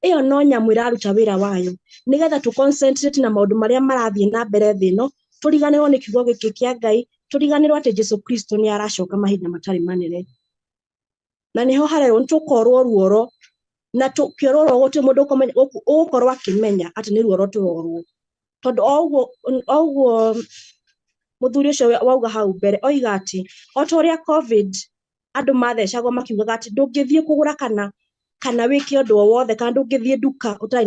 Ĩyo no nyamũ ĩraruta wĩra wayo. Nĩgetha tũ concentrate na maũndũ marĩa marathiĩ na mbere thĩ ĩno, tũriganĩrwo nĩ kiugo gĩkĩ kĩa Ngai, tũriganĩrwo atĩ Jesũ Kristo nĩ aracoka mahinda matarĩ manene. Na nĩho harerwo nĩtũkorwo ruoro, na tũkĩorwo gũtirĩ mũndũ ũgũkorwo akĩmenya atĩ nĩ ruoro tũrorwo. Tondũ o ũguo mũthuri ũcio wauga hau mbere, oiga atĩ o ta ũrĩa COVID andũ mathecagwo makiugaga atĩ ndũngĩthiĩ kũgũra kana wĩke ũndũ o wothe, kana ndũngĩthiĩ nduka ũtarĩ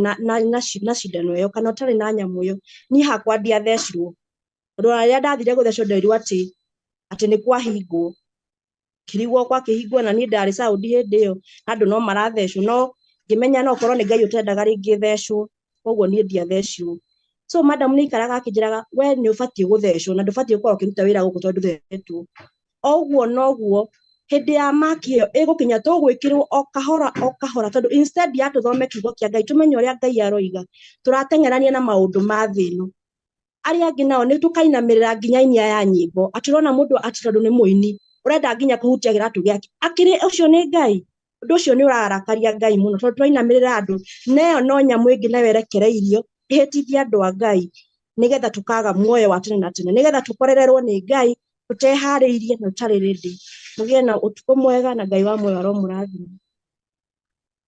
na cindano ĩyo kana ũtarĩ na nyamũ ĩyo. Niĩ hakwa ndiathecirwo. Tondũ rĩrĩa ndathire gũthecwo nderirwo atĩ nĩ kwahingwo. Kĩrigwo gwakĩhingwo na niĩ ndarĩ Saudi hĩndĩ ĩyo, andũ no marathecwo, no ngĩmenya no korwo nĩ Ngai ũtendaga rĩngĩ thecwo, koguo niĩ ndiathecirwo. So madam nĩ ikaraga akĩnjĩraga we nĩ ũbatiĩ gũthecwo na ndũbatiĩ gũkorwo ũkĩruta wĩra gũkũ tondũ ndũthetwo. Oguo noguo hĩndĩ ya maki ĩyo ĩgũkinya tũgwĩkĩrwo o kahora tondũ instead ya tũthome kiugo kĩa Ngai tũmenye ũrĩa Ngai aroiga, tũrateng'erania na maũndũ ma thĩ ĩno. Arĩa angĩ nao nĩ tũkainamĩrĩra nginya inya ya nyĩmbo, atĩ ũrona mũndũ atĩ tondũ nĩ mũini ũrenda nginya kũhutia kĩratũ gĩake, akĩrĩ ũcio nĩ Ngai. Ũndũ ũcio nĩ ũrarakaria Ngai mũno tondũ tũrainamĩrĩra andũ, na ĩyo no nyamũ ĩngĩ nayo ĩrekereirio ĩhĩtithie andũ a Ngai, nĩgetha tũkaga muoyo wa tene na tene, nĩgetha tũkorererwo nĩ Ngai tũteharĩirie na tũtarĩ ready. Mũgĩe na ũtukũ mwega na Ngai wa muoyo aromũrathima.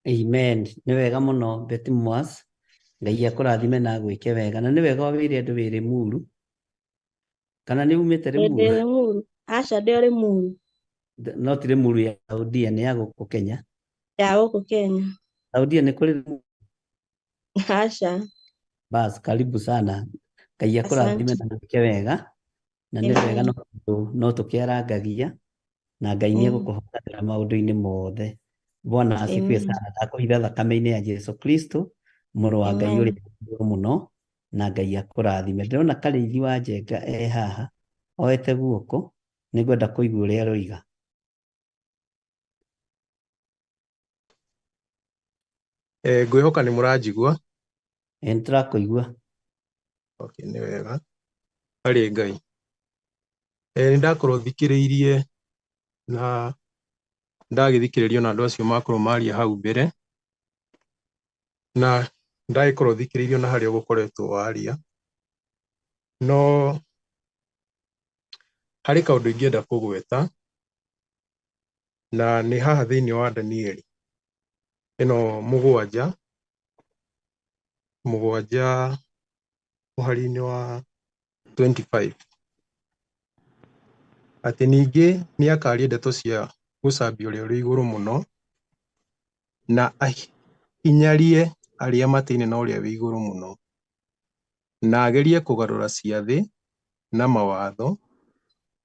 Amen. Nĩ wega mũno Betty Mwas. Ngai akũrathime na gwĩke wega. Na nĩ wega wĩre andũ wĩrĩ muru. Kana nĩ umĩte Limuru? Aca ndĩ Limuru. No ti Limuru ya Saudia, nĩ ya gũkũ Kenya. Ya gũkũ Kenya. Saudia nĩ kũrĩ Limuru? Aca. Bas, karibu sana. Ngai akũrathime na gwĩke wega. Na nĩ wega no tũkĩarangagia. Na Ngai nĩ egũkũhotanĩra maũndũ-inĩ mothe. Bwana asifiwe sana. Ndakũhitha thakame-inĩ ya Jesũ Kristo, mũrũ wa Ngai ũrĩa igũrũ mũno, na Ngai akũrathime. Ndĩrona Karĩithi wa Njenga haha, oete guoko, nĩngwenda kũigua ũrĩa aroiga. Ngwĩhoka nĩ mũranjigua. Nĩtũrakũigua. Okay, nĩ wega. Harĩ Ngai. Nĩ ndakorwo thikĩrĩirie na ndagĩthikĩrĩrio na andũ acio makorwo maria hau mbere, na ndagĩkorwo thikĩrĩirio na harĩa ũgũkoretwo waria. No harĩ kaũndũ ingĩenda kũgweta, na nĩ haha thĩinĩ wa Danieli ĩno mũgwanja mũhari-inĩ wa 25, atĩ ningĩ nĩ akaria ndeto cia gũcambia ũrĩa ũrĩ igũrũ mũno na ahinyarie arĩa matĩine na ũrĩa wĩ igũrũ mũno, na agerie kũgarũra ciathĩ na mawatho,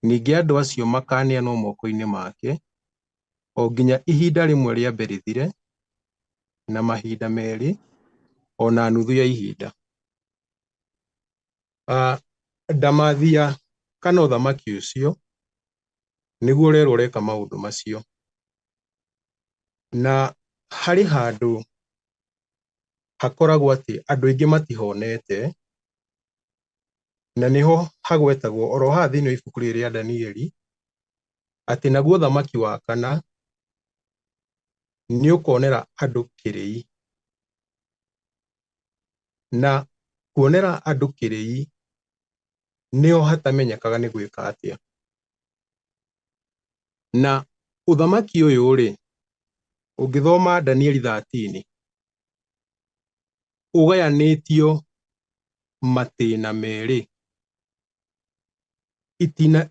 ningĩ andũ acio makaneanwo moko-inĩ make o nginya ihinda rĩmwe rĩambe rĩthire, na mahinda merĩ ona nuthu ya ihinda. Ndamathia kana ũthamaki ũcio nĩguo ũrerwo ũreka maũndũ macio, na harĩ handũ hakoragwo atĩ andũ aingĩ matihonete, na niho hagwetagwo oro haha thĩinĩ wa ibuku rĩrĩ rĩa Danieli atĩ naguo ũthamaki wa kana nĩ ũkonera andũ kĩrĩi, na kuonera andũ kĩrĩi nĩo hatamenyekaga nĩ gwĩka atĩa. Na ũthamaki ũyũ rĩ, ũngĩthoma Danieli 13 ũgayanĩtio matĩna merĩ.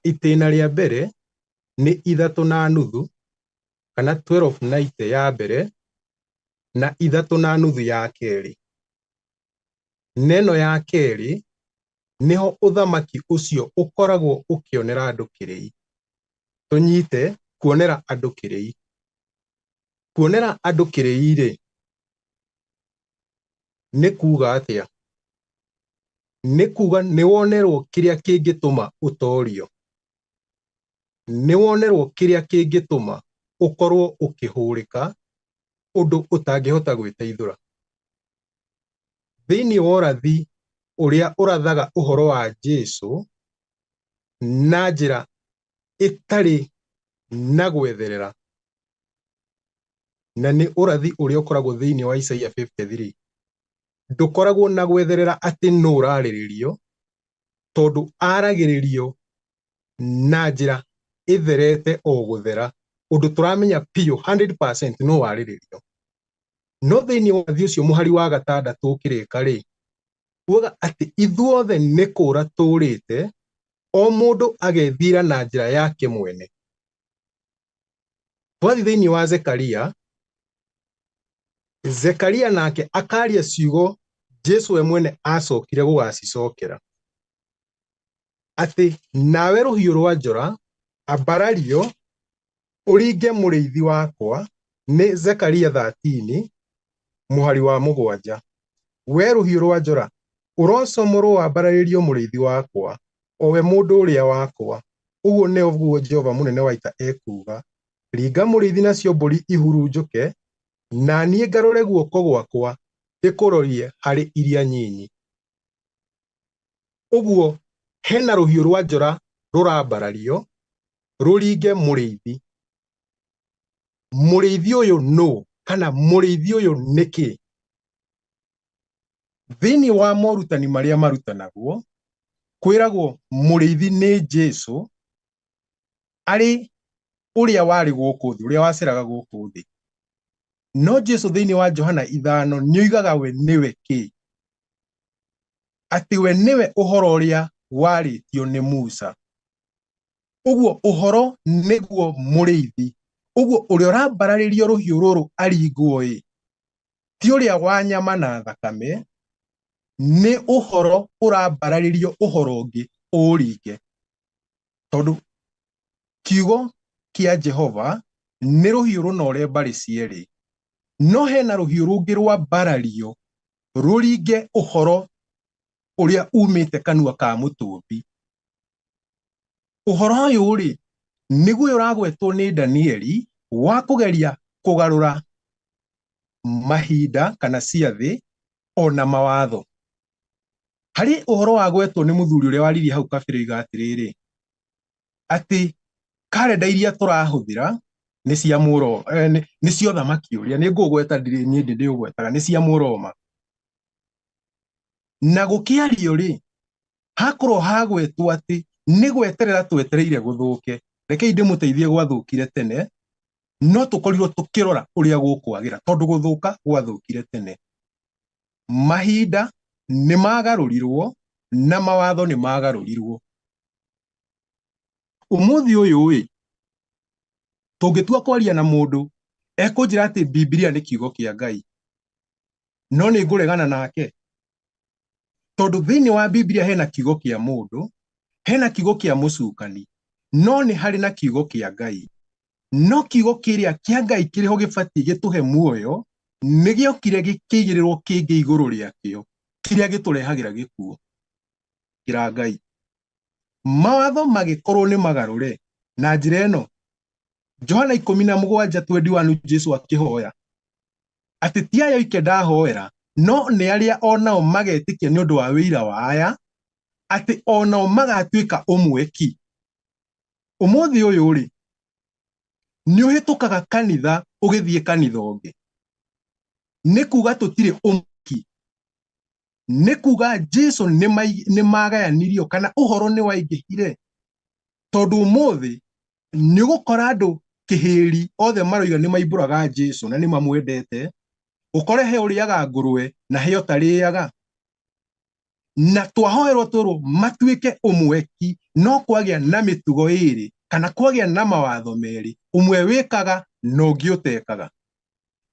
Itĩna rĩa mbere nĩ 3.5 kana 12 night ya mbere na 3.5 ya kerĩ. Neno ya kerĩ niho ũthamaki ũcio ũkoragwo ũkĩonera andũ kĩrĩi. Tũnyite kuonera andũ kĩrĩi. Kuonera andũ kĩrĩi rĩ, nĩ kuga atĩa? Nĩ kuga nĩ wonerwo kĩrĩa kĩngĩtũma ũtorio. Nĩ wonerwo kĩrĩa kĩngĩtũma ũkorwo ũkĩhũrĩka ũndũ ũtangĩhota gwĩteithũra. Thĩinĩ wa ũrathi ũrĩa ũrathaga ũhoro wa Jesũ na njĩra ĩtarĩ na gwetherera, na nĩ ũrathi ũrĩa ũkoragwo thĩinĩ wa Isaia 53, ndũkoragwo na gwetherera atĩ nũ ũrarĩrĩrio, tondũ aragĩrĩrio na njĩra ĩtherete o gũthera, ũndũ tũramenya piũ 100% nũ warĩrĩrio. No thĩinĩ wa ũrathi ũcio mũhari wa 6 ũkĩrĩka rĩ, kuoga atĩ ithuothe nĩ kũũra tũũrĩte, o mũndũ agethira na njĩra yake mwene. Twathi thĩinĩ wa Zekaria nake akaria ciugo Jesũ we mwene acokire gũgacicokera. Atĩ nawe rũhiũ rwa njora ambarario ũringe mũrĩithi wakwa, nĩ Zekaria 13 mũhari wa 7. We rũhiũ rwa njora ũrocomorwo wambararĩrio mũrĩithi wakwa, o we mũndũ ũrĩa wakwa, ũguo nĩguo Jehova mũnene wa ita ekuga. Ringa mũrĩithi nacio mbũri ihurunjũke, na niĩ ngarũre guoko gwakwa ĩkũrorie harĩ iria nyinyi. Ũguo hena rũhiũ rwa njora rũrambarario rũringe mũrĩithi. Mũrĩithi ũyũ nũ, kana mũrĩithi ũyũ nĩkĩ? Thĩinĩ wa morutani marĩa marutanagwo, kwĩragwo mũrĩithi nĩ Jesũ arĩ ũrĩa warĩ gũkũ thĩ, ũrĩa waceraga gũkũ thĩ. No Jesũ thĩinĩ wa Johana 5 nĩoigaga we nĩwe kĩ? Atĩ we nĩwe ũhoro ũrĩa warĩtio nĩ Musa. Ũguo ũhoro nĩguo mũrĩithi. Ũguo ũrĩa ũrambararĩrio rũhiũ rũrũ aringwo ĩ, ti ũrĩa wa nyama na thakame, nĩ ũhoro ũrambararĩrio ũhoro ũngĩ ũringe. Tondũ kiugo kĩa Jehova nĩ rũhiũ rũnore mbarĩ cierĩ. No hena rũhiũ rũngĩ rwambarario rũringe ũhoro ũrĩa umĩte kanua ka mũtũmbi. Ũhoro ũyũ rĩ, nĩguo ũragwetwo nĩ Danieli wa kũgeria kũgarũra mahinda kana ciathĩ ona mawatho. Harĩ ũhoro wa gwetwo nĩ mũthuri ũrĩa waririe hau kabere iga atĩrĩrĩ, atĩ kalenda iria tũrahũthĩra nĩ cia mũro, nĩ cia ũthamaki ũrĩa, nĩ ngũgweta niĩ ndĩ ũgwetaga, nĩ cia Mũroma. Na gũkĩario rĩ, hakorwo hagwetwo atĩ nĩ gweterera twetereire gũthũke. Rekei ndĩmũteithie gwathũkire tene, no tũkorirwo tũkĩrora ũrĩa gũkwagĩra, tondũ gũthũka gwathũkire tene. Mahinda nĩ magarũrirwo na mawatho nĩ magarũrirwo. Ũmũthĩ ũyũ ĩ, tũngĩtua kwaria na mũndũ ekũnjĩra atĩ Biblia nĩ kiugo kĩa Ngai, no nĩ ngũregana nake, tondũ thĩinĩ wa Biblia hena kiugo kĩa mũndũ, hena kiugo kĩa mũcukani, no nĩ harĩ na kiugo kĩa Ngai. No kiugo kĩrĩa kĩa Ngai kĩrĩho gĩbatiĩ gĩtũhe muoyo nĩgĩokire gĩkĩigĩrĩrwo kĩngĩ igũrũ rĩakĩo, kĩrĩa gĩtũrehagĩra gĩkuũ, kĩra Ngai. Mawatho magĩkorwo nĩ magarũre na njĩra ĩno. Johana 17:21 Jesũ akĩhoya atĩ ti aya oike ndahoera, no nĩ arĩa onao magetĩkia nĩ ũndũ wa wĩira wa aya, atĩ onao magatuĩka ũmwe ki. Ũmũthĩ ũyũ rĩ, nĩ ũhĩtũkaga kanitha ugithie kanitha ungi ni kuga tutire umki ni kuga Jesu ni magayanirio kana uhoro ni waingihire tondu umuthi ni gukora andu kihiri othe maroiga ni maimburaga Jesu na ni mamwendete ukore he uriaga ngurwe na he utariaga na twahoerwo turu matuike umweki no kwagia na mitugo iri kana kwagia na mawatho meri umwe wikaga no giutekaga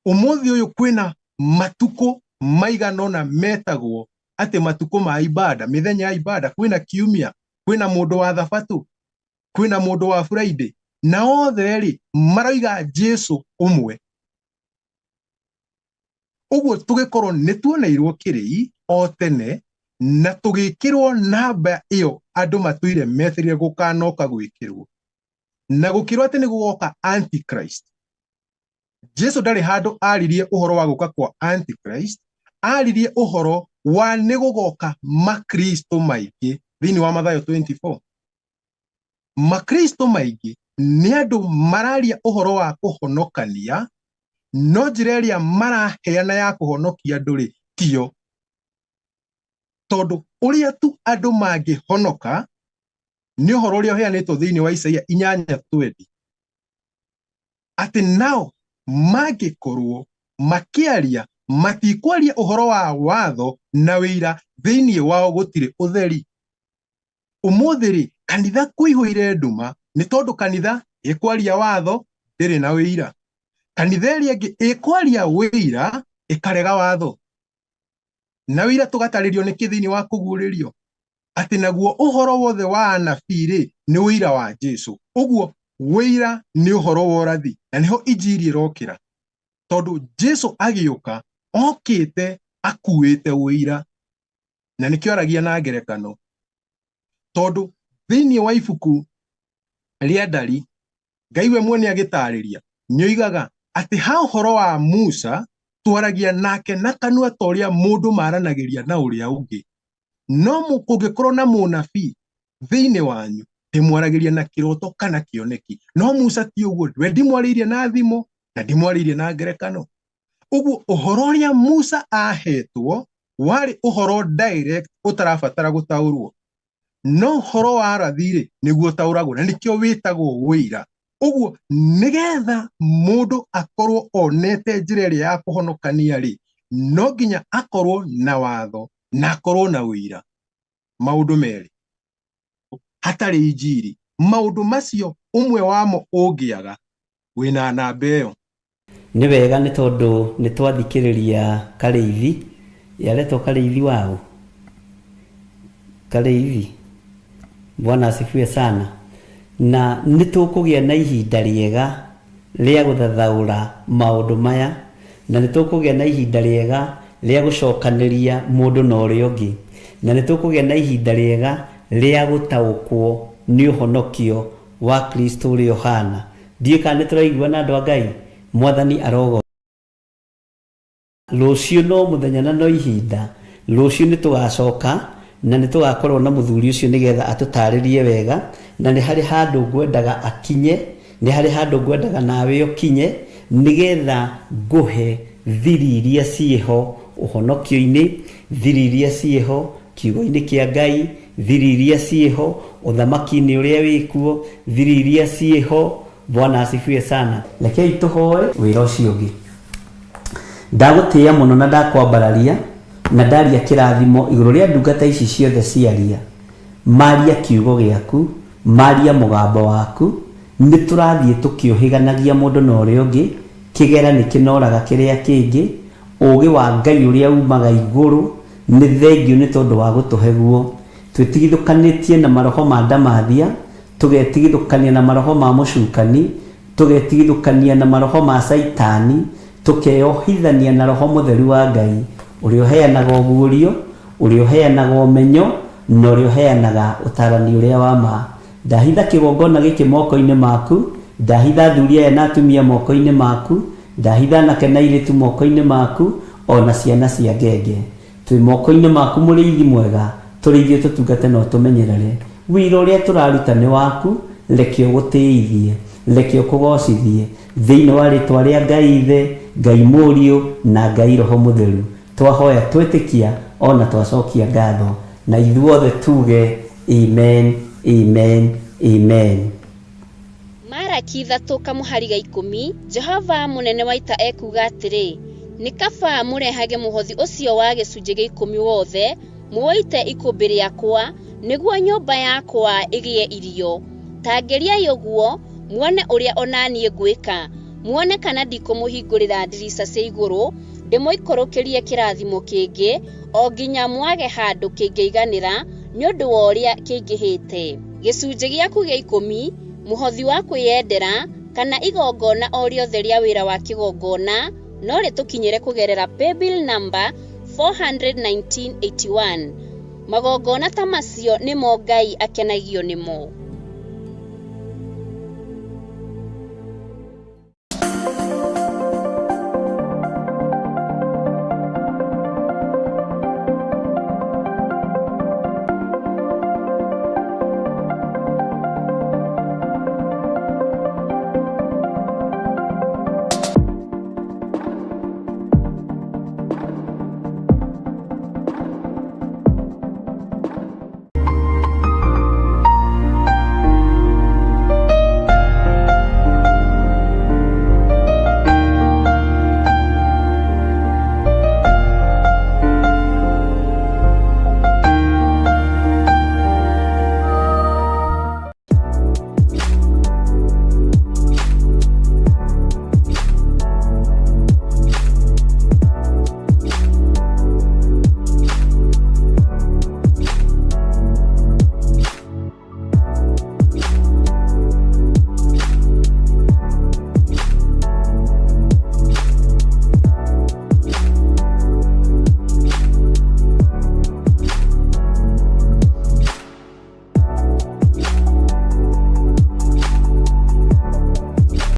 umuthi uyu kwina matuko maigano na metagwo ate matuko ma ibada mithenya ya ibada kwina kiumia kwina mundu wa thabatu kwina mundu wa Friday na othe ri maroiga Jesu umwe uguo tugikorwo ni tuoneirwo kirei o tene na tugikirwo namba iyo andu matuire metherie gukanoka gwikirwo na gukirwo ati ni gugoka antichrist. Jesu ndari handu aririe uhoro wa guka kwa antichrist, aririe uhoro wa ni gugoka makristo maingi thini wa Mathayo 24. Makristo maingi ni andu mararia uhoro wa kuhonokania no njira iria maraheana ya kuhonokia nduri tio tondu uria tu andu mangihonoka ni uhoro uria uheanitwo thini wa Isaia 8:20 ati nao mangikorwo makiaria matikwaria uhoro wa watho na wira thini wao gutire utheri. Umuthiri kanitha kuihuire nduma ni tondu kanitha ikwaria watho ndiri na wira, kanitha iria ingi ikwaria wira ikarega watho na wira tugataririo ni kithini wa kuguririo ati naguo uhoro wothe wa anabii ni wira wa Jesu. Uguo wira ni uhoro wa urathi na niho injiri irokira tondu Jesu agiuka okite akuite wira na nikio aragia na ngerekano tondu thini wa ibuku ria ndari Ngai we mwene agitariria nyoigaga ati ha uhoro wa Musa twaragia nake na kanua toria mundu maranagiria na uria ungi no mukungikorwo na munabii thini wanyu ndimwaragiria na kiroto kana kioneki no Musa ti uguo we ndimwaririe na thimo na ndimwaririe na ngerekano. Uguo uhoro uria Musa ahetwo wari uhoro direct utarabatara gutaurwo no uhoro wa arathire niguo tauragwo na nikio witagwo wira. Uguo nigetha mundu akorwo onete njira iria ya kuhonokania ri no nginya akorwo na watho na akorwo na wira. Maundu meri hatari injiri maundu macio umwe wamo ungiaga wina namba iyo. Ni wega ni tondu ni twathikiriria Kareithi yaletwo Kareithi wao Kareithi Bwana asifiwe sana na nitukugia na ihinda riega ria guthathaura maundu maya na nitukugia na ihinda riega ria gucokaniria mundu na uria ungi na nitukugia na ihinda riega ria gutaukwo ni uhonokio wa Kristo uri Yohana. Ndiika ni turaigua na andu a Ngai mwathani arogo rucio no muthenya na no ihinda rucio ni tugacoka na ni tugakorwo na muthuri ucio nigetha atutaririe wega na ni hari handu ngwendaga akinye ni hari handu ngwendaga nawe ukinye nigetha nguhe thiri iria cieho uhonokio-ini, thiri iria cieho kiugo-ini kia Ngai, thiri iria cieho uthamaki-ini uria wikuo, thiri iria cieho. Bwana asifiwe sana. Rekei tuhoe wira ucio ungi. Ndagutia muno na ndakwambararia na ndaria kirathimo iguru ria ndungata ici ciothe ciaria maria kiugo giaku maria mugambo waku ni turathie tukiohiganagia mundu na uria ungi kigera ni kinoraga kiria kingi ugi wa Ngai uria umaga iguru ni thengio ni tondu wa gutuheguo twitigithukanitie na maroho ma ndamathia tugetigithukania na maroho ma mucukani tugetigithukania na maroho ma saitani tukeohithania na roho mutheru wa Ngai uria uheanaga ugurio uria uheanaga umenyo na uria uheanaga utarani uria wa ma. Ndahitha kigongona giki moko-ini maku, ndahitha thuria na atumia moko-ini maku, ndahitha nake na iritu moko-ini maku ona ciana cia ngenge twi moko-ini maku muriithi mwega turiithie tutungate no tumenyerere wira uria turaruta ni waku reke ugutiithie reke ukugocithie thiini wa ritwa ria Ngai Ithe, Ngai Mũriũ na Ngai Roho Mũtheru. Twahoya twetikia ona twacokia ngatho, na ithuothe tuge amen, amen, amen. Maraki 3:10 Jehova munene wa ita ekuga atiri, ni kaba murehage muhothi ucio wa gicunje gia 10 wothe muoite ikumbi riakwa niguo nyumba yakwa igie irio. Tangeriai uguo muone uria onanie ngwika, muone kana ndikumuhingurira ndirica cia iguru ndimoikorokerie kirathimo kingi o nginya mwage handu kingeiganira ni undu wa uria kingihite. Gicunje giaku gia 10 muhothi wa kwiyendera kana igongona o riothe ria wira wa kigongona no ritukinyire kugerera paybill number 41981. Magongona ta macio nimo Ngai akenagio nimo.